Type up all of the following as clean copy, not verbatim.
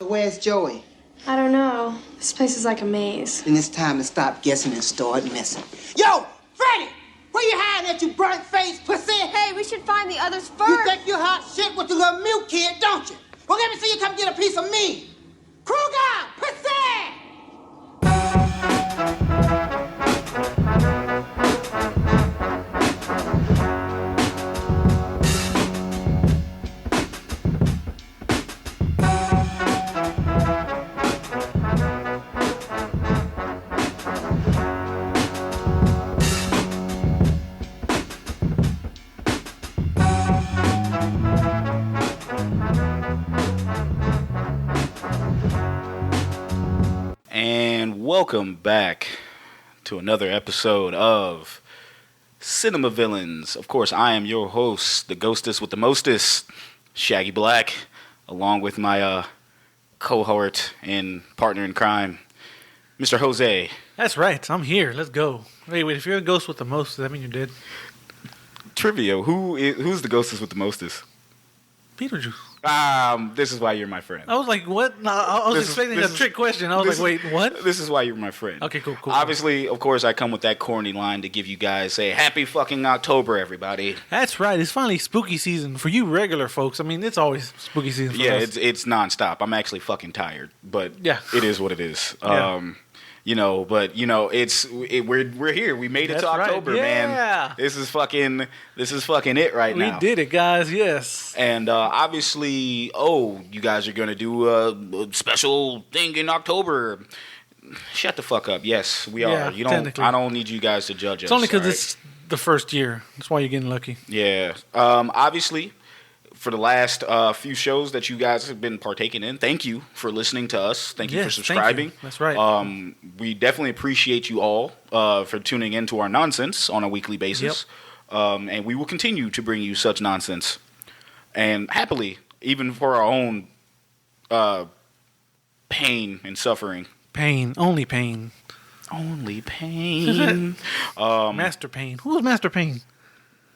Where's Joey? I don't know. This place is like a maze. Then it's time to stop guessing and start messing. Yo, Freddy! Where you hiding at, you burnt-faced pussy? Hey, we should find the others first. You think you hot shit with the little milk kid, don't you? Well, let me see you come get a piece of me. Krueger, pussy! Welcome back to another episode of Cinema Villains. Of course, I am your host, the ghostess with the mostest, Shaggy Black, along with my cohort and partner in crime, Mr. Jose. That's right, I'm here. Let's go. Wait, if you're a ghost with the most, does that mean you're dead? Trivia, who's the ghostess with the mostest? Beetlejuice. This is why you're my friend. I was like, what? No, I was expecting a trick question. I was like, wait, what? This is why you're my friend. Okay, cool. Obviously, of course, I come with that corny line to give you guys, say, happy fucking October, everybody. That's right. It's finally spooky season for you regular folks. I mean, it's always spooky season for us. It's nonstop. I'm actually fucking tired, but yeah, it is what it is. Yeah. We're here. We made it to October, right. Man. This is fucking it right now. We did it, guys. Yes. And obviously, you guys are gonna do a special thing in October. Shut the fuck up. Yes, we are. I don't need you guys to judge us. It's only because it's the first year. That's why you're getting lucky. Yeah. Obviously, for the last few shows that you guys have been partaking in, thank you for listening to us. Thank you for subscribing. Thank you. That's right. We definitely appreciate you all for tuning into our nonsense on a weekly basis. Yep. And we will continue to bring you such nonsense. And happily, even for our own pain and suffering. Pain. Only pain. Only pain. Master Pain. Who was Master Pain?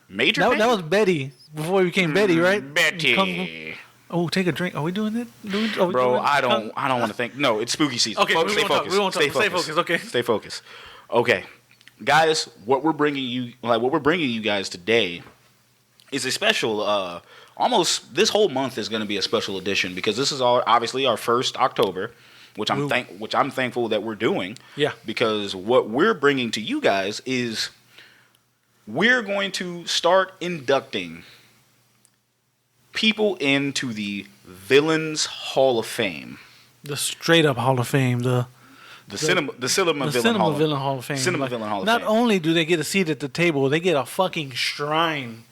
Major Pain? Pain? That was Betty. Before we became Betty, right? Betty. Take a drink. Are we doing it? Bro, I don't want to think. No, it's spooky season. Okay, stay focused. We won't talk. Stay focused. Okay. Stay focused. Okay, guys, what we're bringing you guys today is a special. Almost this whole month is going to be a special edition because this is obviously our first October, which I'm thankful that we're doing. Yeah. Because what we're bringing to you guys is we're going to start inducting people into the Villains Hall of Fame. The straight up Hall of Fame. The Cinema Villain Hall of Fame. Cinema Villain Hall of Fame. Not only do they get a seat at the table, they get a fucking shrine.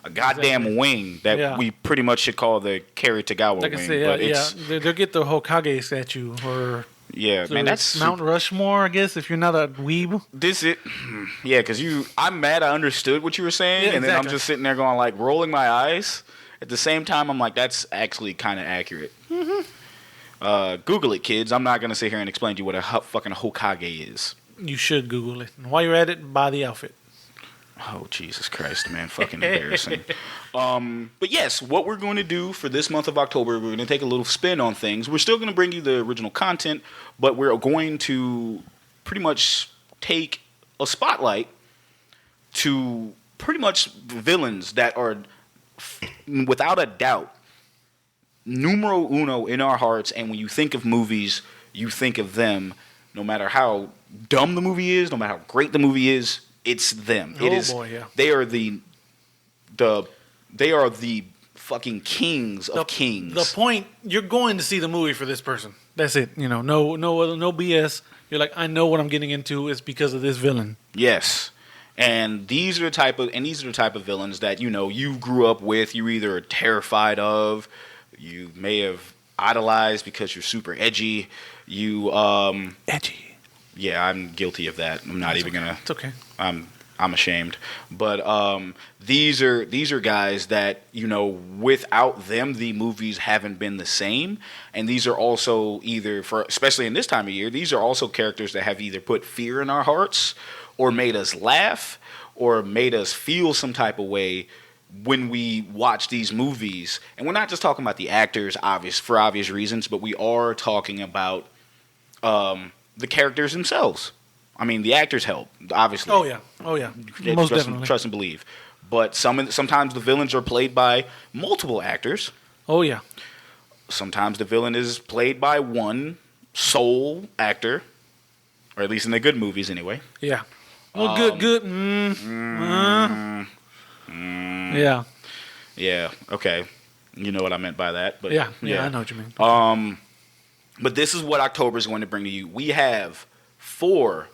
A goddamn wing that we pretty much should call the Kerry Tagawa like wing. I say, they'll get the Hokage statue or man, that's Mount Rushmore, I guess, if you're not a weeb. Because I'm mad I understood what you were saying, and then I'm just sitting there going like rolling my eyes. At the same time, I'm like, that's actually kind of accurate. Mm-hmm. Google it, kids. I'm not going to sit here and explain to you what a fucking Hokage is. You should Google it. And while you're at it, buy the outfit. Oh, Jesus Christ, man. Fucking embarrassing. But yes, what we're going to do for this month of October, we're going to take a little spin on things. We're still going to bring you the original content, but we're going to pretty much take a spotlight to pretty much villains that are, without a doubt, numero uno in our hearts. And when you think of movies, you think of them. No matter how dumb the movie is, no matter how great the movie is, it's them. Boy, yeah. They are the fucking kings of kings. The point, you're going to see the movie for this person. That's it. No BS. You're like, I know what I'm getting into. It's because of this villain. Yes. And these are the type of villains that you grew up with. You either are terrified of, you may have idolized because you're super edgy. Edgy. Yeah, I'm guilty of that. I'm not even gonna. It's okay. I'm ashamed. But these are guys that without them the movies haven't been the same. And these are also especially in this time of year, these are also characters that have either put fear in our hearts or made us laugh or made us feel some type of way when we watch these movies, and we're not just talking about the actors, for obvious reasons, but we are talking about the characters themselves. I mean, the actors help, obviously. Oh yeah. Most definitely. Trust and believe. But sometimes the villains are played by multiple actors. Oh yeah. Sometimes the villain is played by one sole actor, or at least in the good movies, anyway. Yeah. Well, good. Yeah. Yeah. Okay. You know what I meant by that, but Yeah, I know what you mean. But this is what October is going to bring to you. We have 4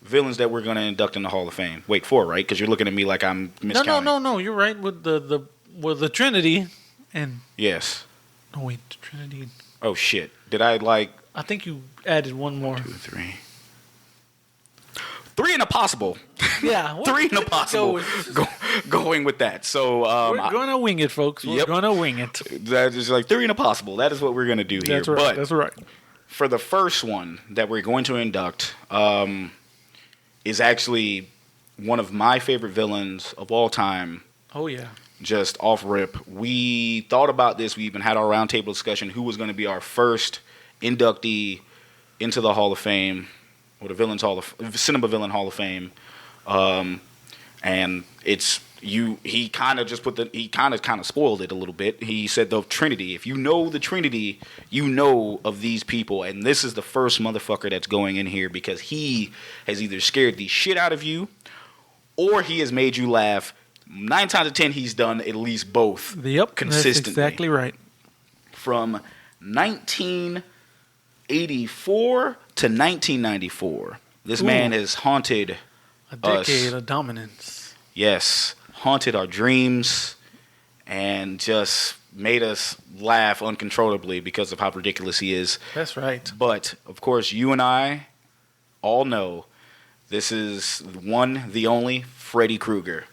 villains that we're going to induct in the Hall of Fame. Wait, 4, right? Because you're looking at me like I'm miscounting. No. You're right with the Trinity and. Yes. No wait, the Trinity. Oh shit! Did I like? I think you added one more. 2, 3. 3 and a possible. Yeah. 3 and a possible. Going with that. So we're gonna wing it, folks. We're gonna wing it. That is like 3 and a possible. That is what we're gonna do here. That's right. But that's right. for the first one that we're going to induct, is actually one of my favorite villains of all time. Oh yeah. Just off rip. We thought about this. We even had our roundtable discussion. Who was going to be our first inductee into the Hall of Fame, or the Cinema Villain Hall of Fame? And it's you. He kind of spoiled it a little bit. He said the Trinity. If you know the Trinity, you know of these people, and this is the first motherfucker that's going in here because he has either scared the shit out of you, or he has made you laugh. 9 times out of 10, he's done at least both. Yep, consistently. that's exactly right. From 1984 to 1994, this man has haunted a decade us. Of dominance. Yes, haunted our dreams and just made us laugh uncontrollably because of how ridiculous he is. That's right. But, of course, you and I all know this is the only Freddy Krueger.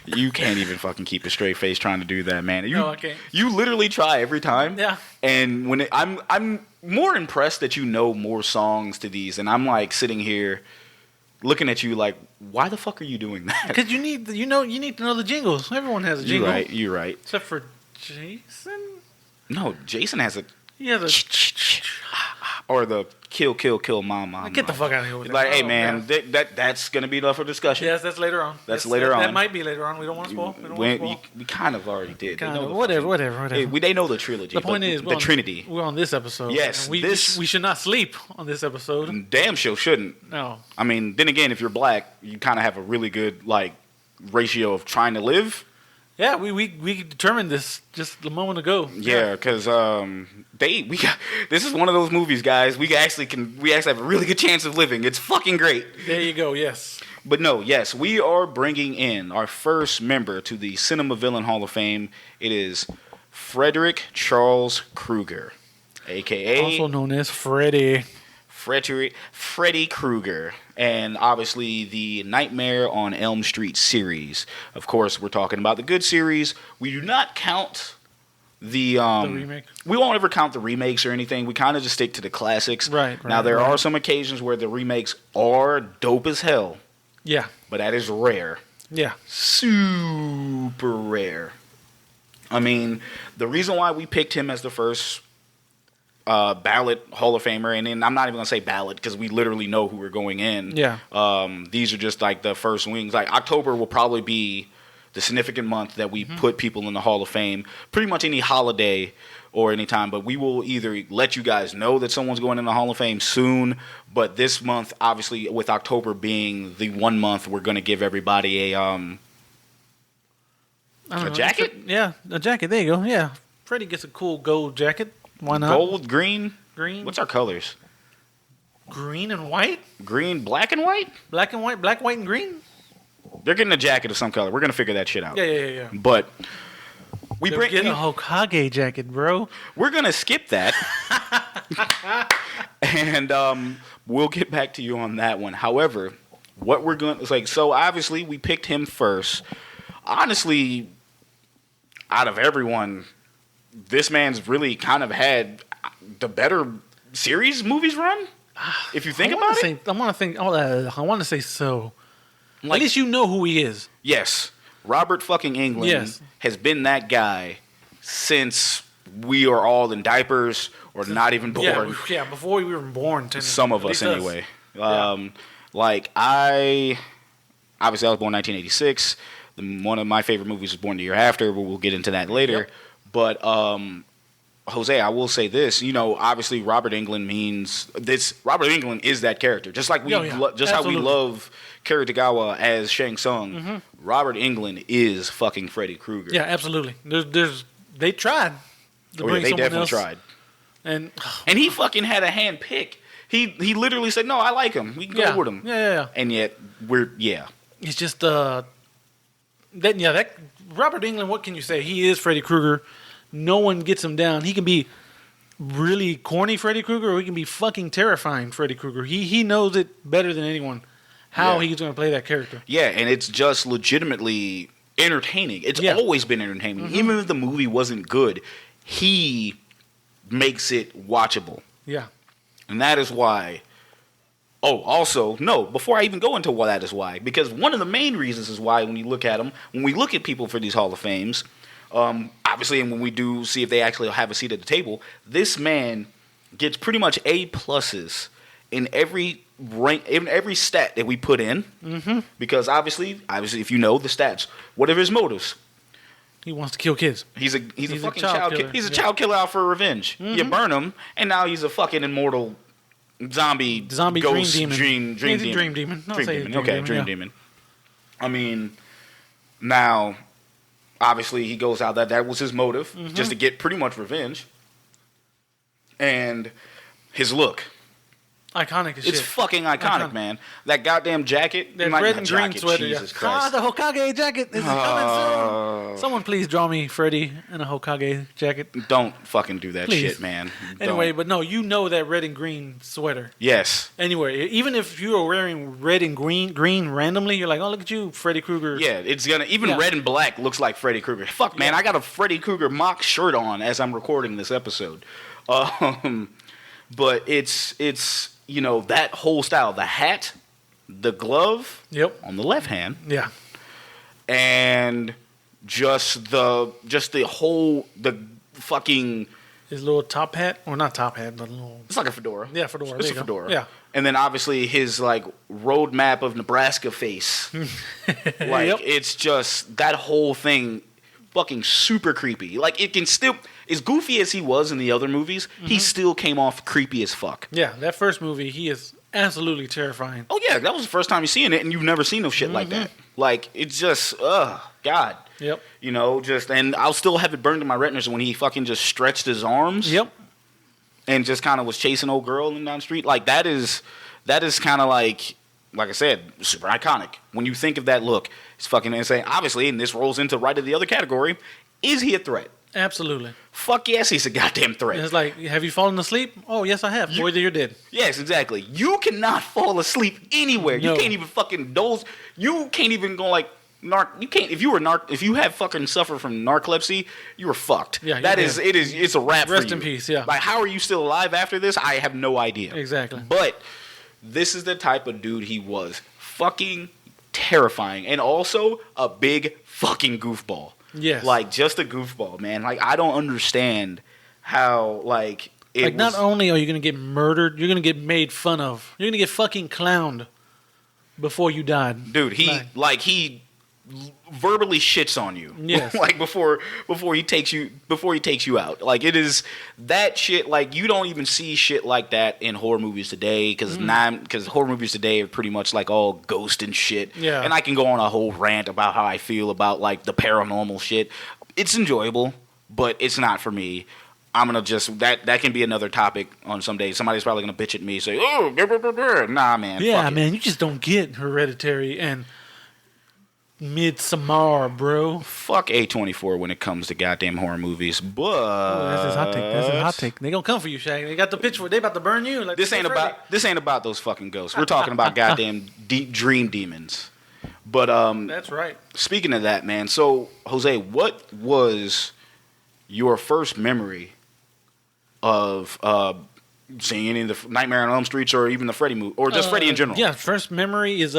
You can't even fucking keep a straight face trying to do that, man. No, I can't. You literally try every time. Yeah. And when I'm more impressed that you know more songs to these, and I'm like sitting here looking at you like, why the fuck are you doing that? Because you need to know the jingles. Everyone has a jingle. You're right. Except for Jason. No, Jason has a. He has a. Or the kill mama. Get the fuck out of here with that. Like, hey man, that's gonna be enough for discussion. Yes, that's later on. That's later on. That might be later on. We don't want to spoil. We kind of already did. Whatever. They know the trilogy. The point is, the Trinity. We're on this episode. Yes, we should not sleep on this episode. Damn sure shouldn't. No. I mean, then again, if you're black, you kind of have a really good like ratio of trying to live. Yeah, we determined this just a moment ago. Yeah, because this is one of those movies, guys. We actually have a really good chance of living. It's fucking great. There you go. Yes. But no, yes, we are bringing in our first member to the Cinema Villain Hall of Fame. It is Frederick Charles Krueger, aka also known as Freddy Krueger, and obviously the Nightmare on Elm Street series. Of course, we're talking about the good series. We do not count the remake. We won't ever count the remakes or anything. We kind of just stick to the classics. Right. Now there are some occasions where the remakes are dope as hell. Yeah. But that is rare. Yeah. Super rare. I mean, the reason why we picked him as the first ballot Hall of Famer, and then I'm not even gonna say ballot because we literally know who we're going in. Yeah. These are just like the first wings. Like October will probably be the significant month that we put people in the Hall of Fame. Pretty much any holiday or any time, but we will either let you guys know that someone's going in the Hall of Fame soon. But this month, obviously, with October being the 1 month, we're gonna give everybody a jacket. Yeah, a jacket. There you go. Yeah, Freddy gets a cool gold jacket. Why not? Gold, green. Green. What's our colors? Green and white? Green, black and white? Black and white, black, white, and green? They're getting a jacket of some color. We're going to figure that shit out. Yeah. But They're getting a Hokage jacket, bro. We're going to skip that. And we'll get back to you on that one. However, what we're going to... So obviously, we picked him first. Honestly, out of everyone... This man's really kind of had the better series movies run. If you think about it, I want to say so, At least you know who he is. Yes. Robert fucking Englund has been that guy since we are all in diapers or not even born. Yeah, before we were born. Some of us, anyway. Obviously, I was born in 1986. One of my favorite movies was Born the Year After, but we'll get into that later. Yep. But, Jose, I will say this. You know, obviously, Robert Englund means this. Robert Englund is that character. Just like how we love Kara Tagawa as Shang Tsung. Mm-hmm. Robert Englund is fucking Freddy Krueger. Yeah, absolutely. They tried to bring they someone definitely else. tried. And he fucking had a hand pick. He literally said, "No, I like him. We can go with him." Yeah. And yet It's just that Robert Englund. What can you say? He is Freddy Krueger. No one gets him down. He can be really corny Freddy Krueger, or he can be fucking terrifying Freddy Krueger. He knows it better than anyone how he's going to play that character. Yeah, and it's just legitimately entertaining. It's always been entertaining. Mm-hmm. Even if the movie wasn't good, he makes it watchable. Yeah. And that is why... before I even go into why that is why, because one of the main reasons is why when you look at them, when we look at people for these Hall of Fames, obviously, and when we do see if they actually have a seat at the table, this man gets pretty much A pluses in every rank, in every stat that we put in. Mm-hmm. Because obviously, if you know the stats, what are his motives? He wants to kill kids. He's a fucking child killer. He's a child killer out for revenge. Mm-hmm. You burn him, and now he's a fucking immortal zombie ghost dream demon. Dream demon. Dream demon. Dream demon. I mean, now, obviously, he goes out that was his motive, just to get pretty much revenge. And his look. Iconic as shit. It's fucking iconic, man. That goddamn jacket. That red and green sweater. Jesus Christ. The Hokage jacket is coming soon. Someone please draw me Freddy in a Hokage jacket. Don't fucking do that shit, man. Anyway, but no, you know that red and green sweater. Yes. Anyway, even if you are wearing red and green randomly, you're like, oh, look at you, Freddy Krueger. Yeah, it's gonna, even red and black looks like Freddy Krueger. Fuck, man, I got a Freddy Krueger mock shirt on as I'm recording this episode. But it's you know, that whole style, the hat, the glove, on the left hand, and just the whole fucking his little top hat, or not top hat, but a little. It's like a fedora. Yeah, fedora. It's a fedora. Yeah, and then obviously his like roadmap of Nebraska face, it's just that whole thing, fucking super creepy. Like it can still. As goofy as he was in the other movies, he still came off creepy as fuck. Yeah, that first movie, he is absolutely terrifying. Oh, yeah, that was the first time you're seeing it, and you've never seen no shit like that. Like, it's just, God. Yep. You know, and I'll still have it burned in my retinas when he fucking just stretched his arms. Yep. And just kind of was chasing old girl down the street. Like, that is kind of like I said, super iconic. When you think of that look, it's fucking insane. Obviously, and this rolls into right of the other category, is he a threat? Absolutely. Fuck yes, he's a goddamn threat. It's like, have you fallen asleep? Oh, yes, I have. Or you're dead. Yes, exactly. You cannot fall asleep anywhere. No. You can't even fucking doze. You can't even go like you can't. If you have fucking suffer from narcolepsy, you are fucked. Yeah, it's a wrap. Rest for you. in peace. Yeah. Like, how are you still alive after this? I have no idea. Exactly. But this is the type of dude he was. Fucking terrifying, and also a big fucking goofball. Yes. Like, just a goofball, man. Like, I don't understand how, like, not only are you going to get murdered, you're going to get made fun of. You're going to get fucking clowned before you died. Dude, he verbally shits on you. Yes. Like, before he takes you out. Like, it is that shit. Like, you don't even see shit like that in horror movies today, because horror movies today are pretty much like all ghost and shit. Yeah. And I can go on a whole rant about how I feel about like the paranormal shit. It's enjoyable, but it's not for me. I'm gonna just that can be another topic on some day. Somebody's probably gonna bitch at me, say, "Oh, nah, man." Yeah, man, you just don't get Hereditary and Midsommar, bro. Fuck A24 when it comes to goddamn horror movies, but that's his hot take. They gonna come for you, Shaq. They got the pitchfork. They about to burn you. Like, this ain't about those fucking ghosts. We're talking about goddamn dream demons. But that's right. Speaking of that, man. So Jose, what was your first memory of seeing any of the Nightmare on Elm Streets or even the Freddy movie, or just Freddy in general? Yeah, first memory is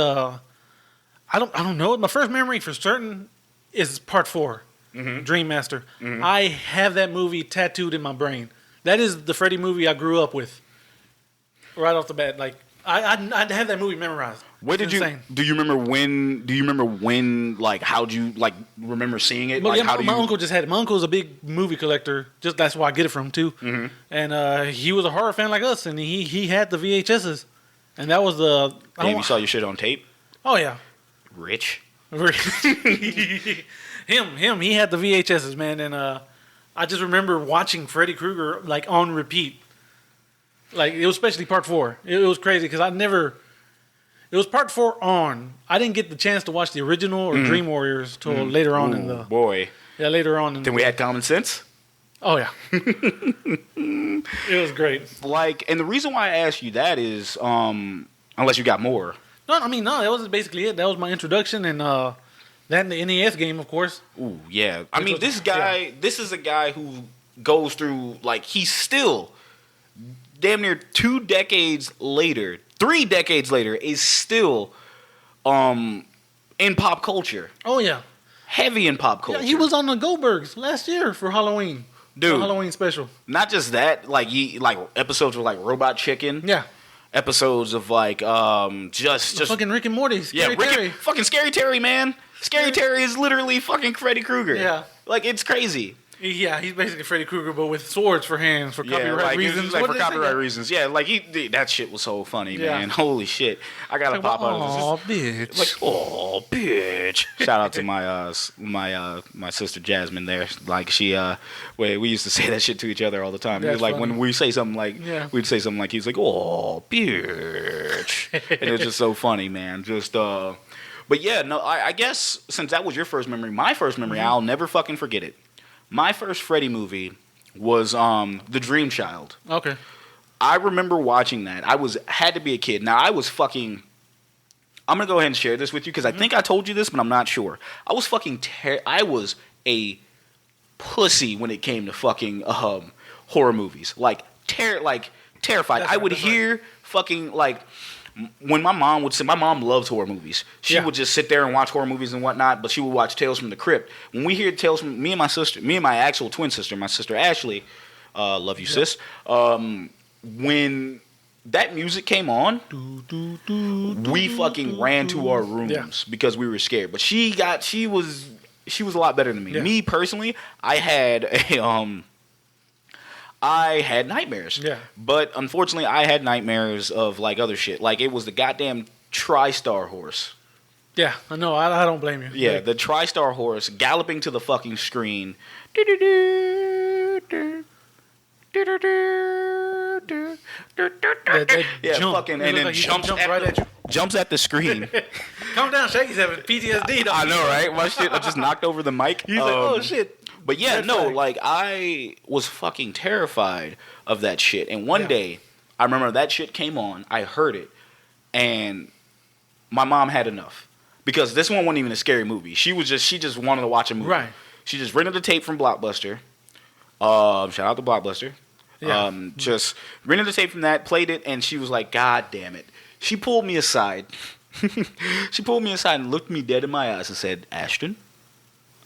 I don't know. My first memory for certain is part 4, Dream Master. I have that movie tattooed in my brain. That is the Freddy movie I grew up with. Right off the bat, like I have that movie memorized. What did you? Do you remember when? Do you remember when? Like, how'd you like remember seeing it? Well, like, yeah, how do you? My uncle just had it. My uncle's a big movie collector. Just that's where I get it from too. And he was a horror fan like us, and he had the VHSs, and that was the. Damn, you saw your shit on tape. Oh yeah. Rich. He had the VHSs, man, and I just remember watching Freddy Krueger like on repeat. Like it was especially part 4. It was crazy because it was part 4 on. I didn't get the chance to watch the original or Dream Warriors till later on in the. Boy. Yeah, later on. Then we had Common Sense. Oh yeah. It was great. Like, and the reason why I asked you that is, unless you got more. No, that was basically it. That was my introduction, and then the NES game, of course. Ooh, yeah. I mean, this is a guy who goes through, like, he's still damn near 2 decades later, 3 decades later, is still in pop culture. Oh yeah. Heavy in pop culture. Yeah, he was on the Goldbergs last year for Halloween. Dude. Halloween special. Not just that, like episodes with like Robot Chicken. Yeah. Episodes of like just fucking Rick and Morty. Terry. Fucking Scary Terry, man. Scary Terry is literally fucking Freddy Krueger. Yeah. Like, it's crazy. Yeah, he's basically Freddy Krueger, but with swords for hands for copyright reasons. Like, for copyright reasons. Yeah, like that shit was so funny, man. Holy shit. I gotta pop out of this. Bitch. Like, oh, bitch. Shout out to my sister Jasmine there. Like, she we used to say that shit to each other all the time. It was like funny. When we say something like we'd say something like he's like, oh, bitch. And it's just so funny, man. Just but yeah, no, I guess since that was your first memory, my first memory, I'll never fucking forget it. My first Freddy movie was The Dream Child. Okay. I remember watching that. Had to be a kid. Now, I was fucking... I'm going to go ahead and share this with you because I think I told you this, but I'm not sure. I was fucking... I was a pussy when it came to fucking horror movies. Like, terrified. I would hear fucking, like... When my mom would say, my mom loves horror movies. She would just sit there and watch horror movies and whatnot, but she would watch Tales from the Crypt. When we hear Tales from me and my actual twin sister, my sister Ashley, love you, sis. When that music came on, we fucking ran to our rooms because we were scared. But she was a lot better than me. Me personally, I had nightmares. Yeah. But unfortunately, I had nightmares of like other shit. Like it was the goddamn TriStar horse. Yeah, I know. I don't blame you. Yeah, the TriStar horse galloping to the fucking screen. Fucking, and then jumps at the screen. Calm down, Shaggy's having PTSD. I know, right? My shit, I just knocked over the mic. He's like, oh shit. But yeah, like I was fucking terrified of that shit. And one day, I remember that shit came on. I heard it, and my mom had enough because this one wasn't even a scary movie. She just wanted to watch a movie. Right. She just rented the tape from Blockbuster. Shout out to Blockbuster. Yeah. Just rented the tape from that, played it, and she was like, "God damn it!" She pulled me aside. She pulled me aside and looked me dead in my eyes and said, "Ashton."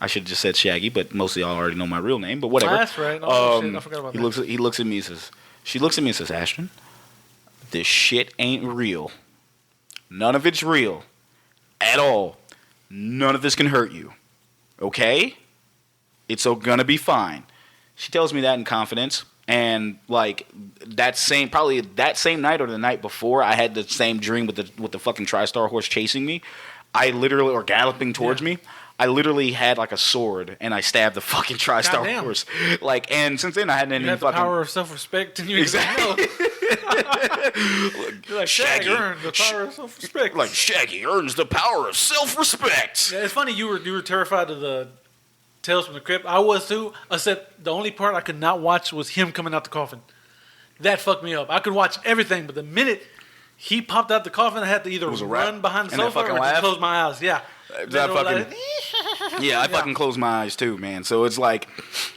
I should have just said Shaggy, but most of y'all already know my real name, but whatever. That's right. Oh, shit, I forgot about that. He looks at me and says, she looks at me and says, Ashton, this shit ain't real. None of it's real. At all. None of this can hurt you. Okay? It's gonna be fine. She tells me that in confidence, and like probably that same night or the night before, I had the same dream with the fucking TriStar horse chasing me. Or galloping towards me. I literally had like a sword and I stabbed the fucking TriStar horse. Like, and since then I hadn't any fucking... the power of self-respect and you exactly. Like Shaggy earned the power of self-respect. Like Shaggy earns the power of self-respect. Yeah, it's funny you were terrified of the Tales from the Crypt. I was too, except the only part I could not watch was him coming out the coffin. That fucked me up. I could watch everything, but the minute he popped out the coffin, I had to either run behind the sofa or just close my eyes. Yeah. I fucking closed my eyes too, man. So it's like,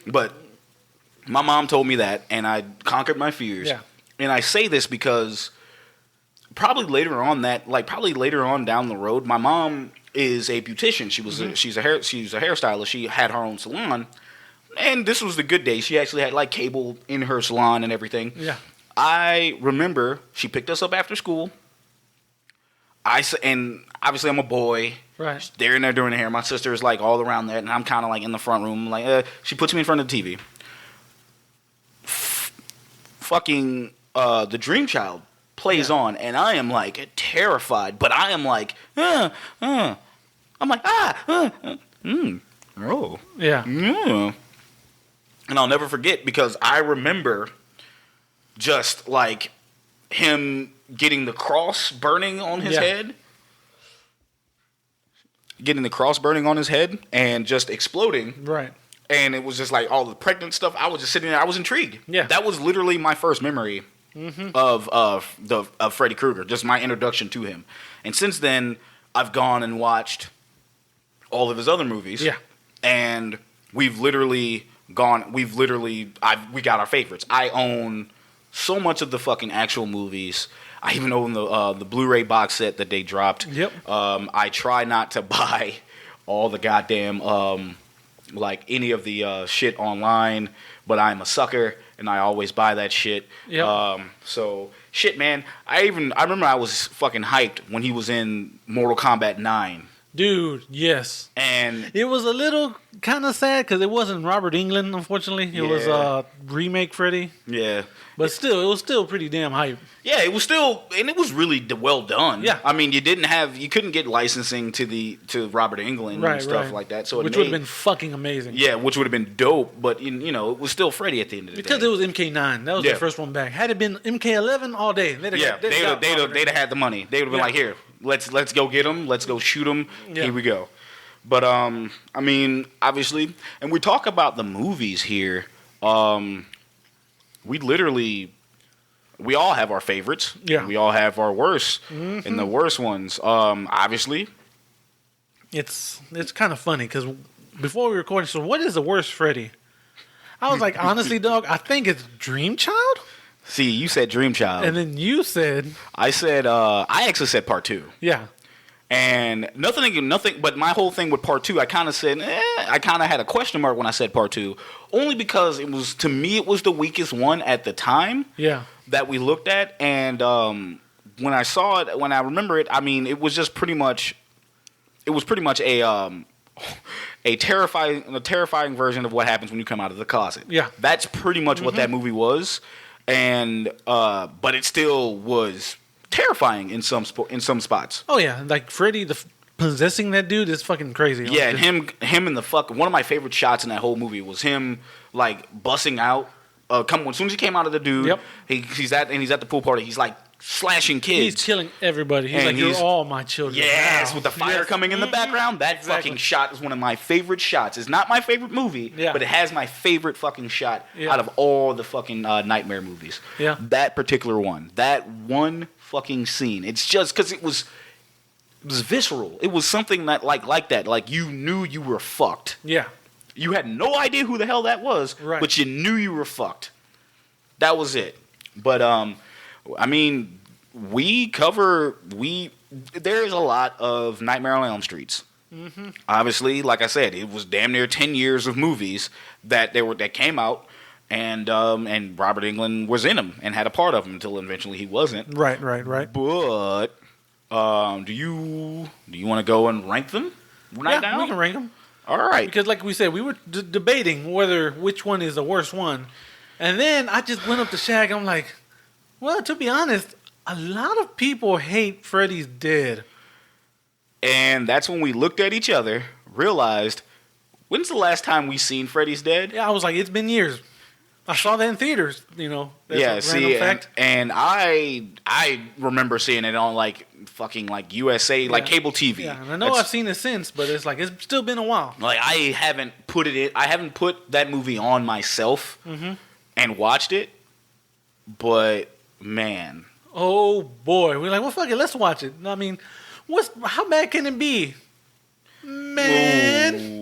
but my mom told me that, and I conquered my fears. Yeah. And I say this because probably later on down the road, my mom is a beautician. She's a hairstylist. She had her own salon, and this was the good days. She actually had like cable in her salon and everything. Yeah. I remember she picked us up after school. And obviously I'm a boy. Right. They're in there doing the hair. My sister is like all around that, and I'm kind of like in the front room. Like she puts me in front of the TV. Fucking the Dream Child plays on, and I am like terrified. But I am like, I'm like oh, Yeah. And I'll never forget because I remember just like him getting the cross burning on his head. Getting the cross burning on his head and just exploding. Right. And it was just like all the pregnant stuff. I was just sitting there. I was intrigued. Yeah. That was literally my first memory of Freddy Krueger. Just my introduction to him. And since then, I've gone and watched all of his other movies. Yeah. And we got our favorites. I own so much of the fucking actual movies. I even own the Blu-ray box set that they dropped. Yep. I try not to buy all the goddamn like any of the shit online, but I'm a sucker and I always buy that shit. Yep. So shit, man. I remember I was fucking hyped when he was in Mortal Kombat 9. Dude, yes. And it was a little kind of sad because it wasn't Robert Englund, unfortunately. It was remake Freddy. Yeah. But still, it was still pretty damn hype. Yeah, it was still, and it was really well done. Yeah. I mean, you couldn't get licensing to Robert Englund and stuff like that. So which would have been fucking amazing. Yeah, which would have been dope, but it was still Freddy at the end of the day. Because it was MK9. That was the first one back. Had it been MK11 all day, they'd have had the money. They would have been like, here, let's go get him. Let's go shoot him. Yeah. Here we go. But I mean, obviously, and we talk about the movies here. We all have our favorites. Yeah. We all have our worst and the worst ones. Obviously. It's kind of funny because before we recorded, so what is the worst Freddy? I was like, honestly, dog, I think it's Dream Child. See, you said Dream Child. And then you said... I actually said Part 2. Yeah. And nothing, but my whole thing with Part 2, I kind of said, I kind of had a question mark when I said Part 2. Only because it was the weakest one at the time. Yeah. That we looked at. And when I saw it, when I remember it, I mean, it was pretty much a terrifying version of what happens when you come out of the closet. Yeah. That's pretty much what that movie was. And, but it still was terrifying in some spots. Oh yeah, like Freddy possessing that dude is fucking crazy. Yeah, and him in the one of my favorite shots in that whole movie was him like busting out. As soon as he came out of the dude, yep. he's at the pool party. He's like slashing kids. He's killing everybody. He's like, you're all my children. Yes, now. with the fire coming in the background. That fucking shot is one of my favorite shots. It's not my favorite movie, but it has my favorite fucking shot out of all the fucking Nightmare movies. Yeah. That particular one. That one fucking scene. It's just because it was visceral. It was something that like that. Like you knew you were fucked. Yeah. You had no idea who the hell that was, but you knew you were fucked. That was it. But I mean, there's a lot of Nightmare on Elm Streets. Mm-hmm. Obviously, like I said, it was damn near 10 years of movies that came out, and Robert Englund was in them and had a part of them until eventually he wasn't. Right. But do you want to go and rank them right now? We can rank them. All right. Because like we said, we were debating which one is the worst one. And then I just went up to Shaq and I'm like, well, to be honest, a lot of people hate Freddy's Dead. And that's when we looked at each other, realized, when's the last time we seen Freddy's Dead? Yeah, I was like, it's been years. I saw that in theaters, That's a random fact. And I remember seeing it on like fucking like USA, like cable TV. Yeah, and I know I've seen it since, but it's like it's still been a while. Like I haven't put that movie on myself and watched it, but man, oh boy, we're like, well, fuck it, let's watch it. I mean, how bad can it be, man?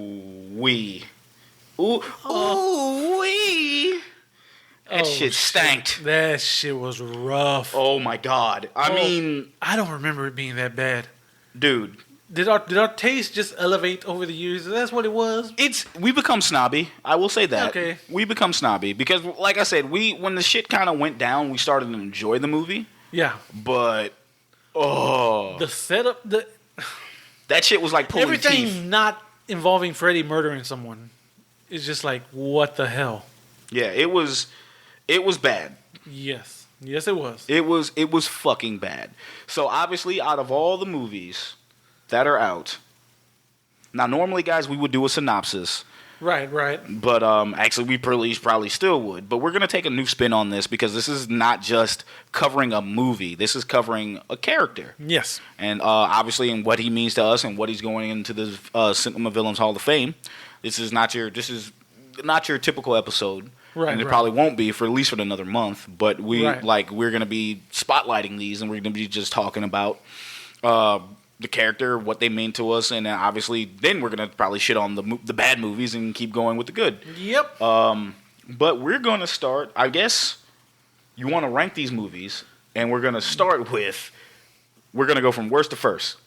That shit stank. That shit was rough. Oh my god. I mean, I don't remember it being that bad. Dude, Did our taste just elevate over the years? That's what it was. We become snobby. I will say that. Okay. We become snobby because, like I said, when the shit kind of went down, we started to enjoy the movie. Yeah. But the setup, that shit was like pulling everything teeth. not involving Freddy murdering someone is just like, what the hell? Yeah, it was bad. Yes, it was. It was fucking bad. So obviously, out of all the movies that are out, now normally, guys, we would do a synopsis. Right. But actually, we probably still would. But we're gonna take a new spin on this because this is not just covering a movie. This is covering a character. Yes. And obviously, and what he means to us, and what he's going into the Cinema Villains Hall of Fame. This is not your typical episode. Right, and it right. probably won't be for at least for another month. But we're going to be spotlighting these, and we're going to be just talking about the character, what they mean to us, and obviously then we're going to probably shit on the bad movies and keep going with the good. Yep. But we're going to start. I guess you want to rank these movies, and we're going to start with. We're going to go from worst to first.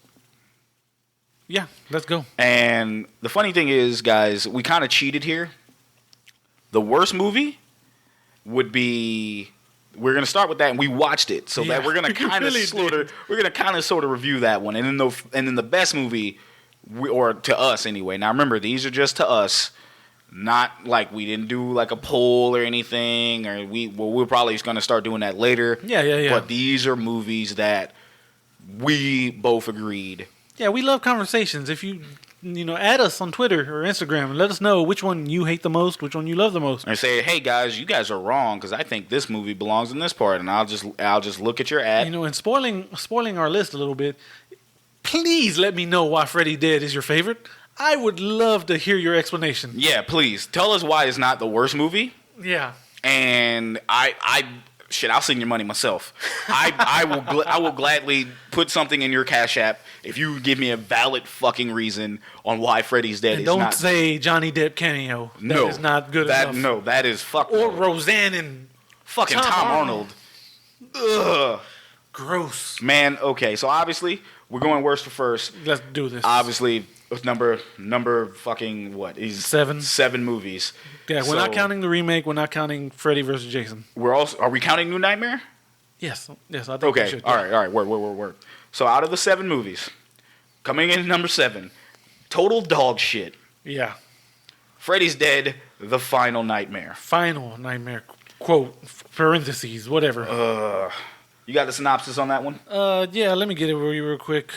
Yeah, let's go. And the funny thing is, guys, we kind of cheated here. The worst movie would be. We're gonna start with that, and we watched it, so that we're gonna kind of sort of review that one, and then the best movie, or to us anyway. Now remember, these are just to us, not like we didn't do like a poll or anything, or we're probably just gonna start doing that later. Yeah. But these are movies that we both agreed. Yeah, we love conversations. If you add us on Twitter or Instagram and let us know which one you hate the most, which one you love the most. And say, hey guys, you guys are wrong because I think this movie belongs in this part, and I'll just look at your ad. And spoiling our list a little bit. Please let me know why Freddy Dead is your favorite. I would love to hear your explanation. Yeah, please tell us why it's not the worst movie. Yeah. And I'll send your money myself. I will gladly put something in your Cash App if you give me a valid fucking reason on why Freddy's Dead is not. Don't say Johnny Depp cameo. That is not good enough. No, that is fuck. Or Roseanne and fucking Tom Arnold. Ugh. Gross. Man, okay, so obviously we're going worst to first. Let's do this. Obviously, number fucking what? He's 7 movies. Yeah, we're not counting the remake. We're not counting Freddy vs. Jason. Are we counting New Nightmare? Yes, I think okay. we should. All right. Word. So out of the 7 movies, coming in number 7, total dog shit. Yeah. Freddy's Dead, The Final Nightmare. Final Nightmare. Quote, parentheses, whatever. You got the synopsis on that one? Yeah, let me get it real quick.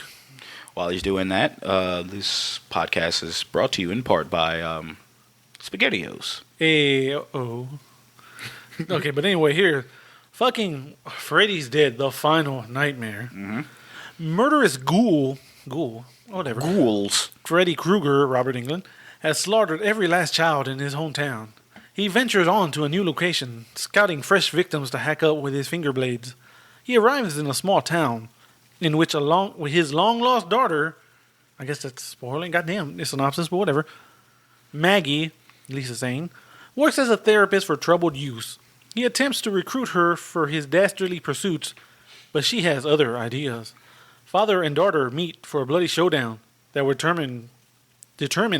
While he's doing that, this podcast is brought to you in part by SpaghettiOs. Okay, but anyway, here. Fucking Freddy's Dead, The Final Nightmare. Mm-hmm. Murderous ghoul, whatever. Ghouls. Freddy Krueger, Robert Englund, has slaughtered every last child in his hometown. He ventures on to a new location, scouting fresh victims to hack up with his finger blades. He arrives in a small town in which his long-lost daughter, I guess that's spoiling, goddamn, it's synopsis, but whatever, Maggie, Lisa Zane, works as a therapist for troubled youths. He attempts to recruit her for his dastardly pursuits, but she has other ideas. Father and daughter meet for a bloody showdown that will determine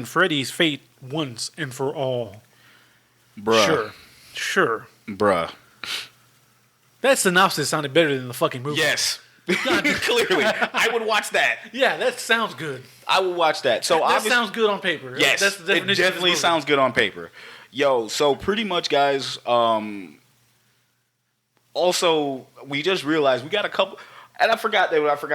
Freddy's fate once and for all. Bruh. Sure. Bruh. That synopsis sounded better than the fucking movie. Yes. Clearly. I would watch that. Yeah, that sounds good. I would watch that. So that sounds good on paper. Yes. That's the definition it definitely sounds good on paper. Yo, so pretty much, guys, also, we just realized we got a couple, and I forgot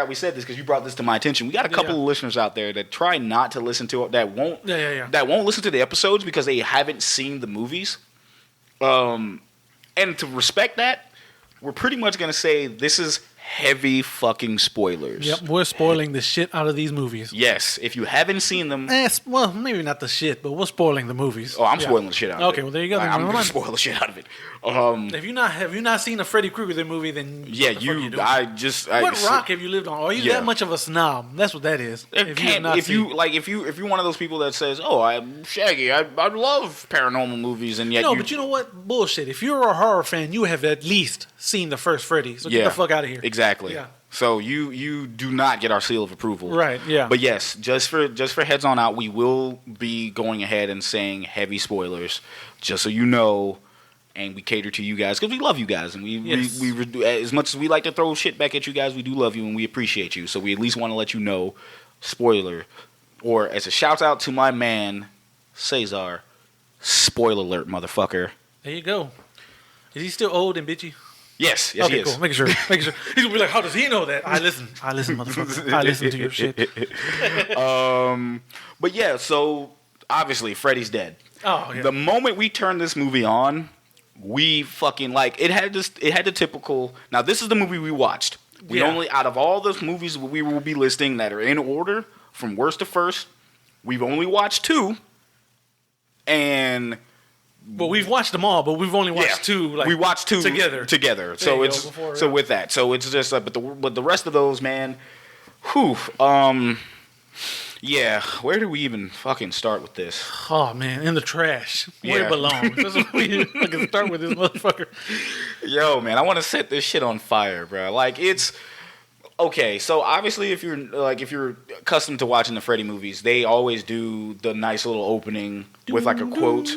we said this because you brought this to my attention. We got a couple of listeners out there that try not to listen to it, that won't listen to the episodes because they haven't seen the movies. And to respect that, we're pretty much going to say this is heavy fucking spoilers. Yep, we're spoiling the shit out of these movies. Yes, if you haven't seen them... well, maybe not the shit, but we're spoiling the movies. Oh, I'm spoiling the shit out of it. Okay, well, there you go. I'm going to spoil the shit out of it. Have you not seen a Freddy Krueger movie, then yeah, what you doing? What rock have you lived on? Are you that much of a snob? That's what that is. If you're one of those people that says, "Oh, I'm Shaggy. I love paranormal movies," and yet but you know what? Bullshit. If you're a horror fan, you have at least seen the first Freddy. So get the fuck out of here. Exactly. Yeah. So you do not get our seal of approval. Right, yeah. But yes, just for heads on out, we will be going ahead and saying heavy spoilers, just so you know, and we cater to you guys because we love you guys, and we as much as we like to throw shit back at you guys, we do love you and we appreciate you. So we at least want to let you know, spoiler, or as a shout out to my man Cesar, spoiler alert, motherfucker. There you go. Is he still old and bitchy? Yes, okay, he is. Cool. Making sure. He's gonna be like, how does he know that? I listen, motherfucker. I listen to your shit. But yeah, so obviously Freddy's dead. Oh yeah. The moment we turned this movie on, we fucking it had the typical. Now this is the movie we watched. We only out of all the movies we will be listing that are in order from worst to first, we've only watched 2, and. Well, we've watched them all, but we've only watched 2. Like, we watched 2 together. So it's with that. So it's just but the rest of those, man. Whew. Yeah. Where do we even fucking start with this? Oh man, in the trash where it belongs. That's where we fucking start with this motherfucker. Yo, man, I want to set this shit on fire, bro. Like it's. Okay, so obviously if you're accustomed to watching the Freddy movies, they always do the nice little opening with like a quote.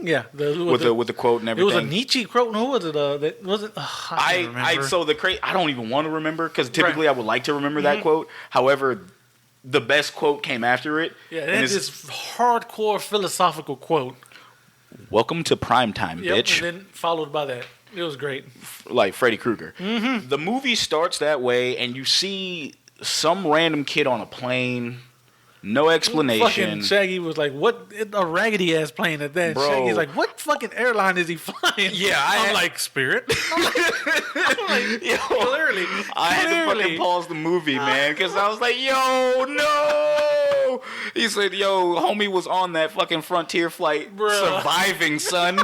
Yeah, with the quote and everything. It was a Nietzsche quote. Who was it? I don't even want to remember because typically I would like to remember that quote. However, the best quote came after it. Yeah, it's this hardcore philosophical quote. Welcome to primetime, bitch. And then followed by that. It was great. Like Freddy Krueger. Mm-hmm. The movie starts that way, and you see some random kid on a plane. No explanation. Fucking Shaggy was like, "What a raggedy ass plane at that?" Bro. Shaggy's like, "What fucking airline is he flying?" Yeah, I'm like, Spirit. I'm like, clearly. I had to fucking pause the movie, man, because I was like, "Yo, no!" He said, "Yo, homie was on that fucking Frontier flight, surviving, son."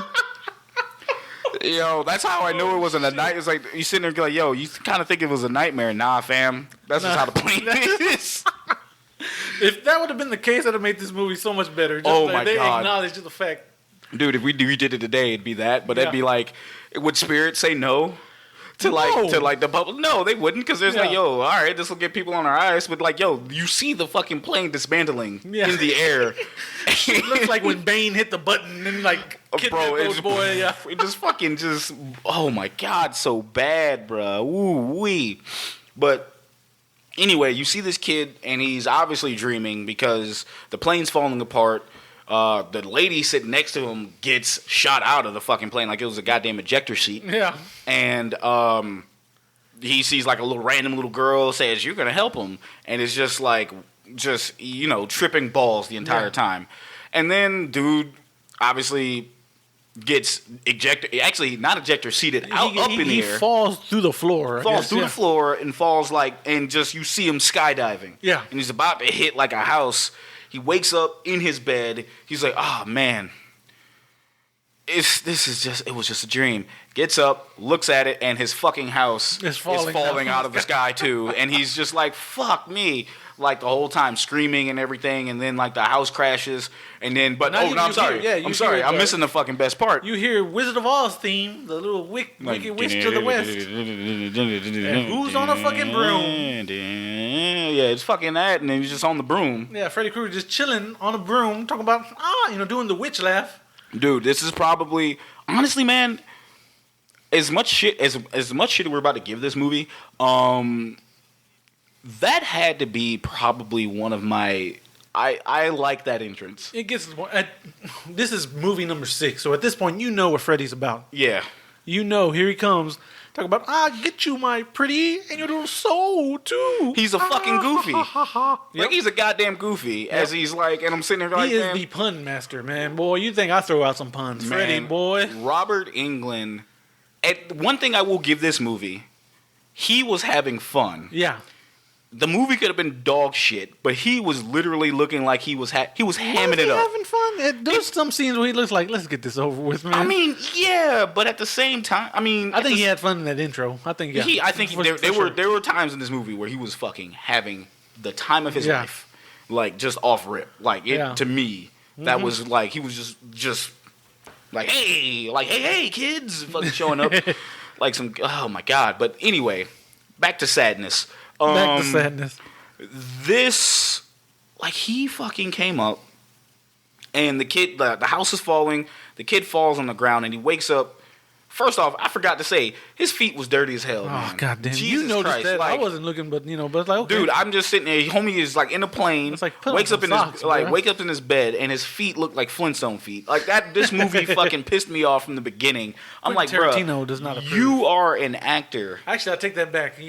Yo, that's how I knew it wasn't a night. It's like you sitting there like, "Yo, you kind of think it was a nightmare?" Nah, fam. That's just how the plane is. If that would have been the case, I'd have made this movie so much better. My they God. acknowledged the fact. Dude, if we did it today, it'd be that. But it'd be like, would Spirit say no to like the public? No, they wouldn't, because there's like, yo, all right, this will get people on our eyes. But like, yo, you see the fucking plane dismantling in the air. It looks like when Bane hit the button and like kidnapped those boy. Yeah, it just fucking oh my God, so bad, bro. Ooh wee. But. Anyway, you see this kid, and he's obviously dreaming because the plane's falling apart. The lady sitting next to him gets shot out of the fucking plane like it was a goddamn ejector seat. Yeah. And he sees like a random little girl, says, "You're going to help him." And it's just tripping balls the entire time. And then dude obviously gets ejected, actually not ejector seated, up in the air. He falls through the floor. The floor and falls and just you see him skydiving. Yeah. And he's about to hit like a house. He wakes up in his bed. He's like, "Oh man, it was just a dream." Gets up, looks at it, and his fucking house is falling out of the sky too. And he's just like, "Fuck me." Like the whole time screaming and everything, and then like the house crashes, and then I'm sorry, I'm missing the fucking best part. You hear Wizard of Oz theme, the little wicked witch to the west. And who's on a fucking broom? Yeah, it's fucking that, and then he's just on the broom. Yeah, Freddy Krueger just chilling on a broom, talking about doing the witch laugh. Dude, this is probably honestly, man, as much shit we're about to give this movie, that had to be probably one of my. I like that entrance. It gets. This is movie number 6, so at this point, you know what Freddy's about. Yeah. You know, here he comes. Talk about, get you, my pretty, and your little soul, too. He's a fucking goofy. Like, he's a goddamn goofy, as he's like, and I'm sitting there like, he is the pun master, man. Boy, you think I throw out some puns. Man, Freddy, boy. Robert Englund. One thing I will give this movie, he was having fun. Yeah. The movie could have been dog shit, but he was literally looking like he was hamming it up. Having fun. There's some scenes where he looks like, let's get this over with, man. I mean, yeah, but at the same time, I think he had fun in that intro. I think there were times in this movie where he was fucking having the time of his life, like just off rip. Like to me, that was like he was just like hey kids, fucking showing up like some. Oh my God! But anyway. back to sadness. Back to sadness. This, like, he fucking came up, and the house is falling. The kid falls on the ground, and he wakes up. First off, I forgot to say, his feet was dirty as hell. Oh, goddamn. Jesus You noticed Christ. that. Like, I wasn't looking, but it's like, okay. dude, I'm just sitting there. Homie is like in a plane. It's like, put on wakes up some in socks, his bro. wake up in his bed, and his feet look like Flintstone feet. Like that. This movie fucking pissed me off from the beginning. I'm like, bro, Tarantino does not approve. you are an actor. Actually, I take that back.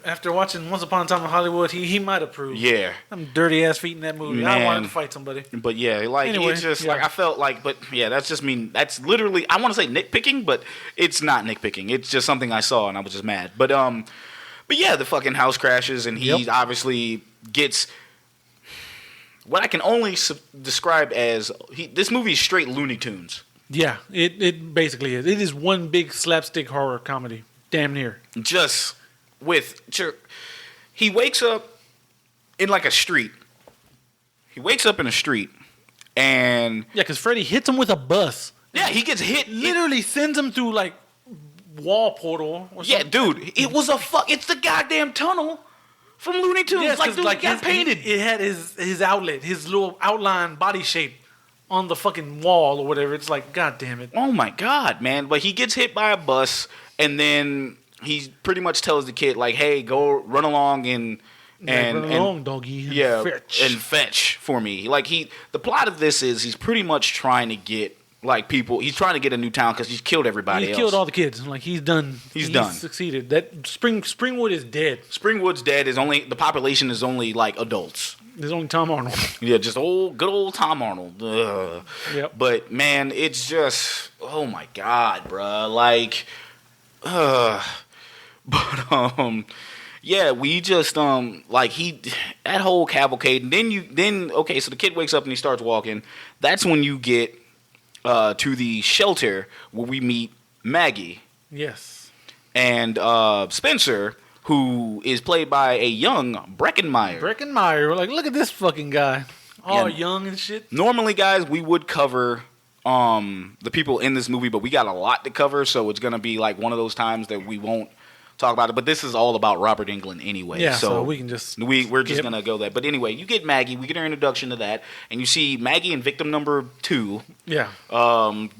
After watching Once Upon a Time in Hollywood, he might approve. Yeah. Them dirty ass feet in that movie. Man. I wanted to fight somebody. But yeah, like Anyway, it's just yeah. like I felt like, but yeah, that's just mean. That's literally I want to say nitpicking, but it's not nitpicking. It's just something I saw and I was just mad. But yeah, the fucking house crashes and he obviously gets what I can only describe as this movie is straight Looney Tunes. Yeah, it basically is. It is one big slapstick horror comedy. Damn near. Just he wakes up in like a street. He wakes up in a street and Yeah, because Freddy hits him with a bus. yeah, he gets hit. Literally sends him through like wall portal or Yeah, something. dude, it was it's the goddamn tunnel from Looney Tunes. Yes, like, dude, like got painted. It had his outlet, his little outline body shape on the fucking wall or whatever. It's like, god damn it. Oh my god, man! But he gets hit by a bus, and then he pretty much tells the kid, like, "Hey, go run along and Run along, doggy. yeah, Fetch. and fetch for me." Like the plot of this is he's pretty much trying to get like people. He's trying to get a new town because he's killed everybody. He else. killed all the kids. Like he's done. He's done. Succeeded. That Springwood is dead. Springwood's dead. The population is only like adults. There's only Tom Arnold. Yeah, just good old Tom Arnold. Ugh. Yep. But man, it's just oh my god, bruh. Like, but yeah, we just like that whole cavalcade, and then okay, so the kid wakes up and he starts walking. That's when you get to the shelter where we meet Maggie Yes. and Spencer, who is played by a young Breckenmeyer. Breckenmeyer. Like, look at this fucking guy. All Yeah. young and shit. Normally, guys, we would cover the people in this movie, but we got a lot to cover, so it's gonna be like one of those times that we won't talk about it. But this is all about Robert Englund anyway. Yeah, so we can just we're just gonna go there. But anyway, you get Maggie, we get her introduction to that, and you see Maggie and victim number 2 Yeah.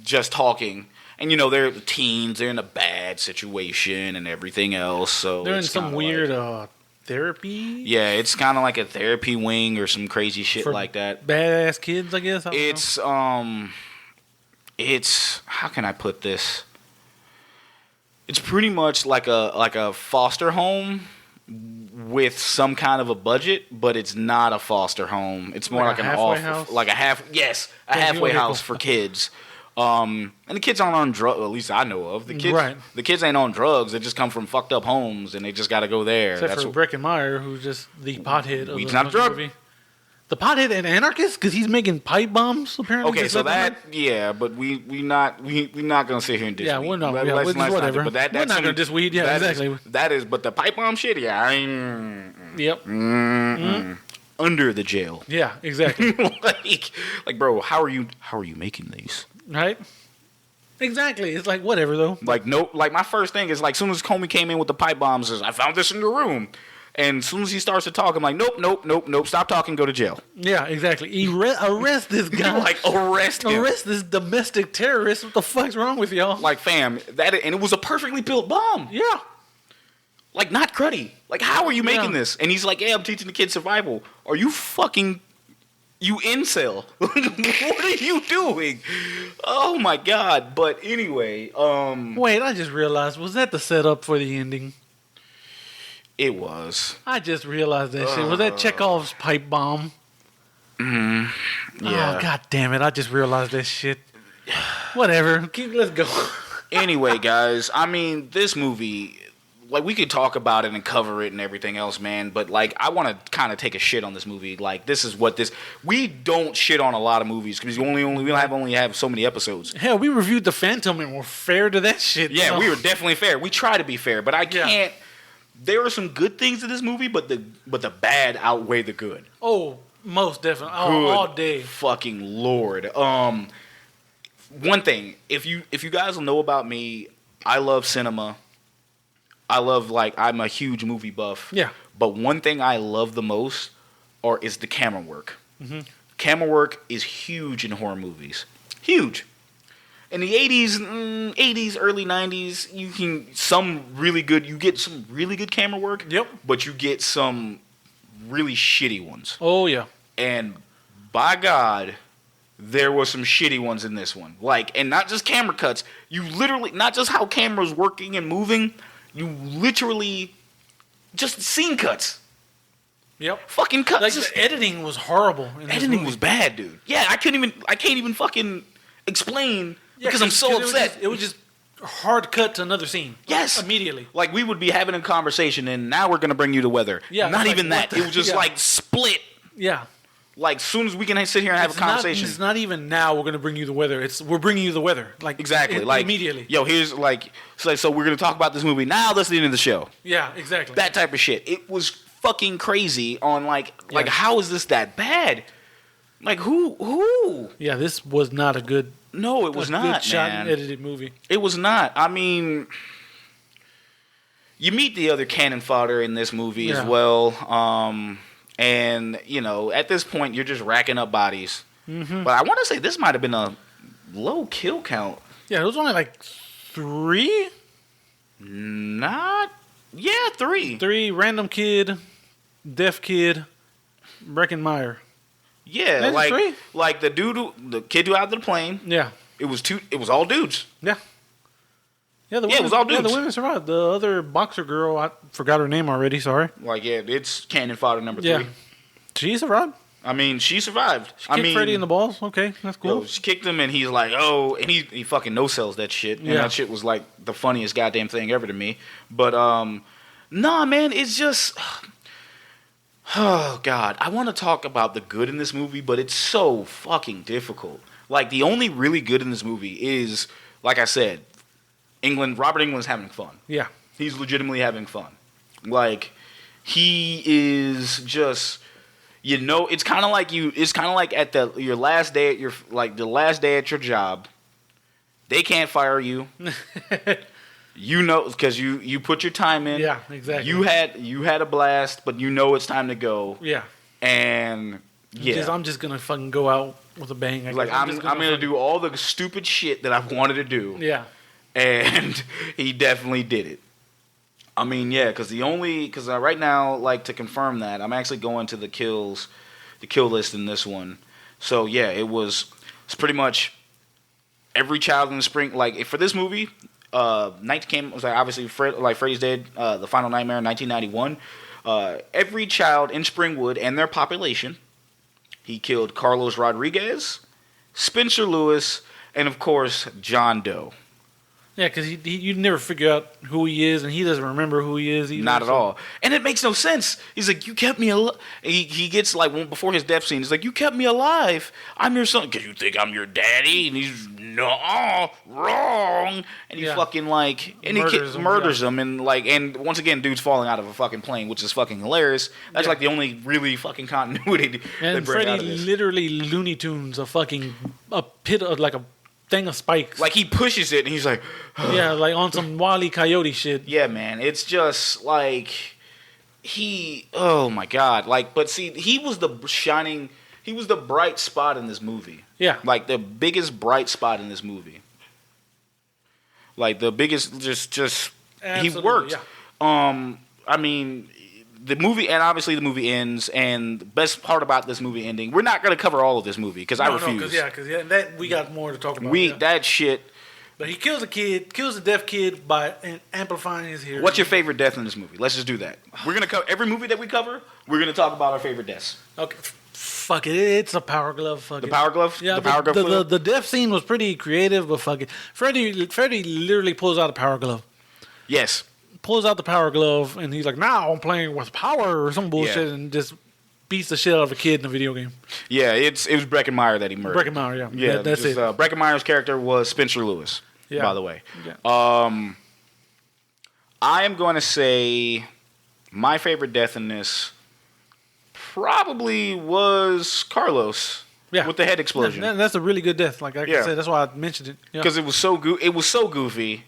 just talking. And they're teens, they're in a bad situation and everything else. So They're in it's some kinda weird like, therapy. yeah, it's kind of like a therapy wing or some crazy shit For like that. Badass kids, I guess. I don't know. It's how can I put this? It's pretty much like a foster home with some kind of a budget, but it's not a foster home. It's more Like like a an halfway house? like a halfway house for kids. And the kids aren't on drugs. At least I know of the kids. Right. The kids ain't on drugs. They just come from fucked up homes, and they just got to go there. Except That's for what, Breckenmeyer, who's just the pothead of He's the not a drug. movie. The pothead and anarchist, because he's making pipe bombs. Apparently. okay, just so left that yeah, but we not gonna sit here and diss. Yeah, we're not. Yeah, Let's just not do whatever. But that, We're that's not gonna diss weed. Yeah, exactly. That is, but the pipe bomb shit. Yeah, I ain't. Yep. Under the jail. Yeah, exactly. like, bro, how are you making these? Right. Exactly. It's like whatever though. Like, no, like my first thing is like, as soon as Comey came in with the pipe bombs, is I found this in the room. And as soon as he starts to talk, I'm like, nope. Stop talking. Go to jail. Yeah, exactly. Arrest this guy. Like, arrest him. Arrest this domestic terrorist. What the fuck's wrong with y'all? Like, fam, and it was a perfectly built bomb. Yeah. Like, not cruddy. Like, how are you making Yeah. this? And he's like, yeah, I'm teaching the kids survival. Are you fucking... You incel. What are you doing? Oh, my God. But anyway, Wait, I just realized, was that the setup for the ending? it was. I just realized that shit. Was that Chekhov's pipe bomb? Yeah. Oh, god damn it. I just realized that shit. Whatever. Let's go. Anyway, guys, I mean, this movie, like, we could talk about it and cover it and everything else, man, but, like, I want to kind of take a shit on this movie. Like, this is what this... We don't shit on a lot of movies because we only have so many episodes. Hell, we reviewed The Phantom and we're fair to that shit. Yeah, so. we were definitely fair. We try to be fair, but I can't... There are some good things in this movie, but the bad outweigh the good. Oh, most definitely. Good All day. fucking Lord. One thing, if you guys will know about me, I love cinema. I'm a huge movie buff. Yeah. But one thing I love the most is the camera work. Mm-hmm. Camera work is huge in horror movies. Huge. In the 80s, early 90s, you get some really good camera work. Yep. But you get some really shitty ones. Oh, yeah. And by God, there were some shitty ones in this one. And not just camera cuts. You literally, not just how camera's working and moving, you literally just scene cuts. Yep. Fucking cuts. Like, the editing was horrible. Editing was bad, dude. Yeah, I can't even fucking explain because I'm so upset. It was just hard cut to another scene. Yes. Immediately. Like, we would be having a conversation, and now we're going to bring you the weather. Yeah. Not even that. It was just, split. Yeah. Like, soon as we can sit here and have a conversation. It's not even now we're going to bring you the weather. We're bringing you the weather. Like, exactly. Immediately. Yo, here's, so we're going to talk about this movie. Now let's get into the show. Yeah, exactly. That type of shit. It was fucking crazy on, how is this that bad? Like, who? Yeah, this was not a good... No, it was not, good shot man. and edited movie. It was not. I mean, you meet the other cannon fodder in this movie as well. And, at this point, you're just racking up bodies. Mm-hmm. But I want to say this might have been a low kill count. Yeah, it was only 3? Yeah, 3. 3, random kid, deaf kid, Breckenmeyer. Yeah, Maybe 3? Like the kid who out of the plane. Yeah. It was all dudes. Yeah. Yeah, it was all dudes. Yeah, the women survived. The other boxer girl, I forgot her name already, sorry. It's cannon fodder number 3. Yeah. She survived. I mean, she survived. She kicked Freddy in the balls. Okay, that's cool. She kicked him, and he's like, oh, and he fucking no-sells that shit. And that shit was the funniest goddamn thing ever to me. But, nah, man, it's just... Oh, God. I want to talk about the good in this movie, but it's so fucking difficult. The only really good in this movie is, like I said, Robert Englund's having fun. Yeah. He's legitimately having fun. He is just... it's kind of like at your last day at the last day at your job. They can't fire you. Because you put your time in. Yeah, exactly. You had a blast, but it's time to go. Yeah. And I'm just gonna fucking go out with a bang. I'm gonna do all the stupid shit that I've wanted to do. Yeah. And he definitely did it. I mean, yeah, because right now, to confirm that, I'm actually going to the kill list in this one. So yeah, it's pretty much every child in the spring. For this movie, Night came was obviously Freddy's Dead, the Final Nightmare in 1991. Every child in Springwood and their population, he killed Carlos Rodriguez, Spencer Lewis, and of course John Doe. Yeah, because you never figure out who he is, and he doesn't remember who he is either. Not at all. And it makes no sense. He's like, you kept me alive. He gets, before his death scene, he's like, you kept me alive. I'm your son. Because you think I'm your daddy? And he's, no, wrong. And he fucking, and he murders him. And once again, dude's falling out of a fucking plane, which is fucking hilarious. That's, the only really fucking continuity and Freddy literally Looney Tunes a pit of, a thing of spikes. He pushes it and he's like... Yeah, on some Wile E. Coyote shit. Yeah, man. It's just oh my God. But see, he was the bright spot in this movie. Yeah. The biggest bright spot in this movie. The biggest, just Absolutely, he worked. Yeah. I mean... The movie, and obviously the movie ends, and the best part about this movie ending, we're not going to cover all of this movie, because I refuse. Because that we got more to talk about. That shit. But he kills a deaf kid by amplifying his hearing. What's your favorite death in this movie? Let's just do that. We're going to cover every movie that we cover, we're going to talk about our favorite deaths. Okay. Fuck it. It's a power glove. Fuck the power glove? Yeah, the power glove? The death scene was pretty creative, but fuck it. Freddy literally pulls out a power glove. Yes. Pulls out the power glove, and he's like, now I'm playing with power or some bullshit, and just beats the shit out of a kid in a video game. Yeah, it was Breckenmeyer that he murdered. Breckenmeyer, yeah. Yeah, that's it. Breckenmeyer's character was Spencer Lewis, by the way. Yeah. I am going to say my favorite death in this probably was Carlos with the head explosion. Yeah, that's a really good death. Like I said, that's why I mentioned it. Because it was so goofy,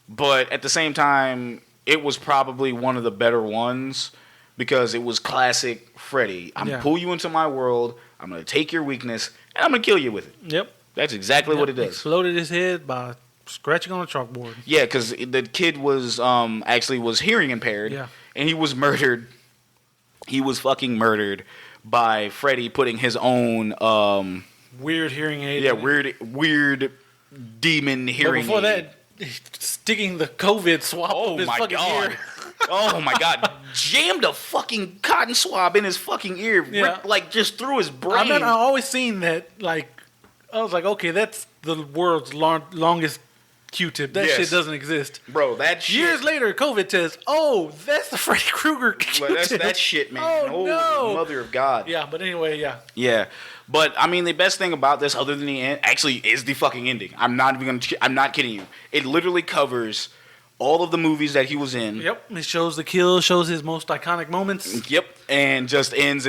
but at the same time, it was probably one of the better ones because it was classic Freddy. I'm gonna pull you into my world. I'm gonna take your weakness and I'm gonna kill you with it. Yep. That's exactly what it does. Exploded his head by scratching on a chalkboard. Yeah, because the kid was actually was hearing impaired. Yeah. And he was murdered. He was fucking murdered by Freddy putting his own weird hearing aid. Yeah, weird demon hearing but before aid. that, sticking the COVID swab up his fucking ear. Oh my god. Jammed a fucking cotton swab in his fucking ear. Yeah. Like just through his brain. I always seen that, like, I was like, okay, that's the world's longest Q-tip. That shit doesn't exist. Bro, that shit. Years later, COVID test. Oh, that's the Freddy Krueger Q-tip. That's that shit, man. Oh, no. Mother of God. Yeah, but anyway, yeah. Yeah. But, I mean, the best thing about this, other than the end, actually is the fucking ending. I'm not kidding you. It literally covers all of the movies that he was in. Yep. It shows the kill, shows his most iconic moments. Yep. And just ends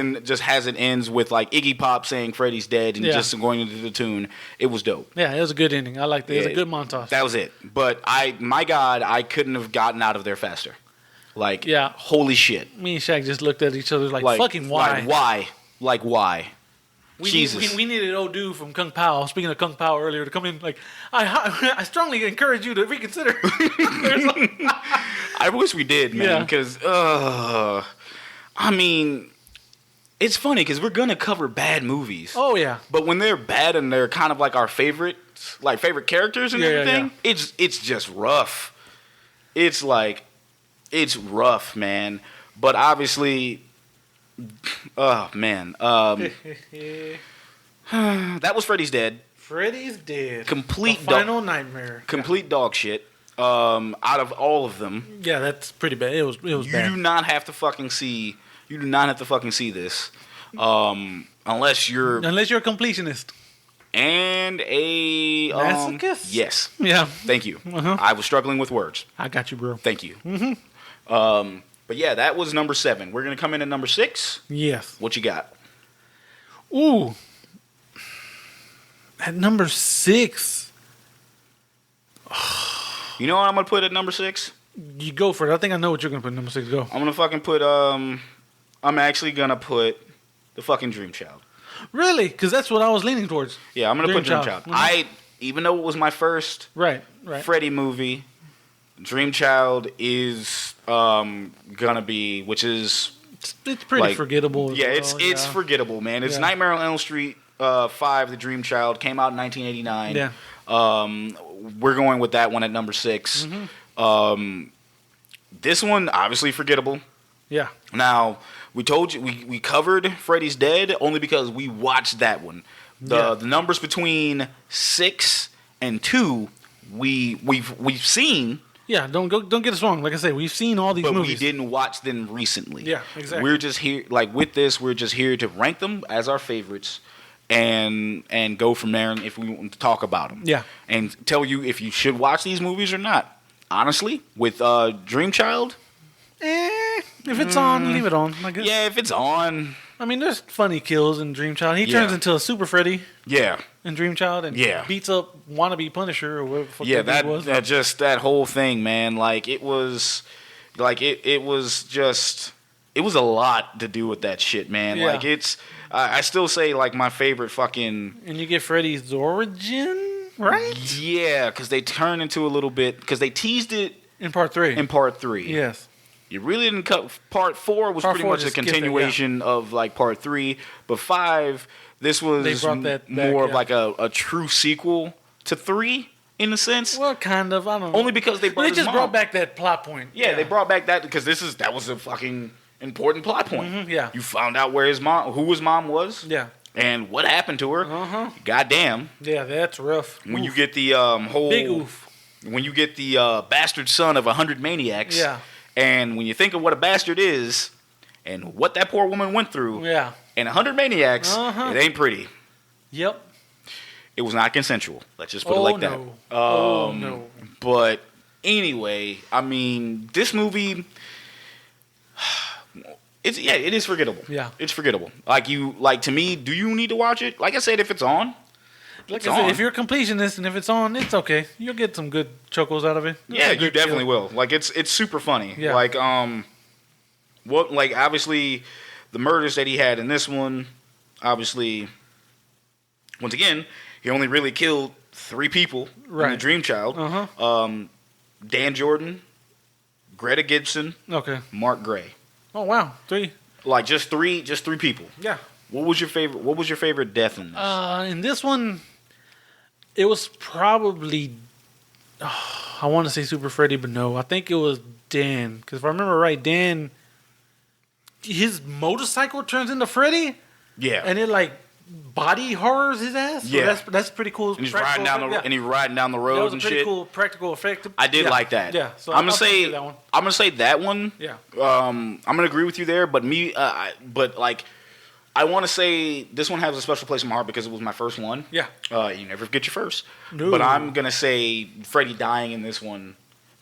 with like Iggy Pop saying Freddy's dead and just going into the tune. It was dope. Yeah, it was a good ending. I liked it. It was a good montage. That was it. But my God, I couldn't have gotten out of there faster. Like, holy shit. Me and Shaq just looked at each other like fucking why? Like why? Jesus. We needed old dude from Kung Pao. Speaking of Kung Pao earlier, to come in. Like, I strongly encourage you to reconsider. I wish we did, man. Because, I mean, it's funny because we're gonna cover bad movies. Oh yeah. But when they're bad and they're kind of like our favorite characters and everything, it's just rough. It's rough, man. But obviously. Oh man, that was Freddy's Dead. Freddy's Dead. Complete final nightmare. Complete dog shit. Out of all of them, yeah, that's pretty bad. It was bad. You do not have to fucking see. You do not have to fucking see this, unless you're a completionist and a masochist. Yes. Yeah. Thank you. I was struggling with words. I got you, bro. Thank you. Mm-hmm. But yeah, that was number 7. We're going to come in at number 6. Yes. What you got? Ooh. At number 6. You know what I'm going to put at number 6? You go for it. I think I know what you're going to put at number 6. Go. I'm going to fucking put, I'm actually going to put the fucking Dream Child. Really? Because that's what I was leaning towards. Yeah, I'm going to put Dream Child. Mm-hmm. Even though it was my first Freddy movie, Dream Child is gonna be, which is it's pretty forgettable. Yeah, it's forgettable, man. It's Nightmare on Elm Street 5, The Dream Child, came out in 1989. Yeah, we're going with that one at number 6. Mm-hmm. This one obviously forgettable. Yeah. Now we told you we covered Freddy's Dead only because we watched that one. The numbers between 6 and 2 we've seen. Yeah, don't get us wrong. Like I said, we've seen all these movies. But we didn't watch them recently. Yeah, exactly. We're just here, like with this, we're just here to rank them as our favorites and go from there if we want to talk about them. Yeah. And tell you if you should watch these movies or not. Honestly, with Dream Child. If it's on, leave it on. I guess. Yeah, if it's on. I mean, there's funny kills in Dream Child. He turns into a Super Freddy. Yeah. In Dream Child and beats up wannabe Punisher or whatever the fuck that was. Yeah, just that whole thing, man. Like it was just it was a lot to do with that shit, man. Yeah. Like it's I still say like my favorite fucking. And you get Freddy's origin, right? Yeah, because they turn into a little bit because they teased it in part 3. Yes. You really didn't cut. Part 4 was pretty much a continuation of like part 3, but 5. This was more of like a true sequel to 3 in a sense. Well, kind of. I don't know. Only because they brought back that plot point. Yeah, they brought back that because that was a fucking important plot point. Mm-hmm, yeah, you found out where who his mom was. Yeah, and what happened to her. Goddamn. Yeah, that's rough. When you get the whole big oof. When you get the bastard son of 100 maniacs. Yeah. And when you think of what a bastard is, and what that poor woman went through, and 100 maniacs, it ain't pretty. Yep. It was not consensual. Let's just put it like that. No. But anyway, I mean, this movie, it is forgettable. Yeah, it's forgettable. Like to me, do you need to watch it? Like I said, if it's on. Like It's I said, on. if you're a completionist and if it's on, it's okay. You'll get some good chuckles out of it. Yeah, Some you good definitely feel. will. Like it's super funny. Yeah. Like what like obviously the murders that he had in this one, obviously once again, he only really killed 3 people in the Right. Dream Child. Uh-huh. Dan Jordan, Greta Gibson, Okay. Mark Gray. Oh wow, 3. Like just three people. Yeah. What was your favorite death in this? In this one, it was probably. I want to say Super Freddy, but no, I think it was Dan. Because if I remember right, Dan, his motorcycle turns into Freddy, Yeah. and it like body horrors his ass. So Yeah. that's pretty cool. And he's riding down the Yeah. and he's riding down the That road was a and pretty shit. cool practical effect. I did Yeah. like that. Yeah, so I'm gonna I'll say do that one. I'm gonna say that one. Yeah. I'm gonna agree with you there, but but like I want to say this one has a special place in my heart because it was my first one. Yeah. You never forget your first. No. But I'm gonna say Freddy dying in this one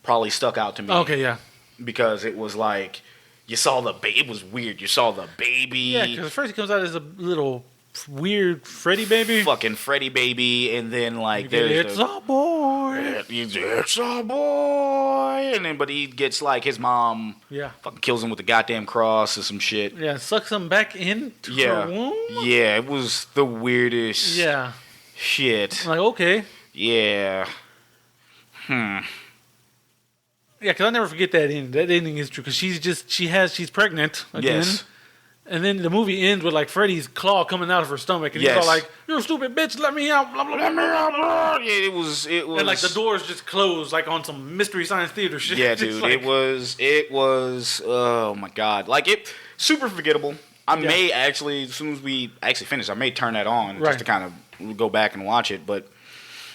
probably stuck out to me. Okay. Yeah. Because it was like you saw it was weird. You saw the baby. Yeah. Because first he comes out as a little weird Freddy baby. Fucking Freddy baby, and then like It's a boy. it's a boy, and then but he gets like his mom Yeah. fucking kills him with the goddamn cross or some shit. Yeah. Sucks him back into Yeah, her womb. yeah, it was the weirdest Yeah. shit. I'm like, okay. Yeah, Yeah, because I'll never forget that ending. That ending is true because she's pregnant again. yes, And then the movie ends with like Freddy's claw coming out of her stomach, and he's Yes. all like, "You're a stupid bitch, let me out!" Blah blah blah. blah, blah. yeah, it was, And like the doors just closed, like on some Mystery Science Theater shit. yeah, Just dude, like- it was, oh my god, like it, super forgettable. I may actually, as soon as we actually finish, I may turn that on Right. just to kind of go back and watch it. But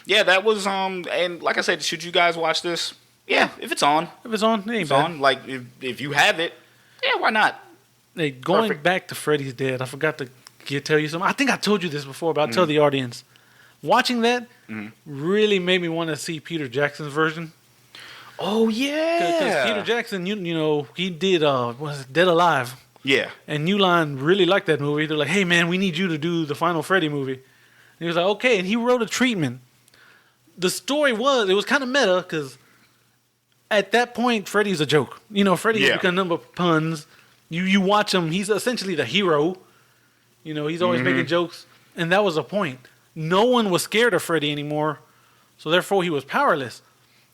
yeah, that was and like I said, should you guys watch this? Yeah, if it's on, If it's on, it ain't it's bad. on. Like if you have it, yeah, why not? Hey, going Perfect. back to Freddy's Dead, I forgot to tell you something. I think I told you this before, but I'll tell the audience. Watching that really made me want to see Peter Jackson's version. Oh Because yeah, Peter Jackson, you know, he did what was it, Dead Alive. yeah, And New Line really liked that movie. They're like, hey, man, we need you to do the final Freddy movie. And he was like, okay. And he wrote a treatment. The story was, it was kind of meta because at that point, Freddy's a joke. You know, Freddy has become a number of puns. You watch him, he's essentially the hero. You know, he's always making jokes. And that was the point. No one was scared of Freddy anymore. So therefore, he was powerless.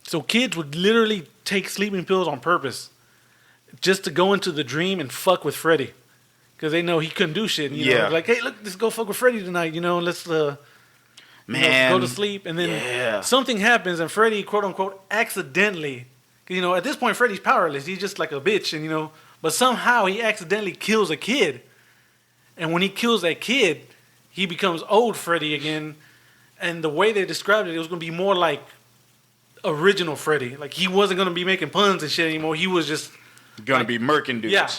So kids would literally take sleeping pills on purpose just to go into the dream and fuck with Freddy. Because they know he couldn't do shit. You know, like, hey, look, let's go fuck with Freddy tonight. You know, let's man, go to sleep. And then something happens and Freddy, quote unquote, accidentally. You know, at this point, Freddy's powerless. He's just like a bitch. And, you know, but somehow he accidentally kills a kid. And when he kills that kid, he becomes old Freddy again. And the way they described it, it was going to be more like original Freddy. Like, he wasn't going to be making puns and shit anymore. He was just gonna be murking dudes. Yeah.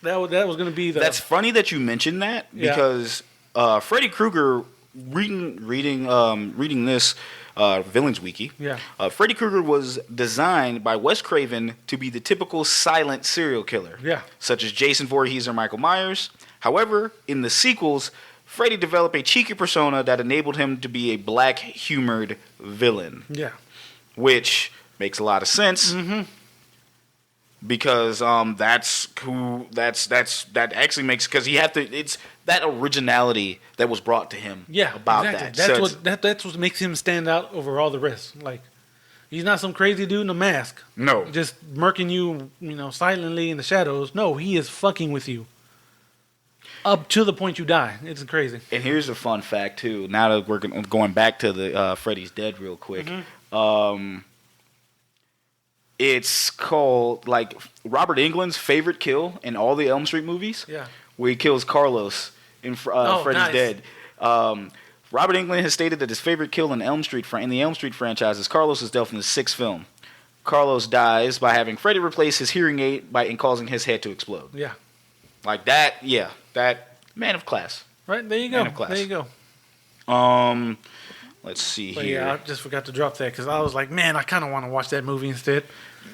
That was going to be the... That's funny that you mentioned that because Freddy Krueger, reading this Villains Wiki, Freddy Krueger was designed by Wes Craven to be the typical silent serial killer, such as Jason Voorhees or Michael Myers. However, in the sequels, Freddy developed a cheeky persona that enabled him to be a black humored villain. Yeah. Which makes a lot of sense. Because that actually makes, because he had to, it's that originality that was brought to him about exactly. that. That's what makes him stand out over all the rest. Like, he's not some crazy dude in a mask. No. Just murking you, you know, silently in the shadows. No, he is fucking with you. Up to the point you die. It's crazy. And here's a fun fact too. Now that we're going back to the Freddy's Dead real quick. It's called, like, Robert Englund's favorite kill in all the Elm Street movies. Yeah. Where he kills Carlos in Freddy's Dead. Robert Englund has stated that his favorite kill in the Elm Street franchise is Carlos' death in the 6th film. Carlos dies by having Freddy replace his hearing aid and causing his head to explode. Yeah. Like that, that man of class. Right, there you go. Man of class. There you go. Let's see But here. yeah, I just forgot to drop that because I was like, man, I kind of want to watch that movie instead.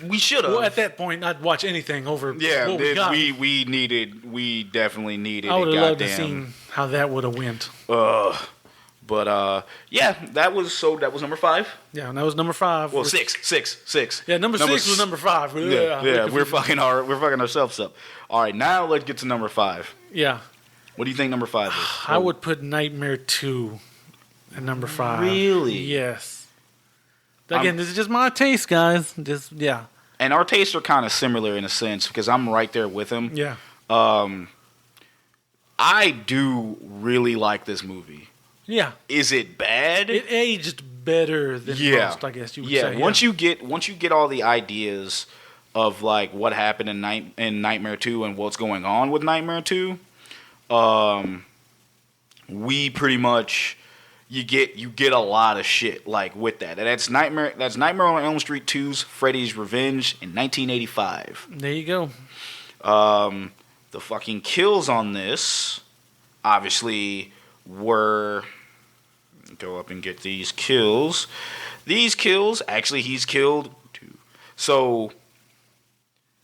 We should have. Well, at that point, I'd watch anything over what we got. we definitely needed. I would a have loved to goddamn- see how that would have went. But yeah, that was number 5. Yeah, and that was number 5. Well, six. Yeah, number 6 was number 5. Yeah, we're fucking ourselves up. All right, now let's get to number 5. Yeah. What do you think number 5 is? I would put Nightmare 2 at number 5. Really? Yes. Again, this is just my taste, guys. Just yeah. And our tastes are kind of similar in a sense because I'm right there with him. Yeah. I do really like this movie. Yeah. Is it bad? It aged better than most, I guess you would say. Once you get all the ideas of like what happened in Nightmare 2 and what's going on with Nightmare 2, we pretty much you get a lot of shit like with that. And that's Nightmare on Elm Street 2's Freddy's Revenge in 1985. There you go. The fucking kills on this obviously were go up and get these kills. These kills, actually he's killed 2. So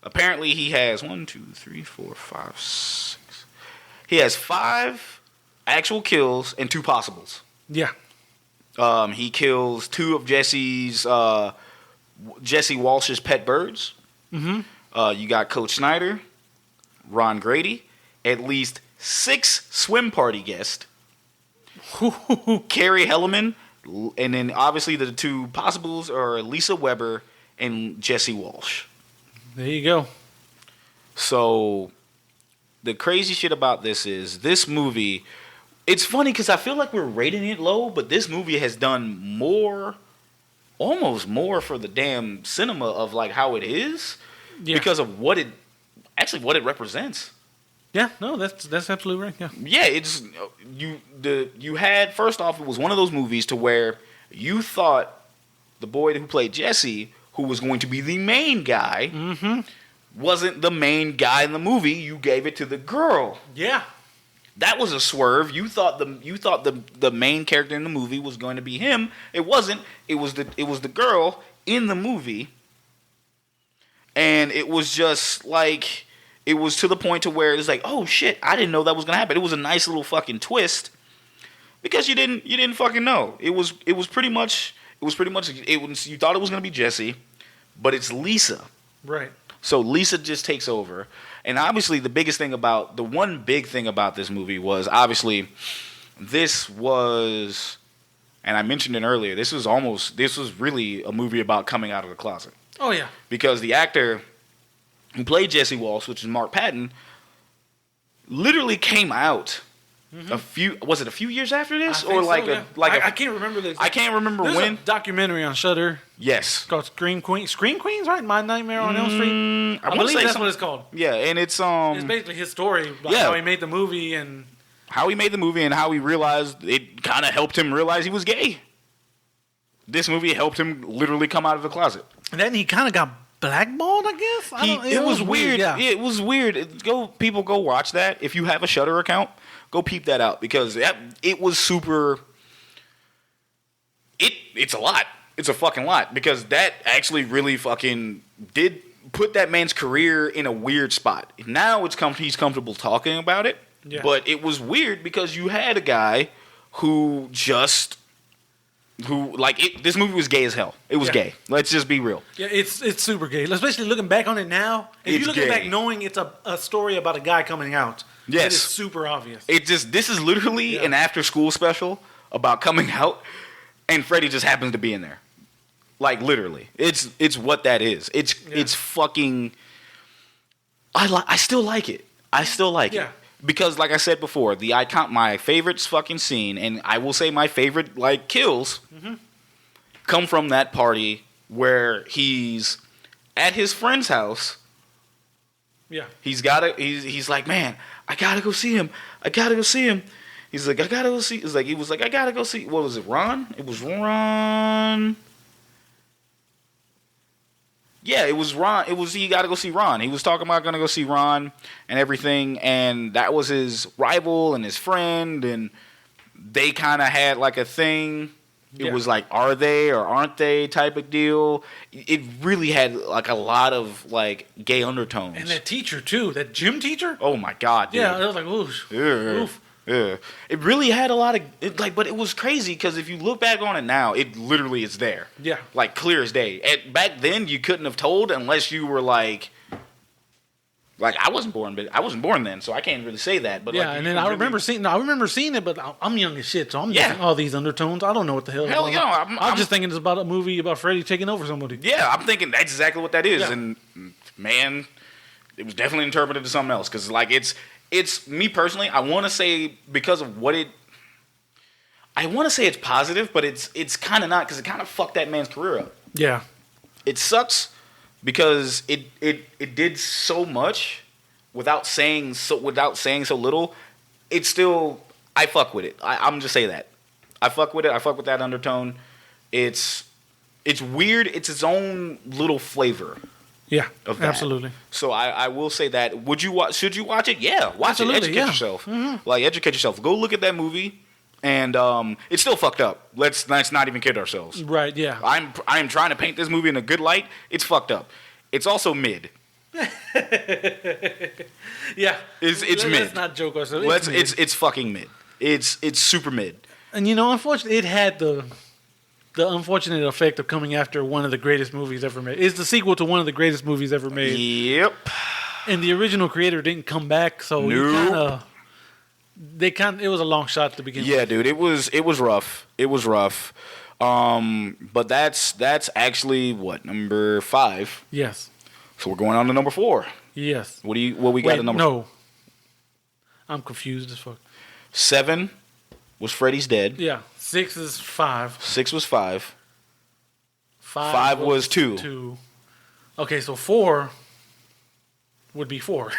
apparently he has 1, 2, 3, 4, 5, 6. He has 5 actual kills and 2 possibles. Yeah. He kills 2 of Jesse Walsh's pet birds. Mm-hmm. You got Coach Snyder, Ron Grady, at least 6 swim party guests, Carrie Helleman, and then obviously the 2 possibles are Lisa Weber and Jesse Walsh. There you go. So the crazy shit about this is this movie, it's funny because I feel like we're rating it low, but this movie has done almost more for the damn cinema of like how it is because of what it represents. Yeah, no, that's absolutely right. Yeah. Yeah, it's you had first off, it was one of those movies to where you thought the boy who played Jesse, who was going to be the main guy, wasn't the main guy in the movie. You gave it to the girl. Yeah. That was a swerve. You thought the main character in the movie was going to be him. It wasn't. It was the girl in the movie. And it was just like it was to the point to where it's like, oh shit, I didn't know that was gonna happen. It was a nice little fucking twist because you didn't fucking know. It was pretty much you thought it was gonna be Jesse, but it's Lisa. Right. So Lisa just takes over. And obviously the one big thing about this movie was obviously this was, and I mentioned it earlier, this was really a movie about coming out of the closet. Oh yeah. Because the actor who played Jesse Walsh, which is Mark Patton, literally came out a few years after this, or like so, I can't remember this. I can't remember There's when. A documentary on Shudder. Yes. Called Scream Queens, right? My Nightmare on Elm Street. I believe that's what it's called. Yeah, and it's It's basically his story about how he made the movie and how he realized it kind of helped him realize he was gay. This movie helped him literally come out of the closet. And then he kind of got blackballed, I guess. It was weird. Yeah. It was weird. Go watch that. If you have a Shudder account, go peep that out because it was super. It's a lot. It's a fucking lot because that actually really fucking did put that man's career in a weird spot. Now he's comfortable talking about it, but it was weird because you had a guy who this movie was gay as hell. It was gay. Let's just be real. Yeah, it's super gay. Especially looking back on it now. If you're looking back knowing it's a story about a guy coming out, yes, it is super obvious. This is literally an after school special about coming out, and Freddy just happens to be in there. Like literally, it's what that is. It's fucking. I still like it. it. Because, like I said before, my favorite fucking scene, and I will say my favorite kills, come from that party where he's at his friend's house. Yeah, he's like, man, I gotta go see him. He's like, I gotta go see. He was like, I gotta go see. What was it, Ron? It was Ron. Yeah, it was Ron. He got to go see Ron. He was talking about going to go see Ron and everything, and that was his rival and his friend, and they kind of had like a thing. It was like, are they or aren't they type of deal. It really had like a lot of like gay undertones. And that teacher too, that gym teacher. Oh my god, dude. Yeah, I was like, oof. Yeah, it really had a lot of but it was crazy because if you look back on it now, it literally is there. Yeah, like clear as day. Back then, you couldn't have told unless you were like I wasn't born, but I wasn't born then, so I can't really say that. But yeah, and then I remember seeing it, but I'm young as shit, so I'm missing all these undertones. I don't know what the hell. Hell yeah, I'm just thinking it's about a movie about Freddy taking over somebody. Yeah, I'm thinking that's exactly what that is, and man, it was definitely interpreted to something else because it's me personally. I want to say because of what it. I want to say it's positive, but it's kind of not because it kind of fucked that man's career up. Yeah, it sucks because it did so much without saying so little. It's still I fuck with it. I'm just say that I fuck with it. I fuck with that undertone. It's weird. It's its own little flavor. Yeah, of that. Absolutely. So I will say that. Should you watch it? Yeah, watch it. Educate yourself. Mm-hmm. Educate yourself. Go look at that movie, and it's still fucked up. Let's not even kid ourselves. Right? Yeah. I'm trying to paint this movie in a good light. It's fucked up. It's also mid. Yeah. It's mid. Let's not joke ourselves. It's fucking mid. It's super mid. And unfortunately, it had the unfortunate effect of coming after one of the greatest movies ever made. It's the sequel to one of the greatest movies ever made. Yep. And the original creator didn't come back, so it was a long shot to begin with. Yeah, dude, it was rough. It was rough. But that's actually what, number 5? Yes. So we're going on to number 4. Yes. What we got at number 4? No. I'm confused as fuck. 7 was Freddy's Dead. Yeah. 6 is 5. 6 was 5. 5 was 2. Okay, so 4 would be 4.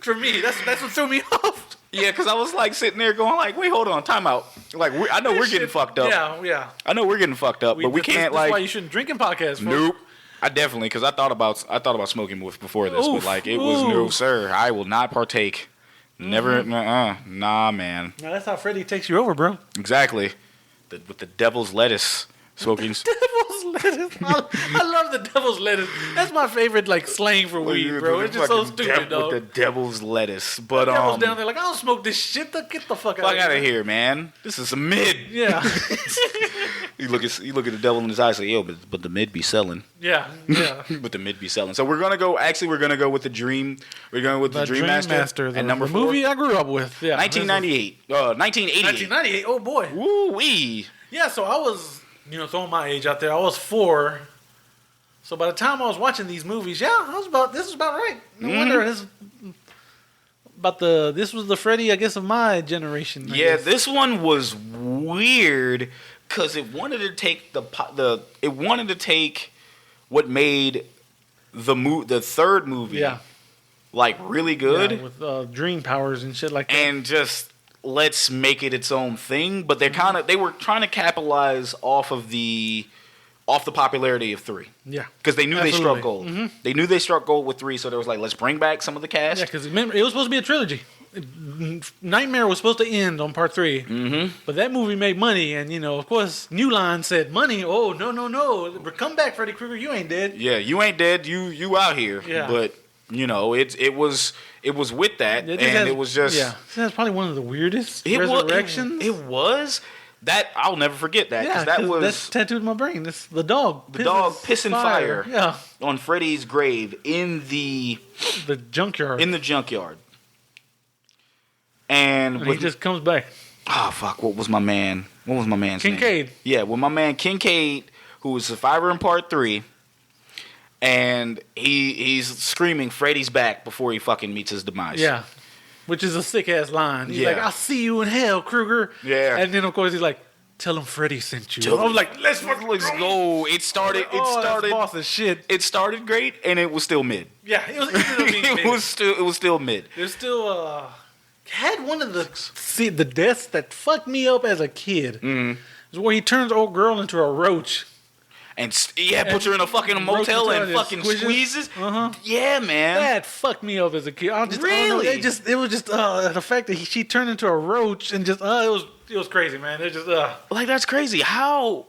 For me, that's what threw me off. Yeah, because I was sitting there going wait, hold on, time out. I know we're getting fucked up. Yeah. I know we're getting fucked up, but we can't That's why you shouldn't drink in podcasts. Nope. I definitely, because I thought about smoking before this, but it was no, sir. I will not partake. Never, nah, man. Now that's how Freddy takes you over, bro. Exactly, with the devil's lettuce smoking. Devil's lettuce. I love the devil's lettuce. That's my favorite slang for weed, bro. It's just so stupid, dog. With the devil's lettuce, but the devil's down there I don't smoke this shit. Get the fuck out of here, man. This is a mid. Yeah. You look at the devil in his eyes, yo, but the mid be selling. Yeah. But the mid be selling. So we're gonna go with the Dream. We're going with the Dream Master and number 4. Movie I grew up with. Yeah. 1998. 1988. 1998. Oh boy. Woo wee. Yeah. So I was, throwing my age out there. I was 4. So by the time I was watching these movies, this was about right. No wonder this was the Freddy, I guess, of my generation. I guess. This one was weird. Because it wanted to take what made the third movie really good with dream powers and shit like that, and just let's make it its own thing. But they were trying to capitalize off the popularity of 3. Yeah, because they knew they struck gold. Mm-hmm. They knew they struck gold with 3, so there was let's bring back some of the cast. Yeah, because remember it was supposed to be a trilogy. Nightmare was supposed to end on part 3, but that movie made money, and of course, New Line said money. Oh no! Come back, Freddy Krueger. You ain't dead. Yeah, you ain't dead. You out here. Yeah. But it was with that, it was just That's probably one of the weirdest resurrections. It was that I'll never forget that because that's tattooed in my brain. This the dog. The dog pissing fire. Yeah. On Freddy's grave in the junkyard. In the junkyard. And he just comes back. Oh fuck! What was my man's name? Kincaid. Yeah, with my man Kincaid, who was survivor in part 3, and he's screaming Freddy's back before he fucking meets his demise. Yeah, which is a sick ass line. He's like, "I'll see you in hell, Krueger." Yeah, and then of course he's like, "Tell him Freddy sent you." I was like, "Let's go!" It started. That's boss as shit. It started great, and it was still mid. Yeah, it was still mid. There's still had one of the deaths that fucked me up as a kid. Is where he turns old girl into a roach. And puts her in a fucking motel and fucking squeezes. Yeah, man. That fucked me up as a kid. Really? It was just the fact that she turned into a roach and just it was crazy, man. It just that's crazy. How?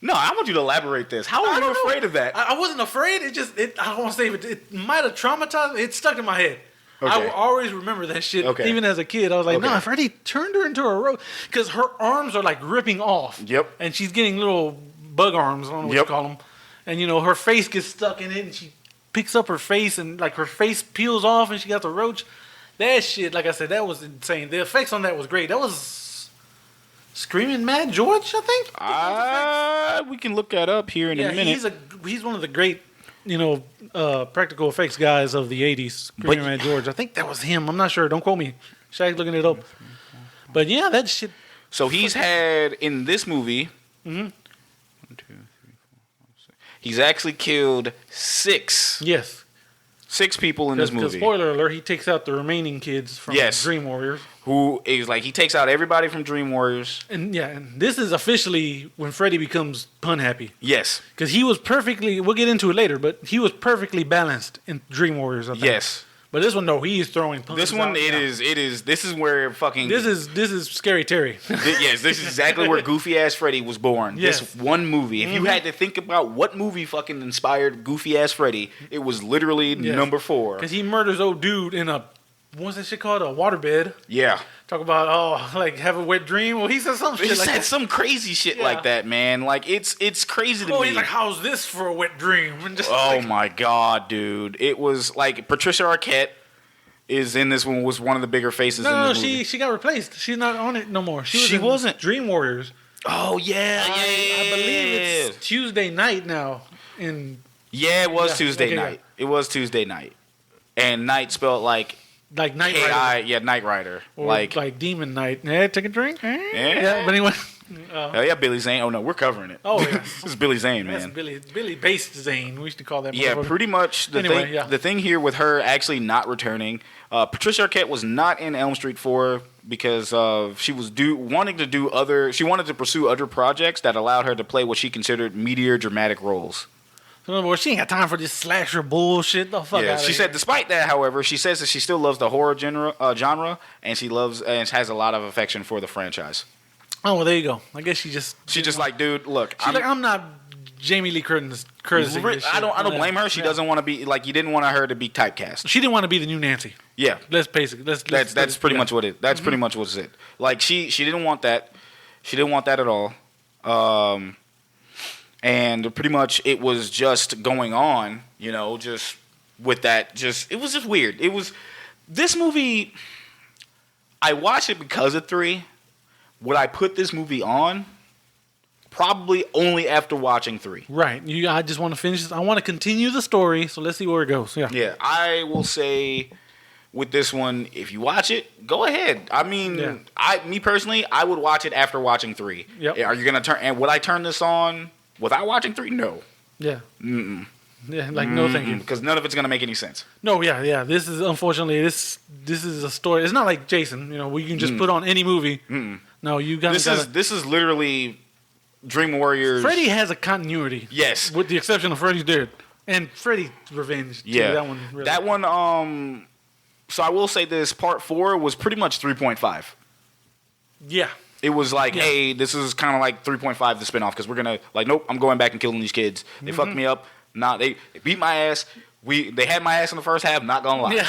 No, I want you to elaborate this. How were you afraid of that? I wasn't afraid. I don't want to say it might have traumatized me. It stuck in my head. I will always remember that shit. Okay. Even as a kid, I was like, Okay. "Nah, Freddy turned her into a roach because her arms are like ripping off. Yep. And she's getting little bug arms. I don't know what you call them. And her face gets stuck in it, and she picks up her face, and like her face peels off, and she got the roach. That shit, like I said, that was insane. The effects on that was great. That was Screaming Mad George, I think. We can look that up here in a minute. He's one of the great, practical effects guys of the '80s. Screaming Mad George. I think that was him. I'm not sure. Don't quote me. Shag's looking it up. But yeah, that shit. So he's had in this movie. Mm-hmm. 1, 2, 3, 4, 5, 6. He's actually killed 6. Yes. 6 people in this movie. Spoiler alert: he takes out the remaining kids from Dream Warriors. Who is like he takes out everybody from Dream Warriors. And this is officially when Freddy becomes pun happy. Yes. Because he was perfectly. We'll get into it later, but he was perfectly balanced in Dream Warriors. I think. Yes. But this one, no, he is throwing punches. This one, out. This is where fucking. This is Scary Terry. Yes, this is exactly where goofy ass Freddy was born. Yes. This one movie. If you had to think about what movie fucking inspired goofy ass Freddy, it was literally number 4. Because he murders old dude in a what's that shit called? A waterbed. Yeah. Talk about like have a wet dream. Well, he said some shit He like said that. some crazy shit like that, man. Like it's crazy to me. He's like, how's this for a wet dream? And just My god, dude! It was like Patricia Arquette is in this one. Was one of the bigger faces. in this movie. she got replaced. She's not on it no more. She in wasn't. Dream Warriors. Oh yeah, I believe it's Tuesday night now. It was Tuesday night. It was Tuesday night, and night spelled like Night Rider. Rider. Yeah, Night Rider. Or like Demon Night. Yeah, take a drink. Yeah. But anyway. Hell yeah, Billy Zane. Oh no, we're covering it. Oh yeah. This is Billy Zane, man. That's Billy Based Zane. We used to call that. Yeah, pretty much. The thing here with her actually not returning, Patricia Arquette was not in Elm Street 4 because she was wanting to pursue other projects that allowed her to play what she considered meatier dramatic roles. In other words, she ain't got time for this slasher bullshit. The fuck out of She here. said, despite that, however, she says that she still loves the horror genre, and she loves and has a lot of affection for the franchise. Oh well, there you go. I guess she just like, dude, look, I'm not Jamie Lee Curtis. I don't blame her. She doesn't want to be like you didn't want her to be typecast. She didn't want to be the new Nancy. Yeah, that's pretty much what it. That's pretty much what's it. Like she didn't want that. She didn't want that at all. And pretty much it was just going on, just with that. It was just weird. It was this movie. I watched it because of 3. Would I put this movie on? Probably only after watching 3. Right. I just want to finish this. I want to continue the story, so let's see where it goes. Yeah. Yeah. I will say with this one, if you watch it, go ahead. I mean, me personally, I would watch it after watching 3. Yep. Are you gonna turn? And would I turn this on without watching 3? No. Yeah. Yeah. No, thank you. Because none of it's gonna make any sense. No. Yeah. This is unfortunately this is a story. It's not like Jason. We can just put on any movie. No, you got. This is literally Dream Warriors. Freddy has a continuity. Yes. With the exception of Freddy's Dead and Freddy's Revenge. Too. Yeah. That one. Really. That one. So I will say this: Part 4 was pretty much 3.5. Yeah. It was like, hey, this is kind of like 3.5 the spinoff because we're gonna nope, I'm going back and killing these kids. They fucked me up. They beat my ass. They had my ass in the first half. Not gonna lie,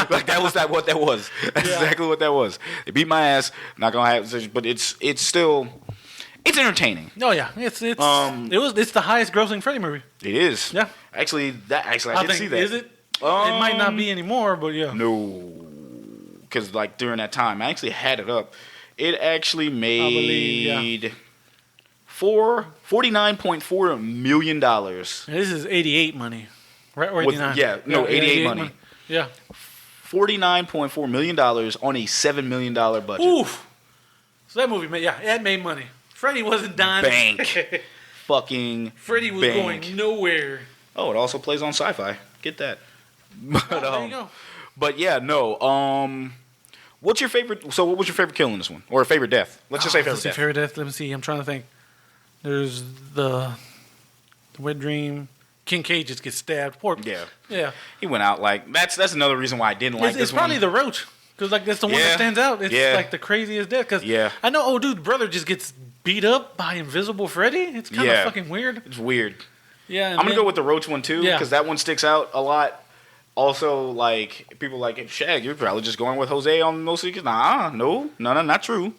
like what that was. That's exactly what that was. They beat my ass. Not gonna have, but it's still entertaining. Oh yeah, it's the highest grossing Freddy movie. It is. Yeah. Actually, I did see that. Is it? It might not be anymore, but yeah. No, because during that time, I actually had it up. It actually made $49.4 million. This is 88 money, right? Or 89? 88 money. Yeah. $49.4 million on a $7 million budget. Oof. So that movie made money. Freddy wasn't done. Bank. Fucking Freddy was going nowhere. Oh, it also plays on Sci-Fi. Get that. But, there you go. But yeah, no. What's your favorite? So, what was your favorite kill in this one, or favorite death? Let's just say favorite death. Let me see. I'm trying to think. There's the wet dream. King K just gets stabbed. Yeah. He went out that's another reason why I didn't like this one. It's probably the roach because that's the one that stands out. It's like the craziest death because I know old dude's brother just gets beat up by Invisible Freddy. It's kind of fucking weird. It's weird. Yeah. I'm gonna go with the roach one too because that one sticks out a lot. Also, like, people like, Shag, you're probably just going with Jose on No Secrets. No, not true.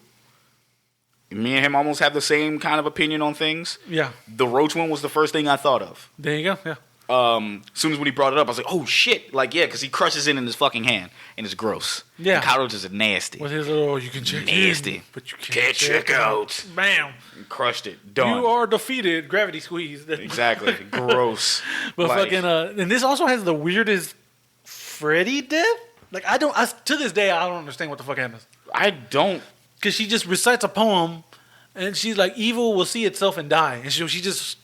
Me and him almost have the same kind of opinion on things. Yeah. The roach one was the first thing I thought of. There you go. Yeah. As soon as when he brought it up, I was like, oh shit. Like, yeah, because he crushes it in his fucking hand, and it's gross. Yeah. The cockroaches are nasty. With his little, you can check nasty. in, but you Can't check out. Bam. Crushed it. Done. You are defeated. Gravity squeeze. Exactly. Gross. But like, fucking, and this also has the weirdest Freddy death. Like, to this day, I don't understand what the fuck happens. I don't. Because she just recites a poem, and she's like, evil will see itself and die. And she just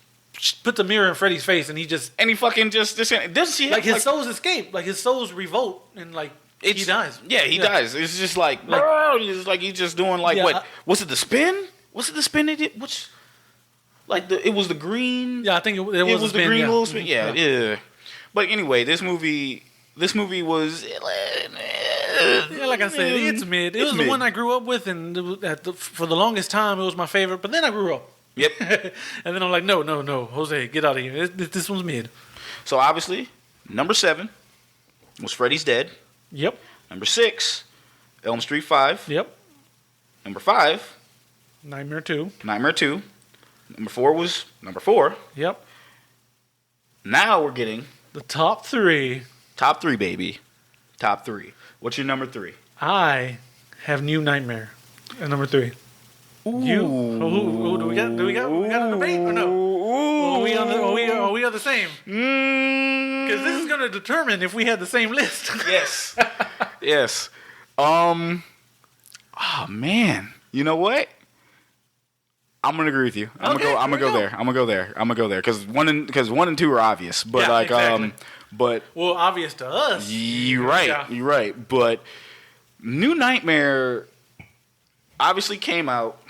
puts a mirror in Freddy's face, and he fucking just doesn't see like his souls escape, like his souls revolt, and like he dies. Yeah, he dies. It's just like it's like he's just doing like what? Was it the spin? Was it the spin? It which like it was the green. Yeah, I think it was the spin, green little spin. Yeah. But anyway, this movie was. Yeah, like I said, it's mid. It was the one I grew up with, and for the longest time, it was my favorite. But then I grew up. Yep. And then I'm like, no, Jose, get out of here. This one's mid. So obviously, number 7 was Freddy's Dead. Yep. Number 6, Elm Street 5. Yep. Number 5, Nightmare 2. Nightmare 2. Number 4 was number 4. Yep. Now we're getting the top 3. Top 3, baby. Top 3. What's your number 3? I have New Nightmare at number 3. Ooh. You? Do we got a debate or no? Are we on the same? Because this is going to determine if we had the same list. Yes. Yes. Oh man. You know what? I'm gonna agree with you. I'm gonna go there. Because 1 and 2 are obvious, but yeah, exactly. but obvious to us. You're right. Yeah. You're right. But New Nightmare obviously came out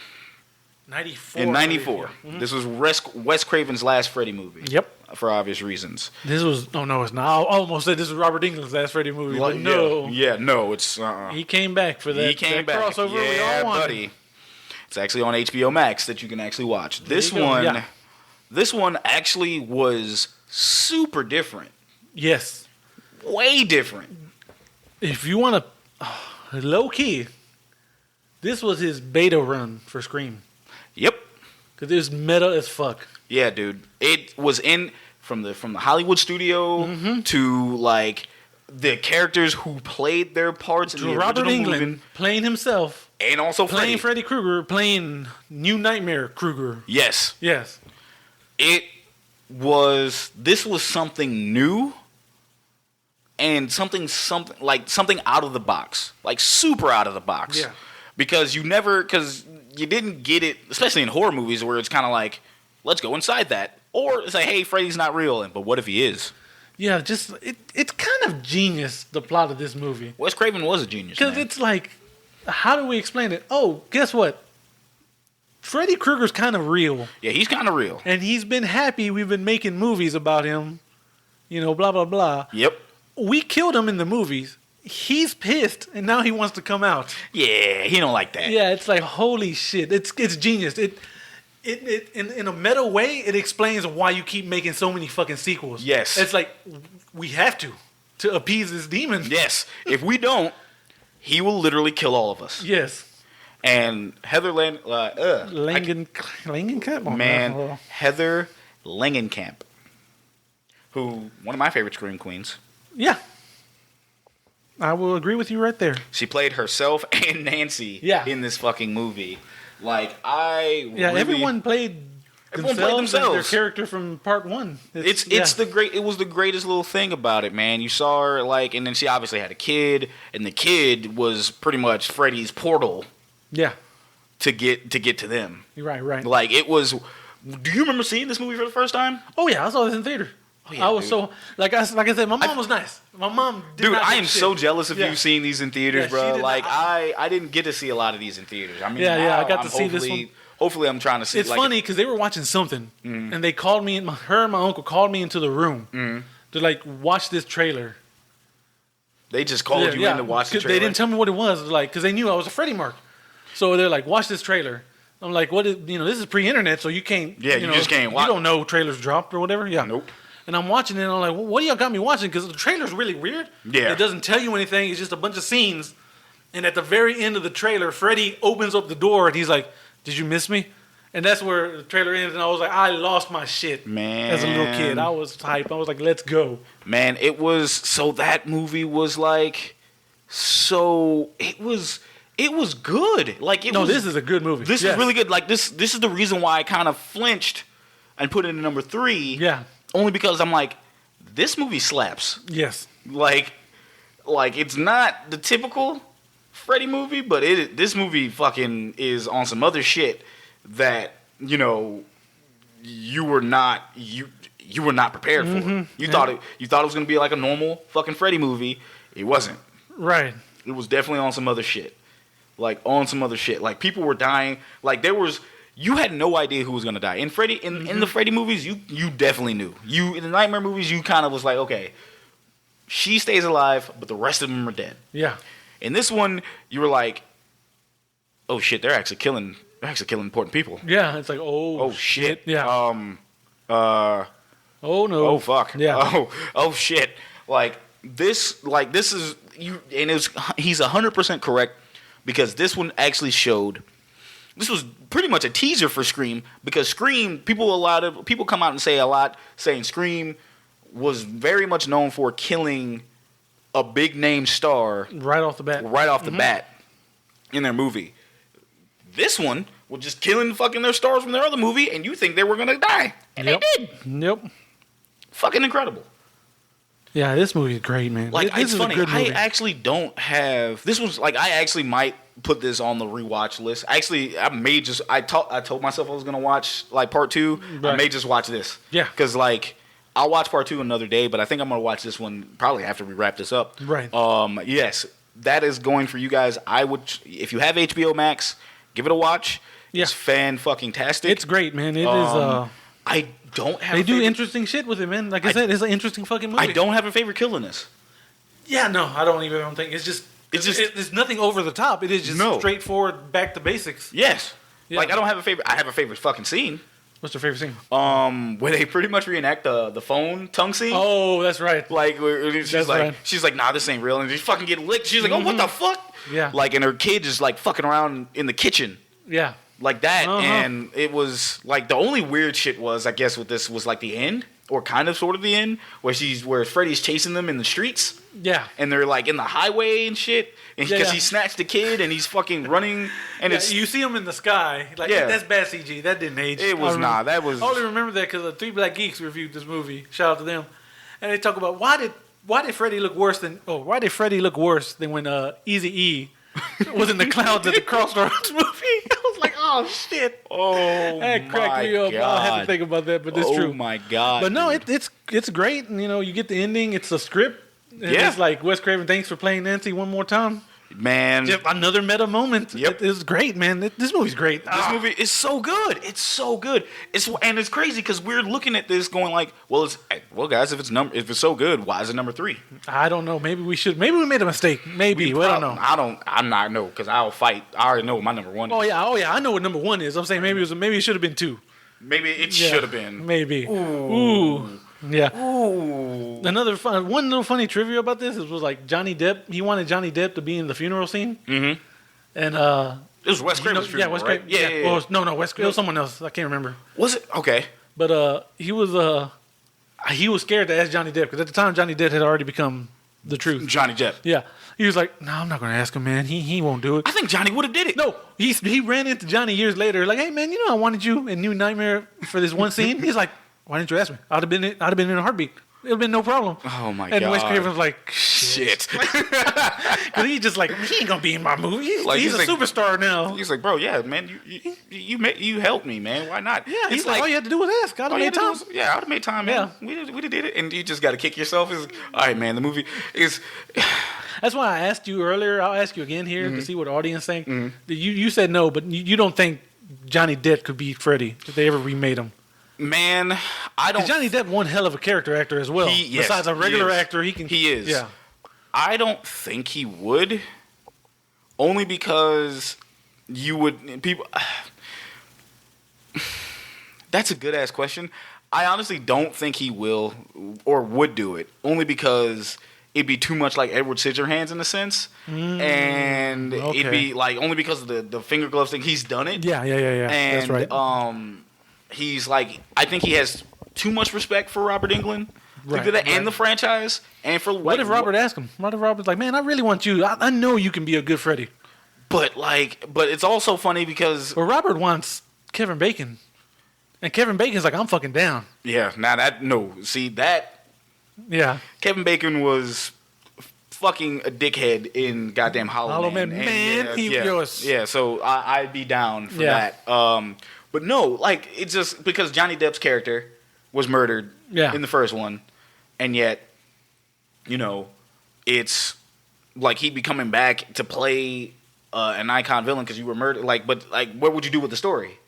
94. In 94. Mm-hmm. This was Wes Craven's last Freddy movie. Yep. For obvious reasons. This was... Oh, no, it's not. I almost said this was Robert Englund's last Freddy movie, but no. Yeah, no, it's... He came back for that, crossover we all wanted. Buddy. It's actually on HBO Max that you can actually watch. This one actually was super different. Yes. Way different. If you want to... low-key, this was his beta run for Scream. Yep. Because it was meta as fuck. Yeah, dude. It was from the Hollywood studio to like the characters who played their parts in the Robert original Englund movie. Playing himself. And also playing Freddy Krueger, playing New Nightmare Krueger. Yes. Yes. This was something new and something out of the box. Like super out of the box. Yeah. Because you didn't get it, especially in horror movies where it's kind of like, let's go inside that. Or it's like, hey, Freddy's not real, but what if he is? Yeah, it's kind of genius, the plot of this movie. Wes Craven was a genius, because it's like, how do we explain it? Oh, guess what? Freddy Krueger's kind of real. Yeah, he's kind of real. And he's been happy we've been making movies about him. Blah, blah, blah. Yep. We killed him in the movies. He's pissed, and now he wants to come out. Yeah, he don't like that. Yeah, it's like, holy shit. It's genius. It in a meta way, it explains why you keep making so many fucking sequels. Yes. It's like, we have to appease this demon. Yes. If we don't, he will literally kill all of us. Yes. And Heather Langenkamp? Man, Heather Langenkamp, who, one of my favorite Scream queens. Yeah. I will agree with you right there. She played herself and Nancy in this fucking movie. Like, everyone played themselves and their character from part 1. It was the greatest little thing about it, man. You saw her and then she obviously had a kid, and the kid was pretty much Freddy's portal. Yeah. To get to them. Right. Like, it was. Do you remember seeing this movie for the first time? Oh yeah, I saw this in theater. Oh, yeah, I was so like I said, my mom was nice. My mom did dude, not I am so jealous of you seeing these in theaters, bro. Like I didn't get to see a lot of these in theaters. I mean, I got to see this one. Hopefully, I'm trying to see. It's funny because they were watching something, and they called me. Her and my uncle called me into the room to watch this trailer. They just called you in to watch the trailer. They didn't tell me what it was. Because they knew I was a Freddy mark. So they're like, watch this trailer. I'm like, what is, this is pre-internet, so you can't, you just can't watch. You don't know trailers dropped or whatever. Yeah. Nope. And I'm watching it, and I'm like, well, what do y'all got me watching? Because the trailer's really weird. Yeah. It doesn't tell you anything. It's just a bunch of scenes. And at the very end of the trailer, Freddy opens up the door, and he's like, did you miss me? And that's where the trailer ends, and I was like, I lost my shit. Man. As a little kid. I was hyped. I was like, let's go. Man, it was... So that movie was like... So... It was good. Like, it was... No, this is a good movie. This is really good. Like, this is the reason why I kind of flinched and put it in number 3. Yeah. Only because I'm like, this movie slaps. Yes. Like it's not the typical Freddy movie, but this movie fucking is on some other shit that, you know, you were not prepared for. You thought it was gonna be like a normal fucking Freddy movie. It wasn't. Right. It was definitely on some other shit. Like on some other shit. Like people were dying. Like you had no idea who was gonna die. In the Freddy movies, you definitely knew. In the Nightmare movies, you kind of was like, okay, she stays alive, but the rest of them are dead. Yeah. In this one, you were like, oh shit, they're actually killing important people. Yeah, it's like, oh shit. Yeah. Oh no. Oh fuck. Yeah. Oh shit. This is you, and he's 100% correct, because this one actually showed. This was pretty much a teaser for Scream, because Scream, people come out and say a lot, saying Scream was very much known for killing a big name star right off the bat in their movie. This one was just killing fucking their stars from their other movie, and you think they were gonna die, and they did. Yep. Fucking incredible. Yeah, this movie is great, man. Like, this it's is funny. A good movie. I actually don't have. This was like, I actually might put this on the rewatch list. Actually, I told myself I was gonna watch like part 2. Right. I may just watch this. Yeah. Because like, I'll watch part 2 another day, but I think I'm gonna watch this one probably after we wrap this up. Right. Yes, that is going for you guys. I would, if you have HBO Max, give it a watch. Yeah. It's fan-fucking-tastic. It's great, man. It is. I don't have. They do interesting shit with it, man. Like I said, it's an interesting fucking movie. I don't have a favorite kill in this. Yeah, no, I don't think it's just. There's nothing over the top. It is just straightforward, back to basics. Yes. Yeah. Like, I don't have a favorite. I have a favorite fucking scene. What's your favorite scene? Where they pretty much reenact the phone tongue scene. Oh, that's right. Like, she's like, nah, this ain't real, and they fucking get licked. She's like, oh, what the fuck? Yeah. Like, and her kid is like fucking around in the kitchen. Yeah. Like that, and it was like, the only weird shit was, I guess, with this was like the end, or kind of sort of the end, where Freddy's chasing them in the streets. Yeah. And they're like in the highway and shit, and because he snatched the kid and he's fucking running, and you see him in the sky. Like, that's bad CG. That didn't age. It was not. That was. I only remember that because the 3 Black Geeks reviewed this movie. Shout out to them, and they talk about why did Freddy look worse than when Eazy-E was in the clouds at the Crossroads movie. I was like, oh shit. Oh, that cracked me up. God. I had to think about that, but it's true. Oh my God. But no, it's great. And, you get the ending. It's a script. And it's like, Wes Craven, thanks for playing Nancy one more time. Man. Just another meta moment. Yep. It's great, man. This movie's great. This movie is so good. It's so good. It's crazy because we're looking at this going like, well, guys, if it's so good, why is it number 3? I don't know. Maybe we made a mistake. Maybe. I don't know. I'm not know, because I'll fight. I already know what my number 1 is. Oh yeah. I know what number 1 is. I'm saying maybe it should have been 2. Maybe it should have been. Maybe. Ooh. Yeah. Ooh. One little funny trivia about this was like Johnny Depp. He wanted Johnny Depp to be in the funeral scene. Mm-hmm. And it was Wes Craven's funeral, Wes right? Craven. Yeah. Well, no, Wes Craven. It was someone else. I can't remember. Was it? Okay. But he was scared to ask Johnny Depp because at the time Johnny Depp had already become the truth. Johnny Depp. Yeah. He was like, no, I'm not going to ask him, man. He won't do it. I think Johnny would have did it. No, he ran into Johnny years later, like, hey man, I wanted you in New Nightmare for this one scene. He's like, why didn't you ask me? I'd have been in a heartbeat. It would have been no problem. Oh my God. And Wes Craven was like, shit. Because he's just like, he ain't gonna be in my movie. He's a superstar now. He's like, bro, yeah, man, you helped me, man. Why not? Yeah, he's like, all you had to do was ask. I'd have made time. I'd have made time, man. Yeah. We did it. And you just got to kick yourself. All right, man, the movie is... That's why I asked you earlier. I'll ask you again here to see what the audience think. Mm-hmm. You said no, but you don't think Johnny Depp could be Freddy if they ever remade him. Man, I don't... Johnny Depp one hell of a character actor as well. Besides a regular actor, he can... He is. Yeah. I don't think he would. Only because you would... People... That's a good ass question. I honestly don't think he will or would do it, only because it'd be too much like Edward Scissorhands in a sense, and it'd be like only because of the finger gloves thing. He's done it. Yeah. And, that's right. He's like, I think he has too much respect for Robert Englund to do that, and the franchise, and for What if Robert asked him? What if Robert's like, man, I really want you. I know you can be a good Freddy. But it's also funny because Robert wants Kevin Bacon, and Kevin Bacon's like, I'm fucking down. Yeah, Yeah. Kevin Bacon was fucking a dickhead in goddamn Hollow Man. Yeah, so I'd be down for that. But no, like, it's just because Johnny Depp's character was murdered in the first one, and yet, you know, it's like he'd be coming back to play an icon villain because you were murdered. Like, but like, what would you do with the story?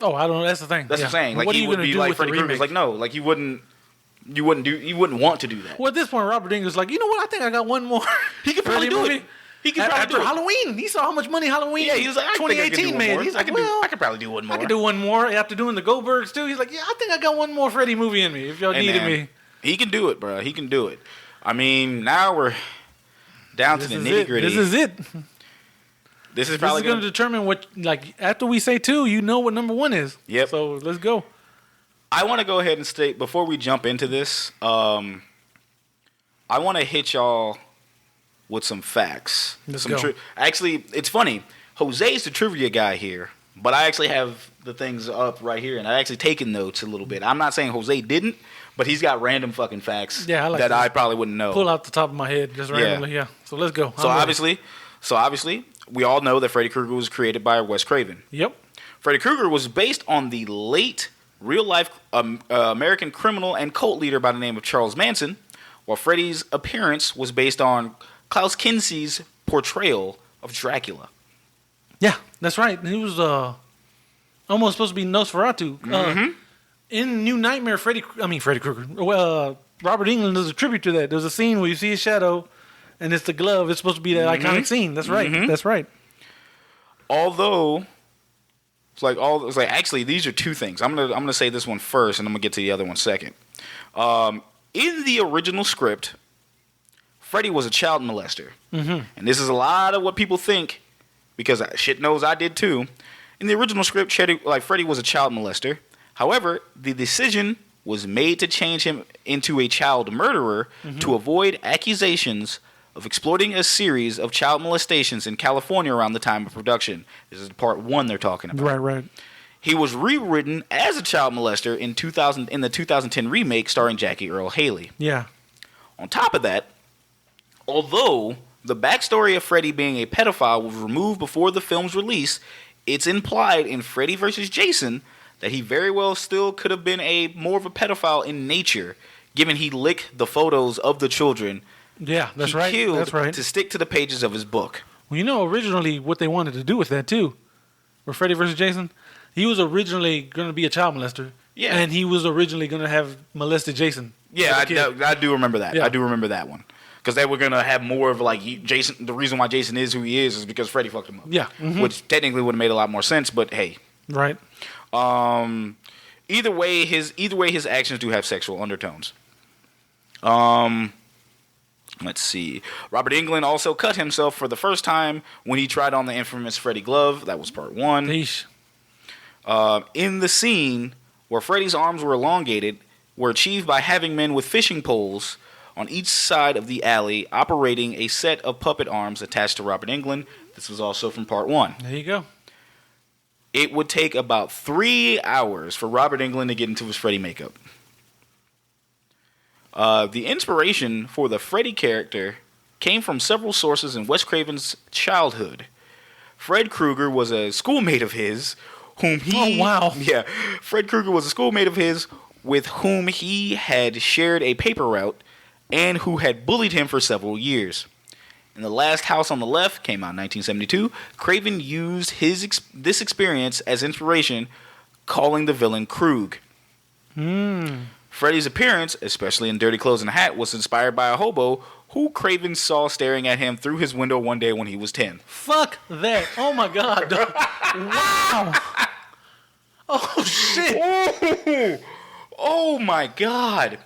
Oh, I don't know. That's the thing. That's what I'm saying. Like, what he would be like Freddy Krueger. Like, no, like you wouldn't want to do that. Well, at this point, Robert Englund's like, you know what? I think I got one more. He could probably do it. He could probably do it. Halloween. He saw how much money Halloween. Yeah, he was like, 2018 made. He's like, I could probably do one more. I could do one more after doing the Goldbergs too. He's like, yeah, I think I got one more Freddy movie in me. If y'all needed me, he can do it, bro. He can do it. I mean, now we're down to the nitty gritty. This is it. This is probably going to determine what. Like after we say 2, you know what number 1 is. Yep. So let's go. I want to go ahead and state before we jump into this. I want to hit y'all with some facts. Let's go. Actually, it's funny. Jose's the trivia guy here, but I actually have the things up right here, and I actually taken notes a little bit. I'm not saying Jose didn't, but he's got random fucking facts that I probably wouldn't know. Pull out the top of my head just randomly. Yeah. So let's go. So obviously, we all know that Freddy Krueger was created by Wes Craven. Yep. Freddy Krueger was based on the late real-life American criminal and cult leader by the name of Charles Manson, while Freddy's appearance was based on Klaus Kinski's portrayal of Dracula. Yeah, that's right. He was almost supposed to be Nosferatu. In New Nightmare, Freddy Krueger. Robert Englund does a tribute to that. There's a scene where you see his shadow, and it's the glove. It's supposed to be that iconic scene. That's right. That's right. Although, actually, these are two things. I'm gonna say this one first, and I'm gonna get to the other one second. In the original script, Freddy was a child molester, and this is a lot of what people think, because shit knows I did too. In the original script, Freddy was a child molester. However, the decision was made to change him into a child murderer to avoid accusations of exploiting a series of child molestations in California around the time of production. This is part 1 they're talking about. Right. He was rewritten as a child molester in the 2010 remake starring Jackie Earle Haley. Yeah. On top of that, although the backstory of Freddy being a pedophile was removed before the film's release, it's implied in Freddy vs. Jason that he very well still could have been more of a pedophile in nature, given he licked the photos of the children. Yeah, that's right. That's right. To stick to the pages of his book. Well, you know, originally what they wanted to do with that too, with Freddy vs. Jason, he was originally going to be a child molester. Yeah. And he was originally going to have molested Jason. Yeah, I do remember that. Yeah. I do remember that one. Because they were going to have more of like Jason. The reason why Jason is who he is because Freddy fucked him up. Yeah. Which technically would have made a lot more sense, but hey. Right. Either way, his actions do have sexual undertones. Let's see. Robert Englund also cut himself for the first time when he tried on the infamous Freddy glove. That was part 1. In the scene where Freddy's arms were elongated, were achieved by having men with fishing poles on each side of the alley operating a set of puppet arms attached to Robert Englund. This was also from part 1. There you go. It would take about 3 hours for Robert Englund to get into his Freddy makeup. The inspiration for the Freddy character came from several sources in Wes Craven's childhood. Fred Krueger was a schoolmate of his, whom he... Oh, wow. Yeah. Fred Krueger was a schoolmate of his with whom he had shared a paper route and who had bullied him for several years. In The Last House on the Left, came out in 1972, Craven used this experience as inspiration, calling the villain Krug. Freddy's appearance, especially in dirty clothes and a hat, was inspired by a hobo who Craven saw staring at him through his window one day when he was 10. Fuck that. Oh my God. Wow. Oh shit! Oh my God!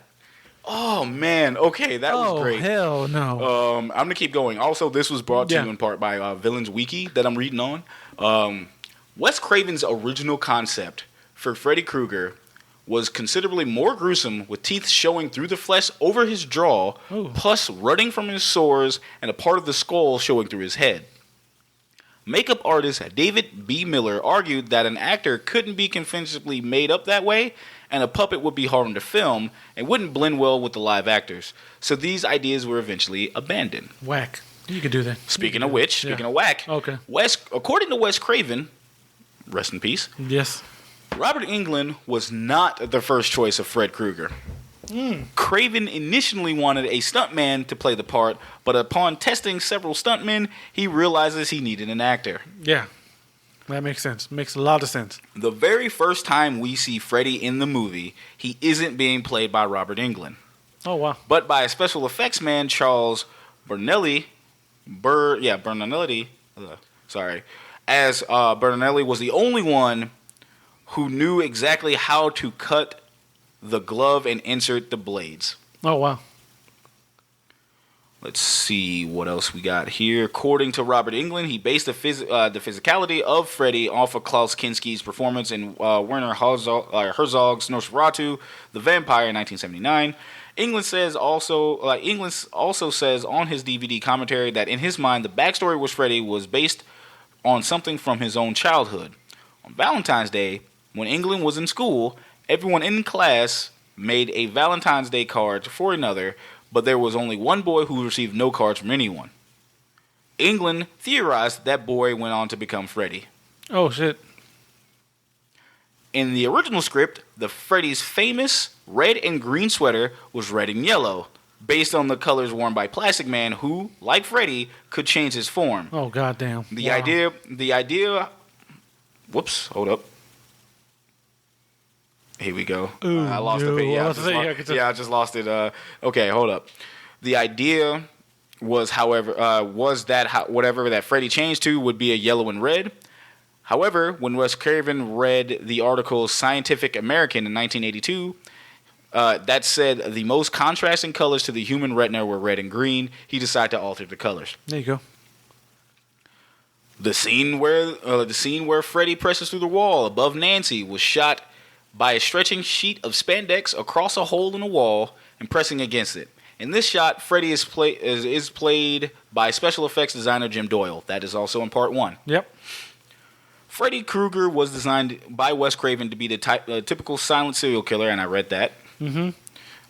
Oh man! Okay, that was great. Oh hell no! I'm gonna keep going. Also, this was brought to you in part by Villains Wiki that I'm reading on. Wes Craven's original concept for Freddy Krueger was considerably more gruesome, with teeth showing through the flesh over his jaw, plus rutting from his sores and a part of the skull showing through his head. Makeup artist David B. Miller argued that an actor couldn't be convincingly made up that way, and a puppet would be hard to film and wouldn't blend well with the live actors. So these ideas were eventually abandoned. Whack. You could do that. Speaking of whack, Okay. According to Wes Craven, rest in peace, Yes. Robert Englund was not the first choice of Fred Krueger. Craven initially wanted a stuntman to play the part, but upon testing several stuntmen, he realizes he needed an actor. Yeah. That makes sense. Makes a lot of sense. The very first time we see Freddy in the movie, he isn't being played by Robert Englund, Oh wow. but by a special effects man, Charles Bernelli. As Bernelli was the only one who knew exactly how to cut the glove and insert the blades. Oh wow. Let's see what else we got here. According to Robert Englund, he based the physicality of Freddy off of Klaus Kinski's performance in Werner Herzog's Nosferatu, The Vampire in 1979. Englund also says on his DVD commentary that in his mind, the backstory with Freddy was based on something from his own childhood. On Valentine's Day, when Englund was in school, everyone in class made a Valentine's Day card for another, but there was only one boy who received no cards from anyone. Englund theorized that boy went on to become Freddy. Oh shit. In the original script, the Freddy's famous red and green sweater was red and yellow, based on the colors worn by Plastic Man, who, like Freddy, could change his form. Oh goddamn. The idea. Whoops, hold up. Here we go. Ooh, I lost no, it. Yeah, I I just lost it. Okay, hold up. The idea was, however, whatever that Freddy changed to would be a yellow and red. However, when Wes Craven read the article Scientific American in 1982, that said the most contrasting colors to the human retina were red and green, he decided to alter the colors. There you go. The scene where Freddy presses through the wall above Nancy was shot by a stretching sheet of spandex across a hole in the wall and pressing against it. In this shot, Freddy is played by special effects designer Jim Doyle. That is also in part 1. Yep. Freddy Krueger was designed by Wes Craven to be the typical silent serial killer, and I read that.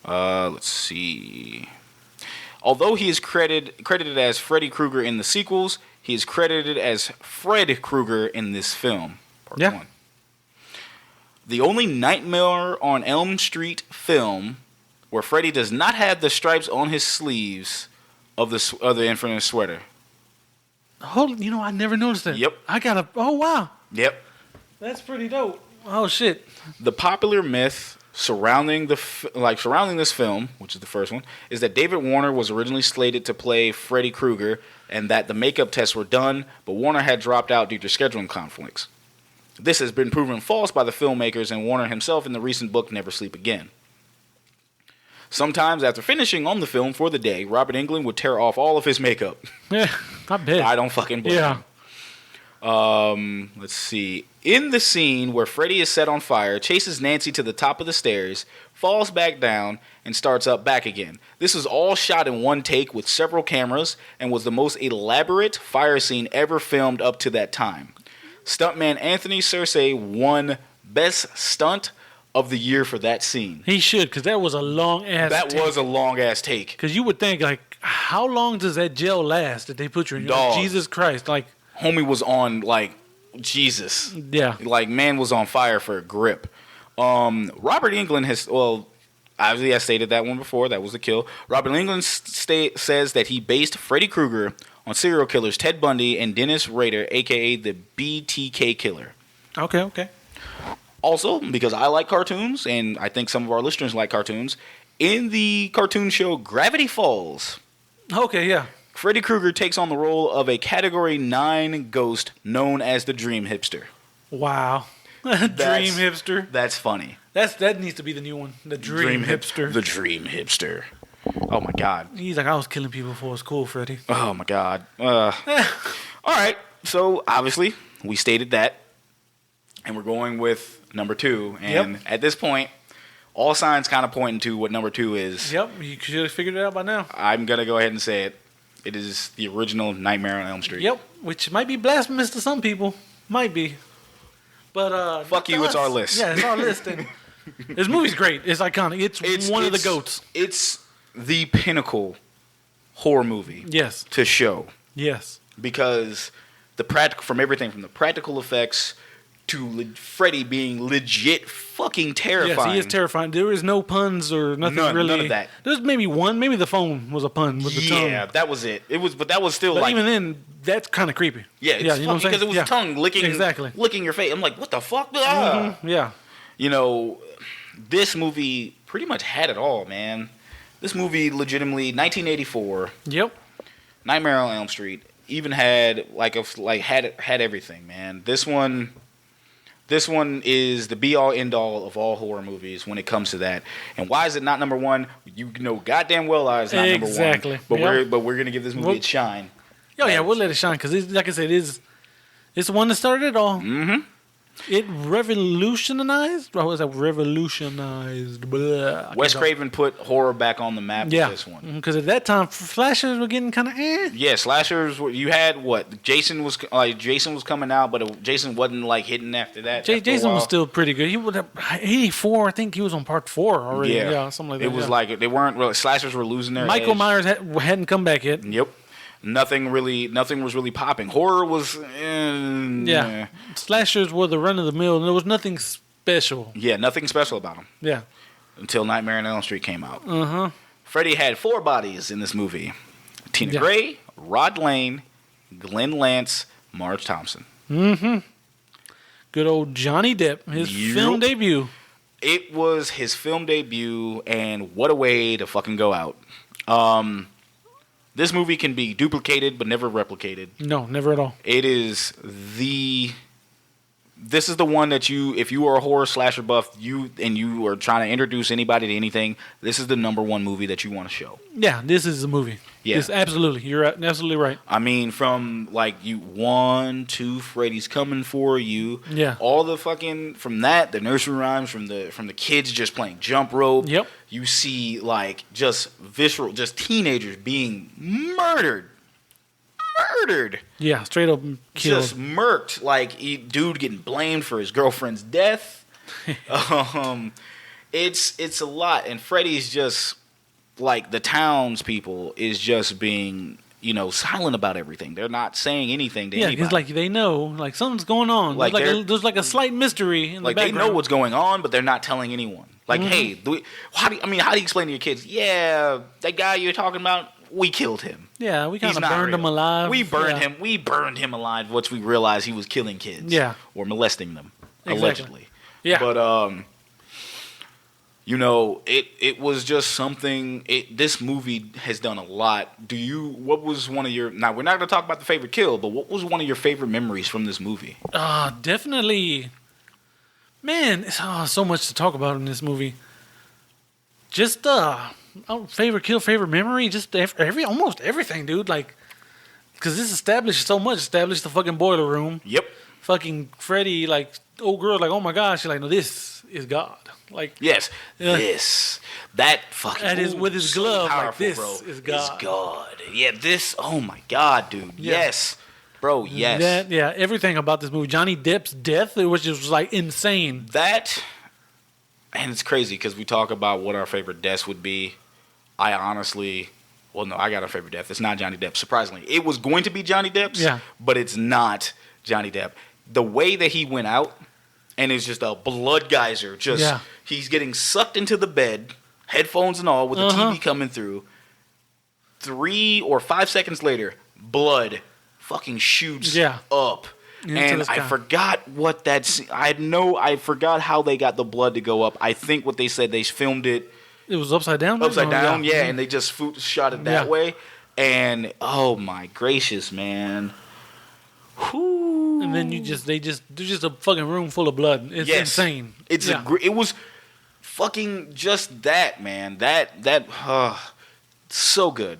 Let's see. Although he is credited as Freddy Krueger in the sequels, he is credited as Fred Krueger in this film. Part 1. The only Nightmare on Elm Street film where Freddy does not have the stripes on his sleeves of the Infinite sweater. I never noticed that. Yep. Oh wow. Yep. That's pretty dope. Oh shit. The popular myth surrounding this film, which is the first one, is that David Warner was originally slated to play Freddy Krueger and that the makeup tests were done, but Warner had dropped out due to scheduling conflicts. This has been proven false by the filmmakers and Warner himself in the recent book Never Sleep Again. Sometimes after finishing on the film for the day, Robert Englund would tear off all of his makeup. Yeah, I bet. I don't fucking blame him. Let's see. In the scene where Freddy is set on fire, chases Nancy to the top of the stairs, falls back down, and starts up back again. This was all shot in one take with several cameras and was the most elaborate fire scene ever filmed up to that time. Stuntman Anthony Cersei won Best Stunt of the Year for that scene. He should, because that was a long ass That was a long ass take. Because you would think, like, how long does that gel last that they put you in? Dog. Jesus Christ. Like, homie was on, like, Jesus. Yeah. Like, man was on fire for a grip. Robert Englund has, obviously I stated that one before. That was a kill. Robert Englund says that he based Freddy Krueger on serial killers Ted Bundy and Dennis Rader, a.k.a. the BTK Killer. Okay. Also, because I like cartoons, and I think some of our listeners like cartoons, in the cartoon show Gravity Falls, Okay, yeah. Freddy Krueger takes on the role of a Category 9 ghost known as the Dream Hipster. Wow. Dream hipster. That's funny. That needs to be the new one. The dream hipster. The dream hipster. Oh my god. He's like, I was killing people before it was cool, Freddy. Oh my god. All right. So obviously we stated that, and we're going with number 2. And at this point, all signs kind of pointing to what number 2 is. Yep. You should have figured it out by now. I'm gonna go ahead and say it. It is the original Nightmare on Elm Street. Yep. Which might be blasphemous to some people. Might be. But fuck you. It's our list. Yeah, it's our list. And this movie's great. It's iconic. It's one of the goats. It's the pinnacle horror movie. Yes. To show. Yes. Because from everything from the practical effects to Freddy being legit fucking terrifying. Yes, he is terrifying. There is no puns or nothing really. None of that. There's maybe one. Maybe the phone was a pun with the tongue. Yeah, that was it. But that was still but like. Even then, that's kind of creepy. Yeah, it's you know what I'm because it was tongue licking your face. I'm like, what the fuck? Mm-hmm. Yeah. You know, this movie pretty much had it all, man. This movie legitimately 1984. Yep. Nightmare on Elm Street even had had everything, man. This one is the be all end all of all horror movies when it comes to that. And why is it not number 1? You know goddamn well it's not number 1. Exactly. But we're gonna give this movie its shine. Oh yeah, we'll let it shine because, like I said, it's the one that started it all. Mm-hmm. It revolutionized. What was that? Revolutionized. Blah. Wes Craven put horror back on the map with this one. Because at that time, slashers were getting kind of Yeah, slashers. You had what? Jason was coming out, but Jason wasn't like hitting after that. Jason was still pretty good. He would have 84. I think he was on part 4 already. Yeah, something like that. It was like they weren't really, slashers were losing their Michael edge. Myers hadn't come back yet. Yep. Nothing was really popping. Horror was Slashers were the run of the mill, and there was nothing special. Yeah, nothing special about them. Yeah. Until Nightmare on Elm Street came out. Uh-huh. Freddy had 4 bodies in this movie. Tina Gray, Rod Lane, Glenn Lance, Marge Thompson. Mm-hmm. Good old Johnny Depp, his film debut. It was his film debut, and what a way to fucking go out. This movie can be duplicated but never replicated. No, never at all. It is this is the one that if you are a horror slasher buff, you are trying to introduce anybody to anything, this is the number 1 movie that you want to show. Yeah, this is the movie. Yeah. It's absolutely. You're absolutely right. I mean, from like 1, 2, Freddy's coming for you. Yeah. All the fucking from that, the nursery rhymes from the kids just playing jump rope. Yep. You see like just visceral, just teenagers being murdered. Yeah, straight up killed. Just murked. Like dude getting blamed for his girlfriend's death. It's a lot, and Freddy's just like the townspeople is just being silent about everything. They're not saying anything to anybody. Yeah, because like they know like something's going on. Like there's like a slight mystery in the background. They know what's going on, but they're not telling anyone. Like, hey, how do you explain to your kids? Yeah, that guy you're talking about, we killed him. Yeah, we kind of burned him alive. We burned him alive once we realized he was killing kids. Yeah. Or molesting them, exactly. Allegedly. Yeah. But it was just something. This movie has done a lot. What was one of your? Now we're not going to talk about the favorite kill, but what was one of your favorite memories from this movie? Definitely. Man, so much to talk about in this movie. Just favorite kill, favorite memory, just almost everything, dude. Like, because this established so much. Established the fucking boiler room. Yep. Fucking Freddy, like old girl, like, oh my gosh. She's like, no, this is God. Like, yes, that fucking that is with his glove. Powerful, like this bro. is God. It's God. Yeah, this. Oh my God, dude. Yeah. Yes, bro. Yes. Everything about this movie. Johnny Depp's death, which was like insane. That, and it's crazy because we talk about what our favorite deaths would be. I honestly, I got a favorite death. It's not Johnny Depp. Surprisingly, it was going to be Johnny Depp's. Yeah. But it's not Johnny Depp. The way that he went out, and it's just a blood geyser. He's getting sucked into the bed, headphones and all, with the TV coming through. 3 or 5 seconds later, blood fucking shoots up. And I forgot what that's. I forgot how they got the blood to go up. I think what they said, they filmed it. It was upside down? Yeah, and they just shot it that way. And, oh my gracious, man. Whoo. And then they're just a fucking room full of blood. It's insane. It was fucking just that, man. So good.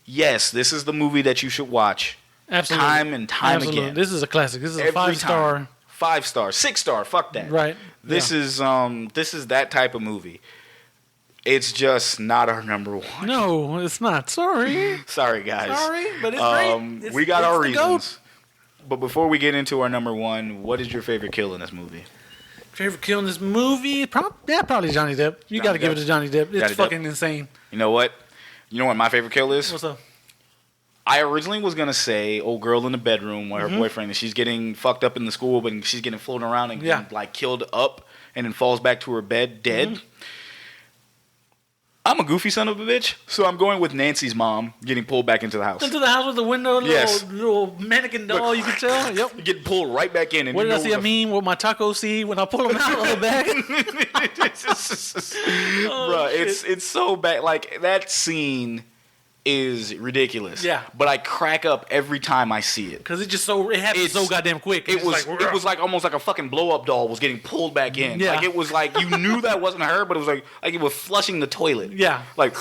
Yes, this is the movie that you should watch. Absolutely. Time and time again. This is a classic. This is Every a 5-star. time. 5-star, 6-star. Fuck that. Right. This is that type of movie. It's just not our number one. No, it's not. Sorry. Sorry, guys. Sorry, but it's great. We got our reasons. But before we get into our number one, what is your favorite kill in this movie? Favorite kill in this movie? Probably Johnny Depp. You got to give it to Johnny Depp. It's fucking insane. You know what? You know what my favorite kill is? What's up? I originally was gonna say old girl in the bedroom with her boyfriend, and she's getting fucked up in the school, but she's getting floating around and getting, like, killed up, and then falls back to her bed dead. I'm a goofy son of a bitch, so I'm going with Nancy's mom getting pulled back into the house. Into the house with the window, little mannequin doll, you can tell. Yep. You get pulled right back in. And what did I see? I mean, with my taco seed when I pull them out of the bag. Bro, it's so bad. Like, that scene is ridiculous. Yeah. But I crack up every time I see it. Because it happens so goddamn quick. It was like almost like a fucking blow up doll was getting pulled back in. Yeah. Like, it was like you knew that wasn't her, but it was like it was flushing the toilet. Yeah. Like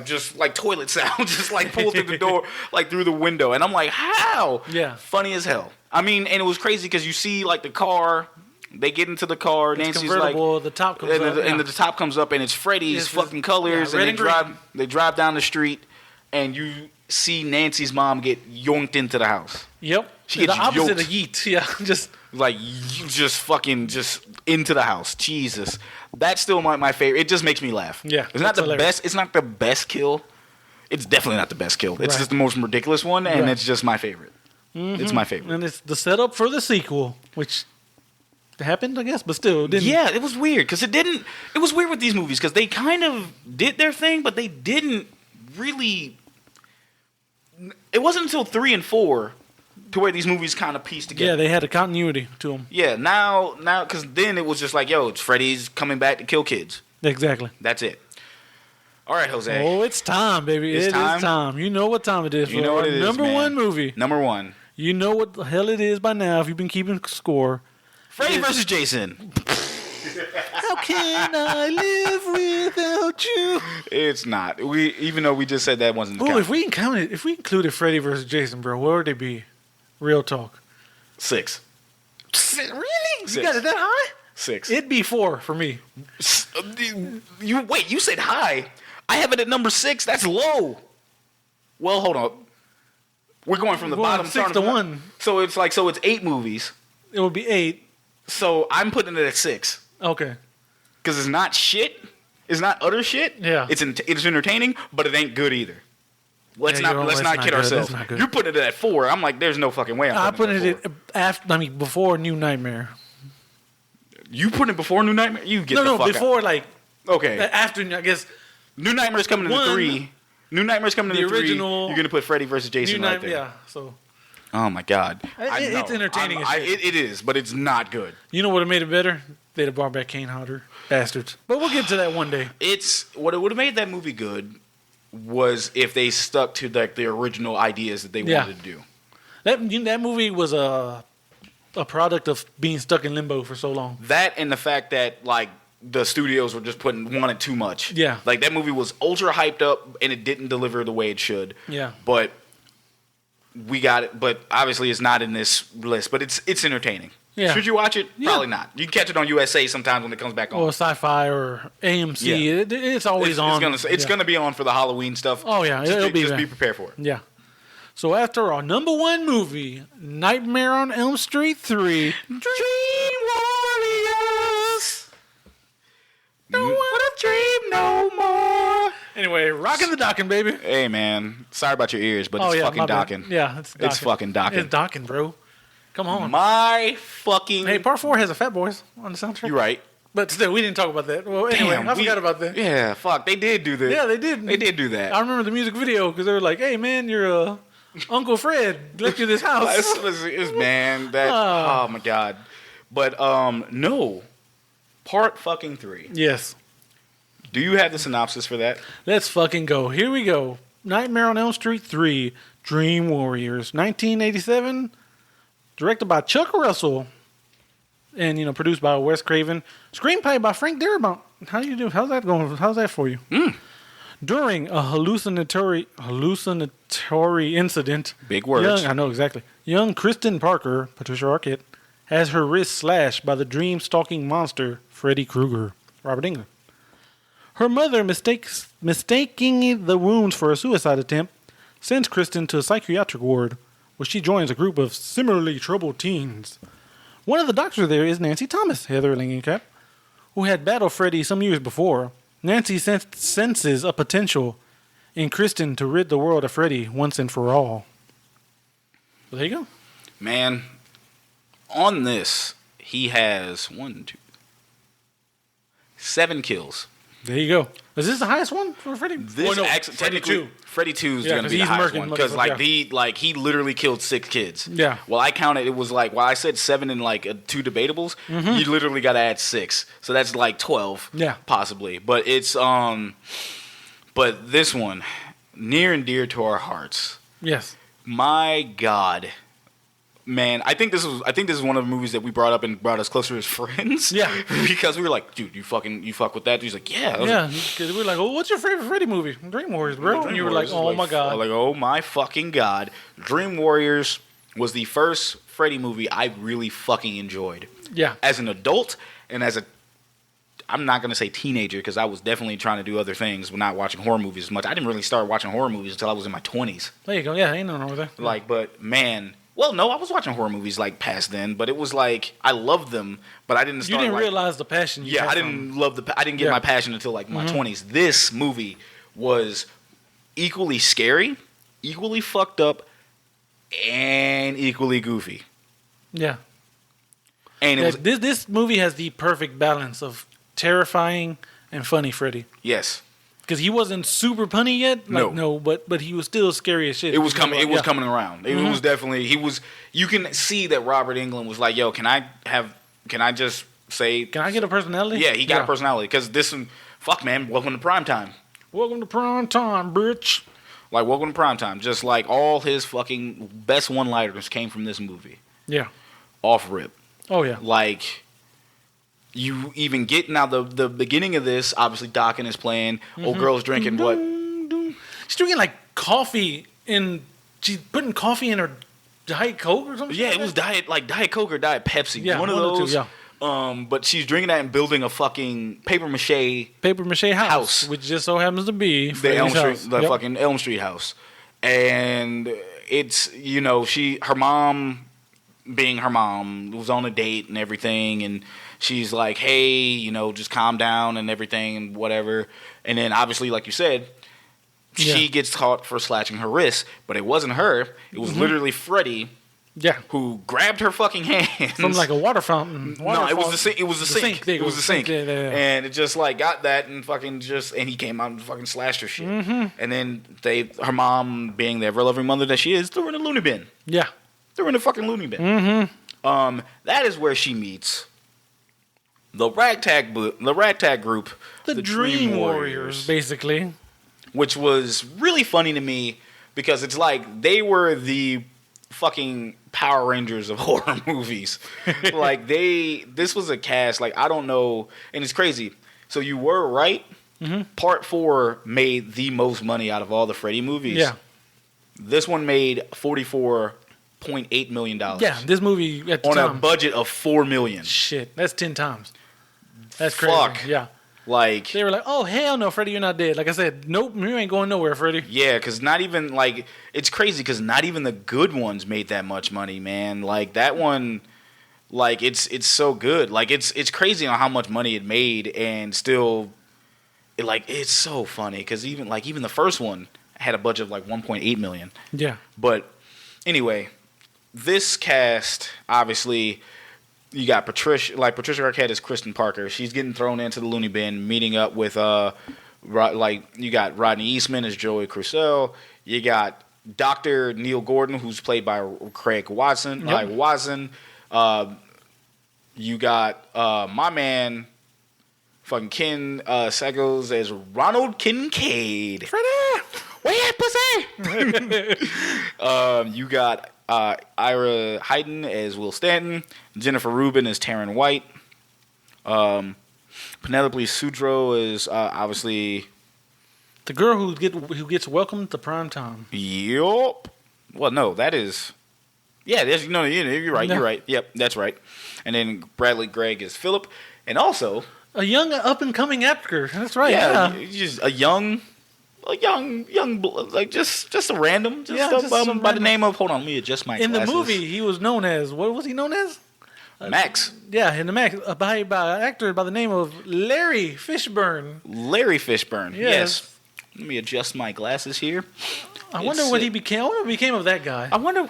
just like toilet sound, just like pulled through the door, like through the window. And I'm like, how? Yeah. Funny as hell. I mean, and it was crazy because you see like the car. They get into the car. It's Nancy's convertible. like, the top comes up. And the top comes up, and it's Freddy's fucking colors. red And they drive down the street, and you see Nancy's mom get yoinked into the house. Yep. She gets the opposite yoked. of yeet. Yeah. Just into the house. Jesus. That's still my favorite. It just makes me laugh. Yeah. It's not the best. It's not the best kill. It's definitely not the best kill. It's just the most ridiculous one, and it's just my favorite. It's my favorite. And it's the setup for the sequel, which happened, I guess, but still didn't. Yeah, it was weird because it was weird with these movies because they kind of did their thing, but they didn't really. It wasn't until 3 and 4 to where these movies kind of pieced together. Yeah, they had a continuity to them. Yeah, now, because then it was just like, yo, it's Freddy's coming back to kill kids. Exactly. That's it. All right, Jose. Oh, it's time, baby. It is time. You know what time it is. You know what it is, Number one movie. Number one. You know what the hell it is by now if you've been keeping score. Freddy versus Jason. How can I live without you? It's not. Even though we just said that wasn't the Oh, count. if we included Freddy versus Jason, bro, where would they be? Real talk. 6. Really? 6. You got it that high? 6. It'd be 4 for me. You said high. I have it at number 6. That's low. Well, hold on. We're going from the bottom. 6 to 1. So it's 8 movies. It would be 8. So I'm putting it at 6. Okay. Because it's not shit. It's not utter shit. Yeah. It's entertaining, but it ain't good either. Let's not kid good. ourselves. That's not good. You're putting it at 4. I'm like, there's no fucking way I I'm put putting it at after. Before New Nightmare. You put it before New Nightmare? You get the fuck before out. Okay. After, I guess. New Nightmare's coming in 3. New Nightmare's coming in 3. Original. You're gonna put Freddy versus Jason right there. Yeah. So. Oh my god. It's entertaining as shit. It is, but it's not good. You know what would have made it better? They'd have brought back Kane Hodder. Bastards. But we'll get to that one day. It's what it would have made that movie good was if they stuck to the original ideas that they wanted to do. That movie was a product of being stuck in limbo for so long. That and the fact that the studios were just wanted too much. Yeah. Like that movie was ultra hyped up and it didn't deliver the way it should. Yeah. But we got it. But obviously it's not in this list. But it's entertaining. Yeah. Should you watch it? Yeah. Probably not. You can catch it on USA sometimes when it comes back on. Or Sci-Fi or AMC. Yeah. It's always on. It's gonna be on for the Halloween stuff. Oh yeah, it'll be just there. be prepared for it. Yeah. So after our number one movie, Nightmare on Elm Street 3, Dream Warriors. Don't wanna dream no more. Anyway, rocking the docking, baby. Hey man, sorry about your ears, but it's fucking my bad. docking. Yeah, it's docking. It's fucking docking. It's docking, bro. Come on. My fucking. Hey, Part 4 has a Fat Boys on the soundtrack. You're right. But still, we didn't talk about that. Well, anyway, I forgot about that. Yeah, fuck. They did do that. Yeah, they did. They did do that. I remember the music video because they were like, "Hey, man, your Uncle Fred left you this house." It's man, that. Oh my god. But no. Part fucking 3. Yes. Do you have the synopsis for that? Let's fucking go. Here we go. Nightmare on Elm Street 3, Dream Warriors, 1987. Directed by Chuck Russell. And, produced by Wes Craven. Screenplay by Frank Darabont. How you do? How's that going? How's that for you? During a hallucinatory incident. Big words. I know, exactly. Young Kristen Parker, Patricia Arquette, has her wrist slashed by the dream-stalking monster, Freddy Krueger, Robert Englund. Her mother, mistaking the wounds for a suicide attempt, sends Kristen to a psychiatric ward, where she joins a group of similarly troubled teens. One of the doctors there is Nancy Thomas, Heather Langenkamp, who had battled Freddy some years before. Nancy senses a potential in Kristen to rid the world of Freddy once and for all. So there you go. Man, on this, he has 7 kills. There you go. Is this the highest one for Freddy? This actually, technically, Freddy 2 is going to be the he's highest murking one because motherfuckers, he literally killed 6 kids. Yeah. Well, I counted. It was I said 7 and 2 debatables. You literally got to add 6, so that's 12. Yeah. Possibly, but it's but this one near and dear to our hearts. Yes. My God. Man, I think this is one of the movies that we brought up and brought us closer as friends. Yeah, because we were like, dude, you fuck with that? He's like, yeah, yeah. Because we were like, oh, what's your favorite Freddy movie? Dream Warriors, bro. And you were like, oh my God, oh my fucking God. Dream Warriors was the first Freddy movie I really fucking enjoyed. Yeah, as an adult and as a, I'm not gonna say teenager because I was definitely trying to do other things, but not watching horror movies as much. I didn't really start watching horror movies until I was in my 20s. There you go. Yeah, ain't nothing wrong with that. But man. Well, no, I was watching horror movies past then, but it was I loved them, but I didn't start. You didn't realize the passion. I didn't I didn't get my passion until my 20s. This movie was equally scary, equally fucked up, and equally goofy. Yeah. And it was this movie has the perfect balance of terrifying and funny Freddy. Yes. Because he wasn't super punny yet, but he was still scary as shit. It was coming. It was coming around. It was definitely. He was. You can see that Robert Englund was like, "Yo, can I just say? Can I get a personality?" Yeah, he got a personality. Because this, fuck man, welcome to prime time. Welcome to prime time, bitch. Welcome to prime time. Just all his fucking best one-liners came from this movie. Yeah. Off rip. Oh yeah. You even get now the beginning of this. Obviously, Dokken is playing. Old girl's drinking what? She's drinking coffee she's putting coffee in her Diet Coke or something. Yeah, it was Diet Coke or Diet Pepsi. Yeah, one of those. But she's drinking that and building a fucking paper mache house, which just so happens to be the Elm Street, fucking Elm Street house, and it's her mom. Being her mom, was on a date and everything, and she's like, hey, just calm down and everything and whatever. And then obviously, like you said, she gets caught for slashing her wrist, but it wasn't her. It was literally Freddy. Yeah, who grabbed her fucking hands from a water fountain. It was the sink. It was the sink. It was the sink. Yeah. And it just got that and fucking and he came out and fucking slashed her shit. And then her mom, being the ever-loving mother that she is, threw her in a loony bin. Yeah. They're in a fucking loony bin. That is where she meets the ragtag group, the Dream Warriors, basically. Which was really funny to me because it's they were the fucking Power Rangers of horror movies. This was a cast I don't know, and it's crazy. So you were right. Part 4 made the most money out of all the Freddy movies. Yeah. This one made $44.8 million. Yeah, this movie at the time on a budget of $4 million. Shit, that's 10 times. That's crazy. Fuck. Yeah. They were like, oh hell no, Freddy, you're not dead. Like I said, nope, you ain't going nowhere, Freddy. Yeah, because not even it's crazy because not even the good ones made that much money, man. That one, it's so good. It's crazy on how much money it made, and still, it's so funny because even the first one had a budget of $1.8 million. Yeah. But anyway. This cast, obviously, you got Patricia Arquette as Kristen Parker. She's getting thrown into the loony bin, meeting up with, you got Rodney Eastman as Joey Crusoe. You got Dr. Neil Gordon, who's played by Craig Watson. Yep. You got my man, fucking Ken Saggles as Ronald Kincaid. Freddy! Where you at, pussy? You got Ira Hayden as Will Stanton, Jennifer Rubin as Taryn White, Penelope Sudrow is obviously the girl who gets welcomed to prime time. Yup. Well, no, that is. Yeah, you're right. No. You're right. Yep, that's right. And then Bradley Gregg is Philip, and also a young up and coming actor. That's right. yeah, Yeah. just a young, like just a random, some by the name of. Hold on, let me adjust my In glasses. the movie, he was known as what was he known as? Max. Yeah, in the Max, by an actor by the name of Larry Fishburne. Larry Fishburne. Yes. Yes. Let me adjust my glasses here. I wonder what he became. I wonder what became of that guy. I wonder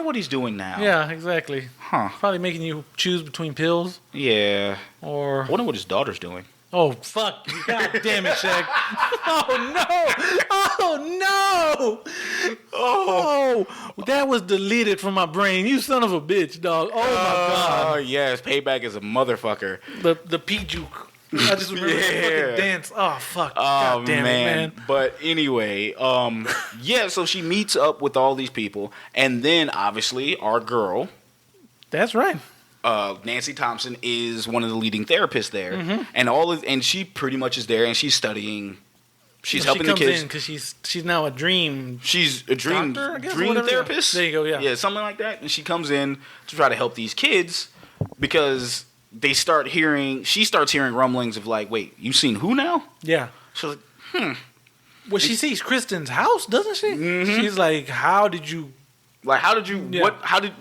what he's doing now. Yeah, exactly. Huh. Probably making you choose between pills Yeah. or. I wonder what his daughter's doing. Oh fuck! God damn it, Shaq! Oh no! Oh, that was deleted from my brain. You son of a bitch, dog. Oh my god! Oh yes, Payback is a motherfucker. The P juke. I just remember the fucking dance. Oh fuck! Oh God damn man. it, man. But anyway, yeah. So she meets up with all these people, and then obviously our girl, That's right. Nancy Thompson, is one of the leading therapists there, Mm-hmm. and she pretty much is there, and she's studying. She's helping she the comes kids. in because she's now a dream. She's a dream Doctor, I guess, dream whatever. therapist. There you go, yeah. Yeah, something like that. And she comes in to try to help these kids because she starts hearing rumblings of like, wait, you seen who now? Yeah. So like, Well, she sees Kristen's house, doesn't she? Mm-hmm. She's like, "How did you?" like how did you Yeah. how did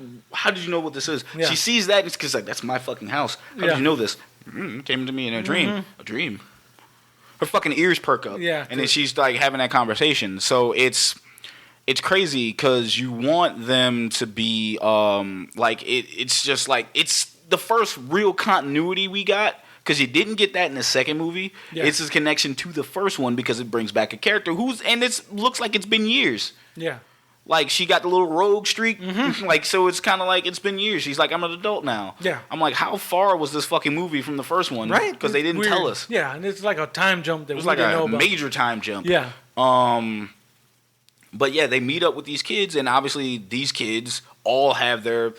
you know what this is? Yeah. She sees that it's because like that's my fucking house. How Yeah. did you know this? It came to me in a dream. A dream. Her fucking ears perk up. Yeah, And then she's like having that conversation. So it's crazy because you want them to be like it's just like it's the first real continuity we got because you didn't get that in the second movie. Yeah. It's his connection to the first one because it brings back a character it looks like it's been years. Yeah. Like she got the little rogue streak, Mm-hmm. like so it's kind of like it's been years. She's like, I'm an adult now. Yeah. I'm like, how far was this fucking movie from the first one? Right. Because they didn't Weird. tell us. Yeah, and it's like a time jump that It was we like didn't know a about. major time jump. Yeah. But yeah, they meet up with these kids, and obviously these kids all have their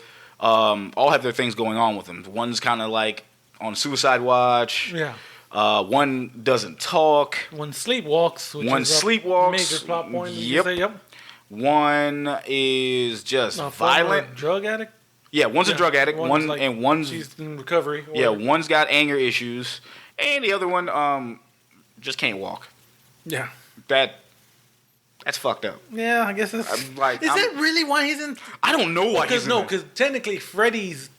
things going on with them. One's kind of like on suicide watch. Yeah. One doesn't talk. One sleepwalks. Which One is a sleepwalks. Major plot point. you Yep. say, yep. One is just A former violent. drug addict. Yeah, one's a Yeah. drug addict. One's like, One's she's in recovery. or yeah, whatever. one's got anger issues, and the other one just can't walk. Yeah. That's fucked up. Yeah, I guess it's. I'm like, is that really why he's in? I don't know why he's Because technically Freddy's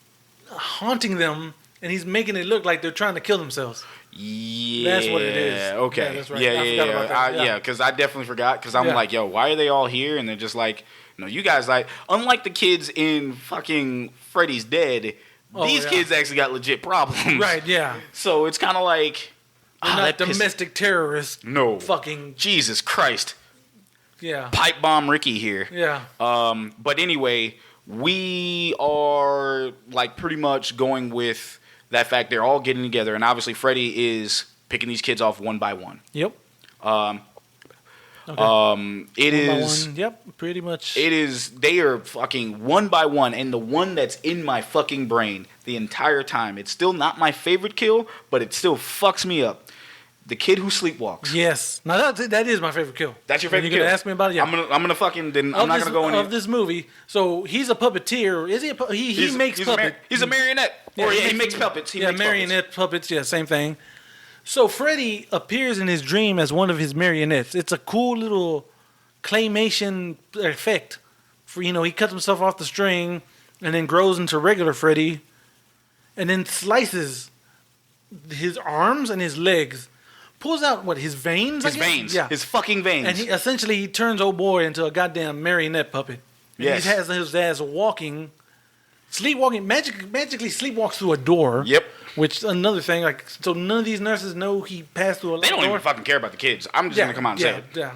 haunting them, and he's making it look like they're trying to kill themselves. Yeah, That's what it is. Okay. Yeah, that's right. Yeah, I yeah, forgot about that. yeah. Yeah. Because I definitely forgot. Because I'm Yeah. like, yo, why are they all here? And they're just like, no, you guys like, unlike the kids in fucking Freddy's Dead, these yeah. kids actually got legit problems. Right. Yeah. So it's kind of like, They're not domestic terrorists. No. Fucking. Jesus Christ. Yeah. Pipe bomb Ricky here. Yeah. But anyway, we are like pretty much going with that fact they're all getting together, and obviously Freddy is picking these kids off one by one. Yep. Okay. It One is. by one. Yep. Pretty much. It is. They are fucking one by one, and the one that's in my fucking brain the entire time. It's still not my favorite kill, but it still fucks me up. The kid who sleepwalks. Yes. Now that is my favorite kill. That's your favorite You're gonna kill? ask me about it. Yeah. I'm gonna fucking. Then I'm not gonna go into of this movie. So he's a puppeteer. Is he? He makes puppets. He's a marionette. He makes puppets. He makes marionette puppets. Yeah, same thing. So Freddy appears in his dream as one of his marionettes. It's a cool little claymation effect. For he cuts himself off the string and then grows into regular Freddy, and then slices his arms and his legs. Pulls out his veins. His I guess? veins. Yeah. His fucking veins. And he essentially turns old boy into a goddamn marionette puppet. And Yes. he has his ass sleepwalking, magically sleepwalks through a door. Yep. Which another thing, so none of these nurses know he passed through a They don't door. even fucking care about the kids. I'm just gonna come out and say it. Yeah.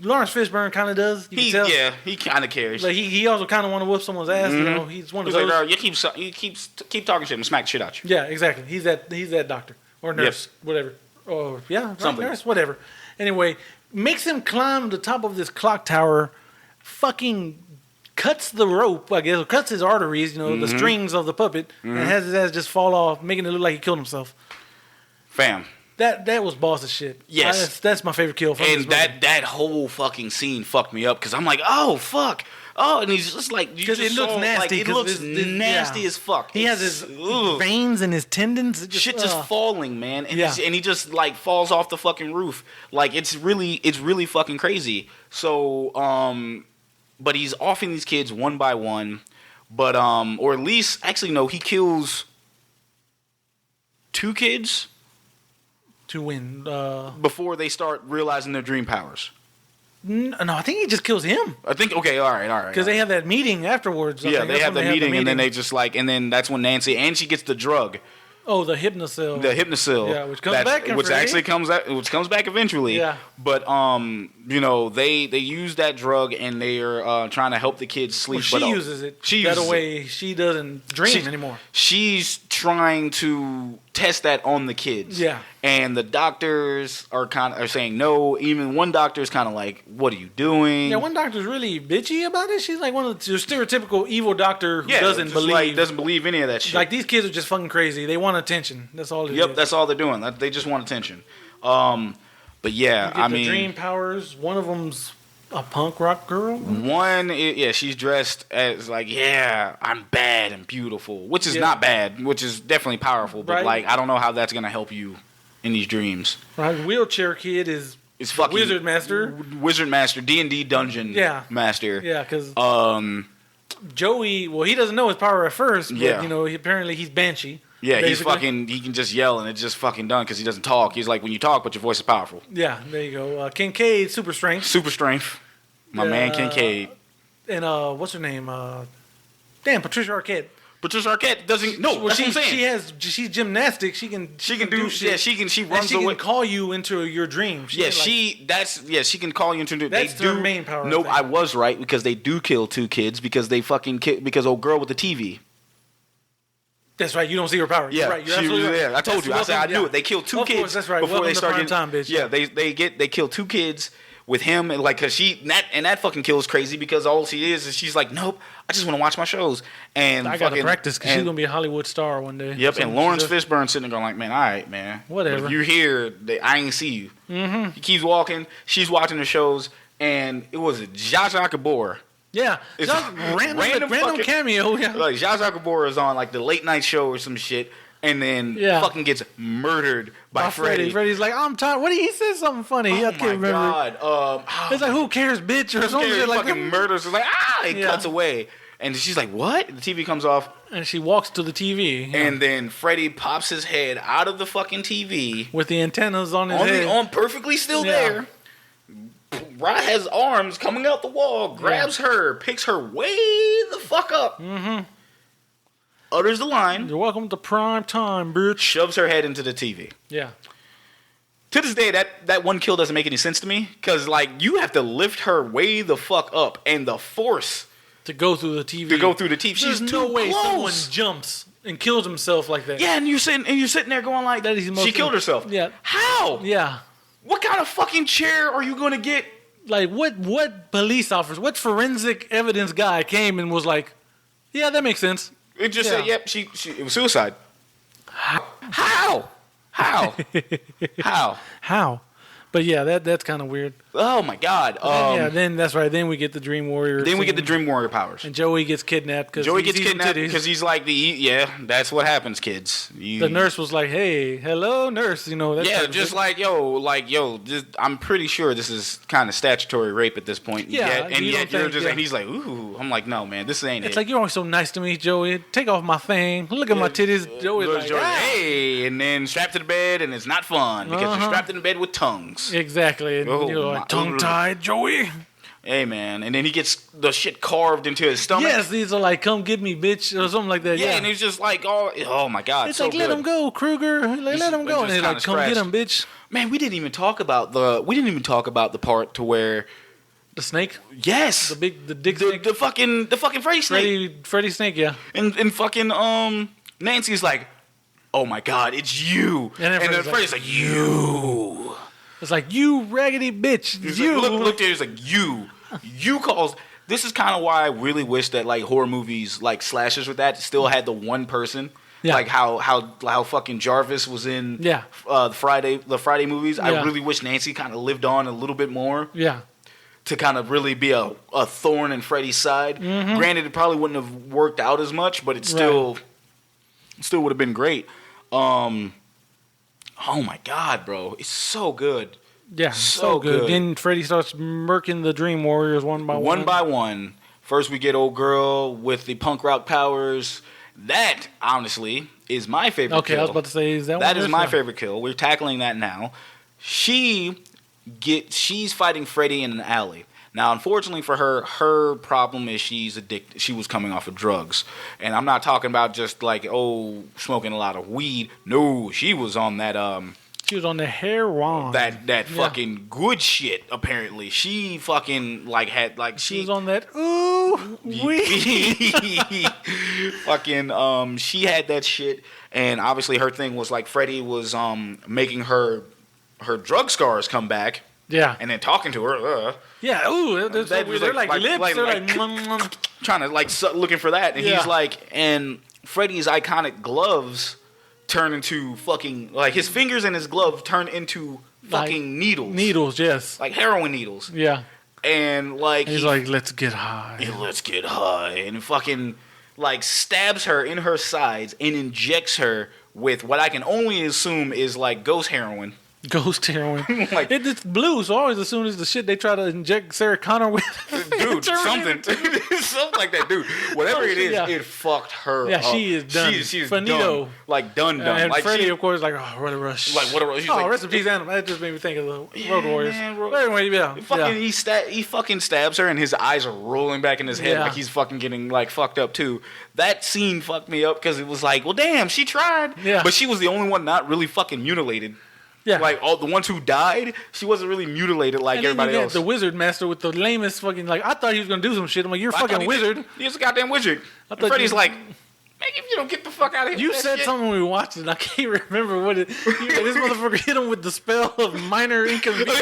Lawrence Fishburne kind of does. You can tell. He kind of cares. Like he also kind of want to whip someone's ass. He's one of He's like, those. "Bro, you keep talking shit and smack the shit out you." Yeah, exactly. He's that doctor or nurse, whatever. Or right, Something. nurse, whatever. Anyway, makes him climb the top of this clock tower, fucking cuts the rope, I guess, or cuts his arteries, the strings of the puppet, and has his ass just fall off, making it look like he killed himself. Fam. That was boss as shit. Yes. That's my favorite kill from this movie. that whole fucking scene fucked me up because I'm like, oh, fuck. Oh, and he's just like, because it looks nasty. Like, it looks nasty as fuck. He has his veins and his tendons. Shit just falling, man. And, and he just like falls off the fucking roof. Like it's really fucking crazy. So, but he's offing these kids one by one. But or at least actually no, he kills 2 kids to win before they start realizing their dream powers. No, I think he just kills him. I think, okay, all right. Because they have that meeting afterwards. Yeah, they have the meeting, and then they just like, and then that's when Nancy, and she gets the drug. Oh, the hypnocil. Yeah, which comes back. Which actually comes back eventually. Yeah. But they use that drug, and they are trying to help the kids sleep. Well, she uses it. That way she doesn't dream anymore. She's trying to test that on the kids. Yeah. And the doctors are saying no. Even one doctor is kind of like, "What are you doing?" Yeah, one doctor's really bitchy about it. She's like one of the stereotypical evil doctor who doesn't believe any of that shit. Like, these kids are just fucking crazy. They want attention. That's all it is. Yep, that's all they're doing. They just want attention. But yeah, the dream powers. One of them's a punk rock girl. One, she's dressed as like, I'm bad and beautiful, which is not bad, which is definitely powerful. But like, I don't know how that's gonna help you in these dreams. Right, wheelchair kid is fucking wizard master, D&D dungeon master. Yeah, because Joey, well, he doesn't know his power at first, but apparently he's Banshee. Yeah, he can just yell and it's just fucking done because he doesn't talk. He's like, when you talk, but your voice is powerful. Yeah, there you go. Kincaid, super strength. My man Kincaid. And what's her name? Patricia Arquette. Patricia Arquette doesn't. No, that's what I'm saying. She's gymnastics. She can do shit. Yeah, she runs away. She can call you into your dream. She can call you into. That's their main power. No, I was right because they do kill 2 kids because they fucking because old girl with the TV. That's right. You don't see her power. Yeah, you're right. You're absolutely right. Yeah, I told you. I knew it. They killed 2 kids. Course, that's right. Before they start getting time, bitch. Yeah, they kill 2 kids with him, and like, cause that fucking kill is crazy because all she is she's like, nope, I just want to watch my shows, and I gotta practice because she's gonna be a Hollywood star one day. Yep, and Lawrence Fishburne sitting there going like, man, all right, man, whatever. But if you're here, I ain't see you. Mm-hmm. He keeps walking. She's watching the shows, and it was Zsa Zsa Gabor. Yeah, it's random cameo. Yeah, like Zsa Zsa Gabor is on like the late night show or some shit. And then fucking gets murdered by Freddy. Freddy's like, I'm tired. What he said something funny. I can't remember. God. It's like, who cares, bitch, or something like like that. Fucking murders. It's like, He cuts away, and she's like, what? The TV comes off, and she walks to the TV. Yeah. And then Freddy pops his head out of the fucking TV with the antennas on his head, on perfectly still there. Right, has arms coming out the wall, grabs her, picks her way the fuck up. Mm-hmm. Utters the line, "You're welcome to prime time, bitch." Shoves her head into the TV. Yeah. To this day, that one kill doesn't make any sense to me because like you have to lift her way the fuck up, and the force to go through the TV. She's no way someone jumps and kills himself like that. Yeah, and you're sitting there going like, she killed herself. Yeah. How? Yeah. What kind of fucking chair are you gonna get? Like what police officer, what forensic evidence guy came and was like, yeah, that makes sense. It just said, yep, it was suicide. How? But yeah, that's kind of weird. Oh my god. Then that's right. Then we get the Dream Warrior. We get the Dream Warrior powers. And Joey gets kidnapped because he's like that's what happens, kids. The nurse was like, "Hey, hello, nurse." Just like I'm pretty sure this is kind of statutory rape at this point. Yeah, and he's like, "Ooh." I'm like, "No, man, this ain't it." It's like, you're always so nice to me, Joey. Take off my thing. Look at my titties. Joey's like, hey, and then strapped to the bed, and it's not fun because you're strapped in the bed with tongues. Exactly. And you're like, tongue-tied, Joey. Hey, man. And then he gets the shit carved into his stomach. Yes, these are like, come get me, bitch, or something like that. Yeah, and he's just like, oh my God. It's so like, let him go, Krueger. Let him go. And he's like, come get him, bitch. Man, we didn't even talk about the part to where... The snake? Yes. The dick snake? The fucking Freddy snake. Freddy snake, yeah. And fucking, Nancy's like, oh my God, it's you. And then Freddy's like, you. It's like, you raggedy bitch. You. Look there, it's like, you. You caused This is kind of why I really wish that like horror movies, like slashers with that, still had the one person. Yeah. Like how fucking Jarvis was in the Friday movies. Yeah. I really wish Nancy kind of lived on a little bit more. Yeah. To kind of really be a thorn in Freddy's side. Mm-hmm. Granted, it probably wouldn't have worked out as much, but it still would have been great. Oh my God, bro. It's so good. Yeah, so good. Then Freddy starts murking the Dream Warriors one by one. One by one. First we get old girl with the punk rock powers. That, honestly, is my favorite kill. Okay, I was about to say, is that That is my favorite kill. We're tackling that now. She's fighting Freddy in an alley. Now, unfortunately for her problem is she's addicted. She was coming off of drugs. And I'm not talking about just like, smoking a lot of weed. No, she was on that, she was on the heroin. That fucking good shit, apparently. She fucking, like, had, like... She was on that, ooh, wee. Fucking, she had that shit. And obviously her thing was, like, Freddy was making her drug scars come back. Yeah. And then talking to her. Yeah, ooh, they're like lips. They're like trying to, like, looking for that. And he's like... And Freddy's iconic gloves... turn into fucking, like, his fingers and his gloves turn into fucking needles. Needles, yes. Like heroin needles. Yeah. And, like... He's like, let's get high. Yeah, let's get high. And fucking, like, stabs her in her sides and injects her with what I can only assume is, like, ghost heroin. Ghost heroin. Like, it's blue, so always as soon as the shit they try to inject Sarah Connor with. Dude, something. Something like that, dude. Whatever it is, it fucked her up. Yeah, she is done. She's done. Like, done. And like, Freddy, of course, like, oh, what a rush. Like, what a rush. She's rest in peace, animal. That just made me think of the Road Warriors. Man, but anyway, He fucking stabs her, and his eyes are rolling back in his head like he's fucking getting, like, fucked up, too. That scene fucked me up because it was like, well, damn, she tried. Yeah. But she was the only one not really fucking mutilated. Yeah. Like, all the ones who died, she wasn't really mutilated like everybody else. The wizard master with the lamest fucking, like, I thought he was going to do some shit. I'm like, you're a fucking wizard. He's a goddamn wizard. And Freddy's like, man, if you don't get the fuck out of here. You said something when we watched it, and I can't remember what it. This motherfucker hit him with the spell of minor inconvenience.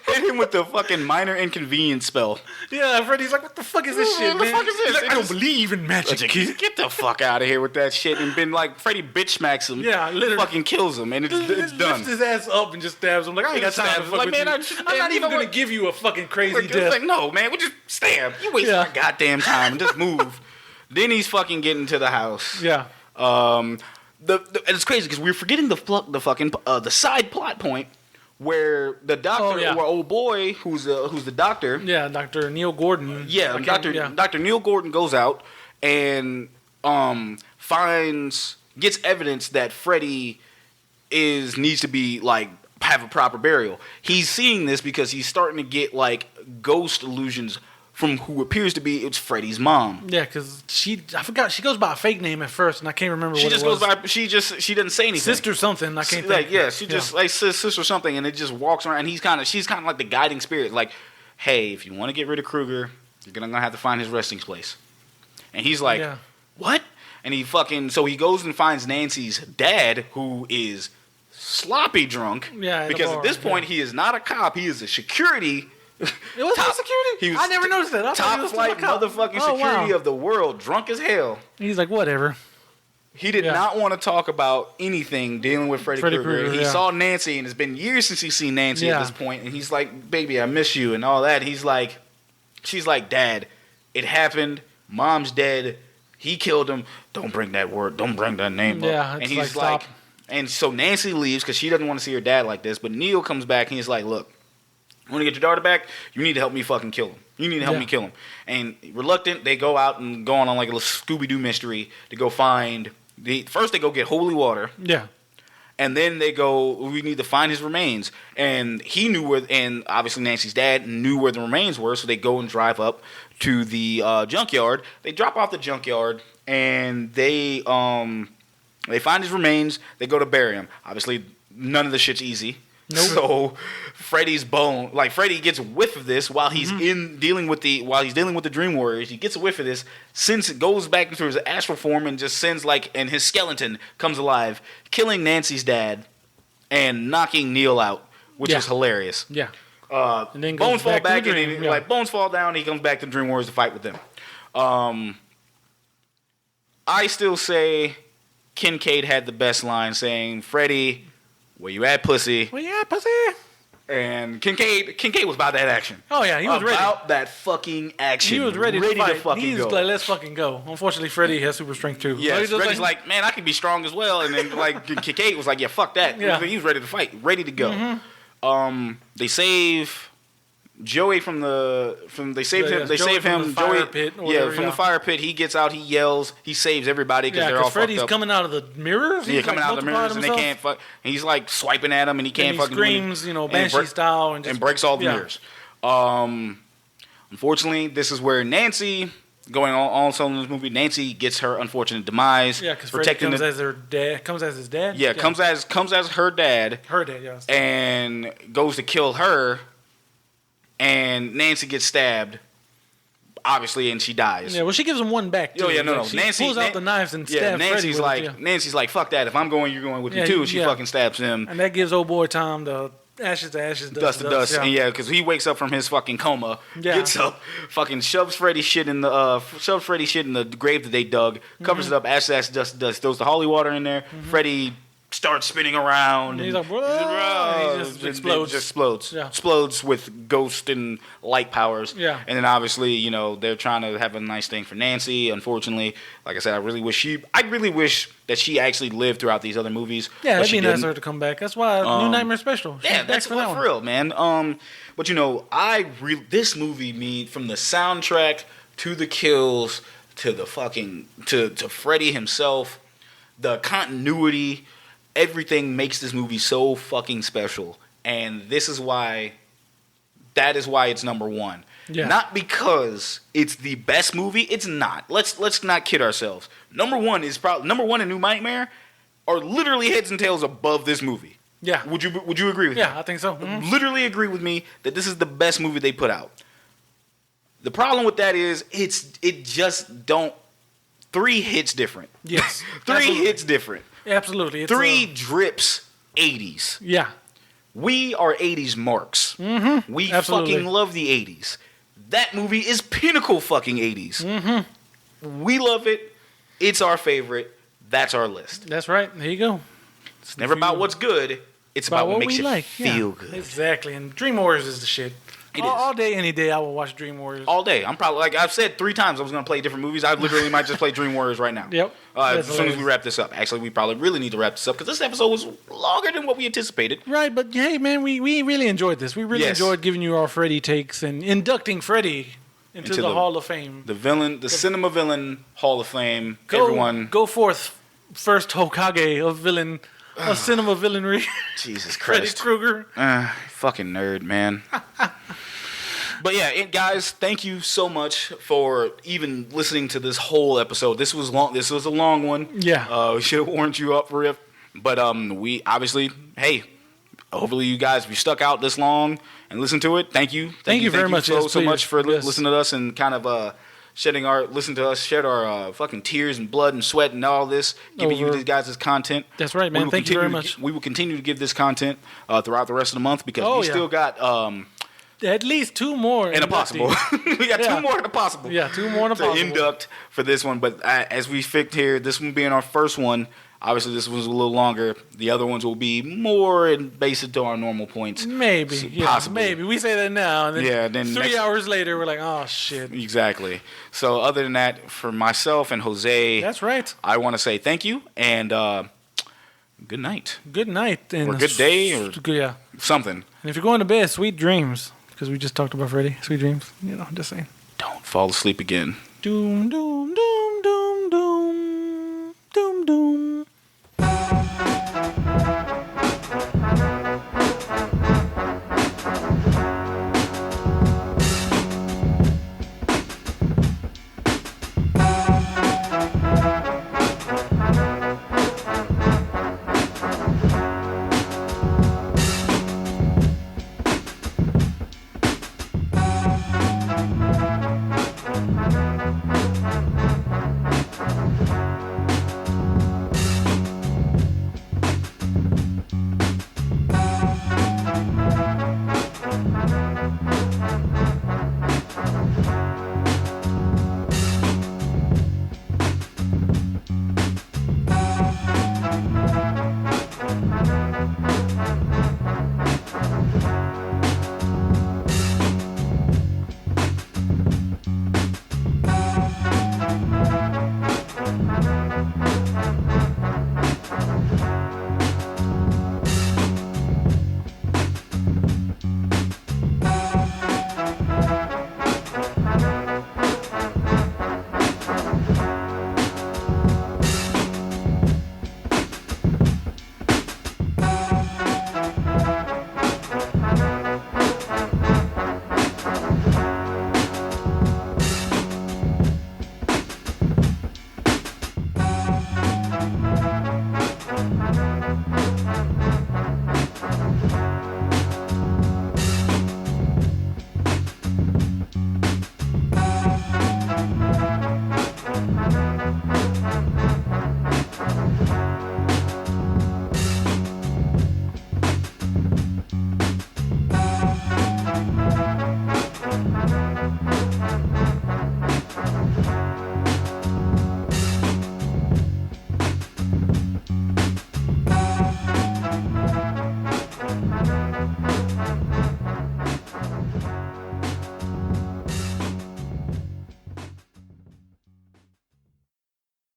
Hit him with the fucking minor inconvenience spell. Yeah, Freddy's like, what the fuck is this shit, man? What the fuck is this? Like, I don't believe in magic. Get the fuck out of here with that shit. And been like, Freddy bitch smacks him. Yeah, literally. Fucking kills him. And it's done. Lifts his ass up and just stabs him. Like, I ain't got time to fuck with you. I'm not even going to give you a fucking crazy death. Like, no, man, we just stab. You waste my goddamn time and just move. Then he's fucking getting to the house. Yeah. And it's crazy because we're forgetting the side plot point. Where the doctor, or old boy, who's the doctor, Dr. Neil Gordon, Dr. Neil Gordon goes out and gets evidence that Freddy needs to be like have a proper burial. He's seeing this because he's starting to get like ghost illusions from who appears to be Freddy's mom. Yeah, because I forgot, she goes by a fake name at first, and I can't remember what it was. She doesn't say anything. Sister something, I can't think. She just like sister something, and it just walks around, and she's kind of like the guiding spirit. Like, hey, if you want to get rid of Krueger, you're gonna have to find his resting place. And he's like, what? And so he goes and finds Nancy's dad, who is sloppy drunk. Yeah, because at this point he is not a cop; he is a security. It was top security? I never noticed that. Top flight motherfucking security of the world, drunk as hell. He's like, whatever. He did not want to talk about anything dealing with Freddy Krueger. He saw Nancy, and it's been years since he's seen Nancy at this point, and he's like, baby, I miss you, and all that. She's like, Dad, it happened. Mom's dead. He killed him. Don't bring that name up. And he's like, and so Nancy leaves because she doesn't want to see her dad like this, but Neil comes back, and he's like, look, you want to get your daughter back? You need to help me fucking kill him. You need to help me kill him. And reluctant, they go out and go on like a little Scooby-Doo mystery to go find... First, they go get holy water. Yeah. And then they go, we need to find his remains. And he knew where... And obviously Nancy's dad knew where the remains were, so they go and drive up to the junkyard. They drop off the junkyard, and they find his remains. They go to bury him. Obviously, none of the shit's easy. Nope. So Freddy's Freddy gets a whiff of this while he's dealing with the Dream Warriors. He gets a whiff of this, goes back into his astral form and just and his skeleton comes alive, killing Nancy's dad and knocking Neil out, which is hilarious. Yeah. And then goes Bones fall back to back, the and dream, then, yeah. like Bones fall down. He comes back to the Dream Warriors to fight with them. I still say Kincaid had the best line, saying, "Freddy, where you at, pussy?" Well, yeah, pussy. And Kincaid was about that action. Oh yeah, he was ready. About that fucking action. He was ready to fight. fucking He's go. like, let's fucking go. Unfortunately, Freddy has super strength too. Yeah, So he's just Freddy's like, man, I can be strong as well. And then like Kincaid was like, yeah, fuck that. Yeah. He was ready to fight, ready to go. They save Joey from they saved him. They Joey save from him. the fire Joey, pit or yeah, whatever, from yeah. the fire pit. He gets out. He yells. He saves everybody because yeah, they're all because Freddy's fucked up. coming out of the mirrors. Yeah, He's coming like out of the mirrors and they multiplying can't fuck. And he's like swiping at him and he can't himself. fucking And he do screams, anything. Banshee style, and just breaks all the yeah. mirrors. Unfortunately, this is where Nancy, going also in this movie, Nancy gets her unfortunate demise. Yeah, because Freddy comes as her dad. Comes as his dad. Yeah, comes as her dad. Her dad, yes. And goes to kill her. And Nancy gets stabbed, obviously, and she dies. Yeah, well, she gives him one back too. Oh yeah, no. She Nancy pulls out the knives and stabs Nancy's Freddy like, with it, Nancy's like, fuck that. If I'm going, you're going with me Yeah, too. She yeah. fucking stabs him. and that gives old boy time to ashes to ashes, Dust to dust, and yeah, because he wakes up from his fucking coma, Yeah. gets up, fucking shoves Freddy's shit in the grave that they dug, covers it up, ashes, dust to dust, throws the holy water in there. Freddy starts spinning around, And he's and like, and he just explodes. Yeah. Explodes with ghost and light powers. Yeah. And then obviously, they're trying to have a nice thing for Nancy. Unfortunately, like I said, I really wish that she actually lived throughout these other movies. Yeah, but it'd she be nice didn't. for her to come back. That's why New Nightmare Special. She's Yeah, back that's for that for one. real, man. But this movie, from the soundtrack to the kills to the fucking to Freddy himself, the continuity, everything makes this movie so fucking special, and that is why it's number one. Yeah. Not because it's the best movie. It's not. Let's not kid ourselves. Number one and New Nightmare are literally heads and tails above this movie. Yeah. Would you agree with me? Yeah, I think so. Mhm. Literally agree with me that this is the best movie they put out. The problem with that is it just don't. 3 hits different. Yes. 3 absolutely. hits different. Absolutely. It's 3 drips 80s. Yeah. We are 80s marks. Mm-hmm. We Absolutely. fucking love the 80s. That movie is pinnacle fucking 80s. Mm-hmm. We love it. It's our favorite. That's our list. That's right. There you go. It's never about what's good. It's about what makes we you like. feel Yeah. good. Exactly. And Dream Warriors is the shit. It all is. day, any day, I will watch Dream Warriors. All day. I'm probably, like I've said 3 times I was going to play different movies. I literally might just play Dream Warriors right now. Yep. As That's soon as we hilarious. wrap this up. Actually, we probably really need to wrap this up because this episode was longer than what we anticipated. Right, but hey, man, we really enjoyed this. We really Yes. enjoyed giving you our Freddy takes and inducting Freddy into the Hall of Fame. The Cinema Villain Hall of Fame. Go forth, first Hokage of cinema villainry. Jesus Freddy Christ. Krueger. Fucking nerd, man. But yeah, guys, thank you so much for even listening to this whole episode. This was long. This was a long one. Yeah. We should have warned you up for it. But we obviously, hey, hopefully you guys, if you stuck out this long and listened to it, thank you. Thank you very much. Flo, Yes, so please. much for Yes. listening to us and kind of shed our fucking tears and blood and sweat and all this, giving you these guys' content. That's right, man. Thank you very much. We will continue to give this content throughout the rest of the month because we yeah. still got At least 2 more. and a possible. We got 2 more and a possible. Yeah, 2 more and a to possible. induct for this one. But as we fixed here, this one being our first one, obviously this one's a little longer. The other ones will be more and based on our normal points. Maybe. So Yeah, possibly. maybe. We say that now. And then, 3 next- hours later, we're like, oh, shit. Exactly. So other than that, for myself and Jose, That's right. I want to say thank you and good night. Good night. And Or good day, or yeah. something. And if you're going to bed, sweet dreams. Because we just talked about Freddy. Sweet dreams. Just saying. Don't fall asleep again. Doom, doom, doom, doom, doom. Doom, doom.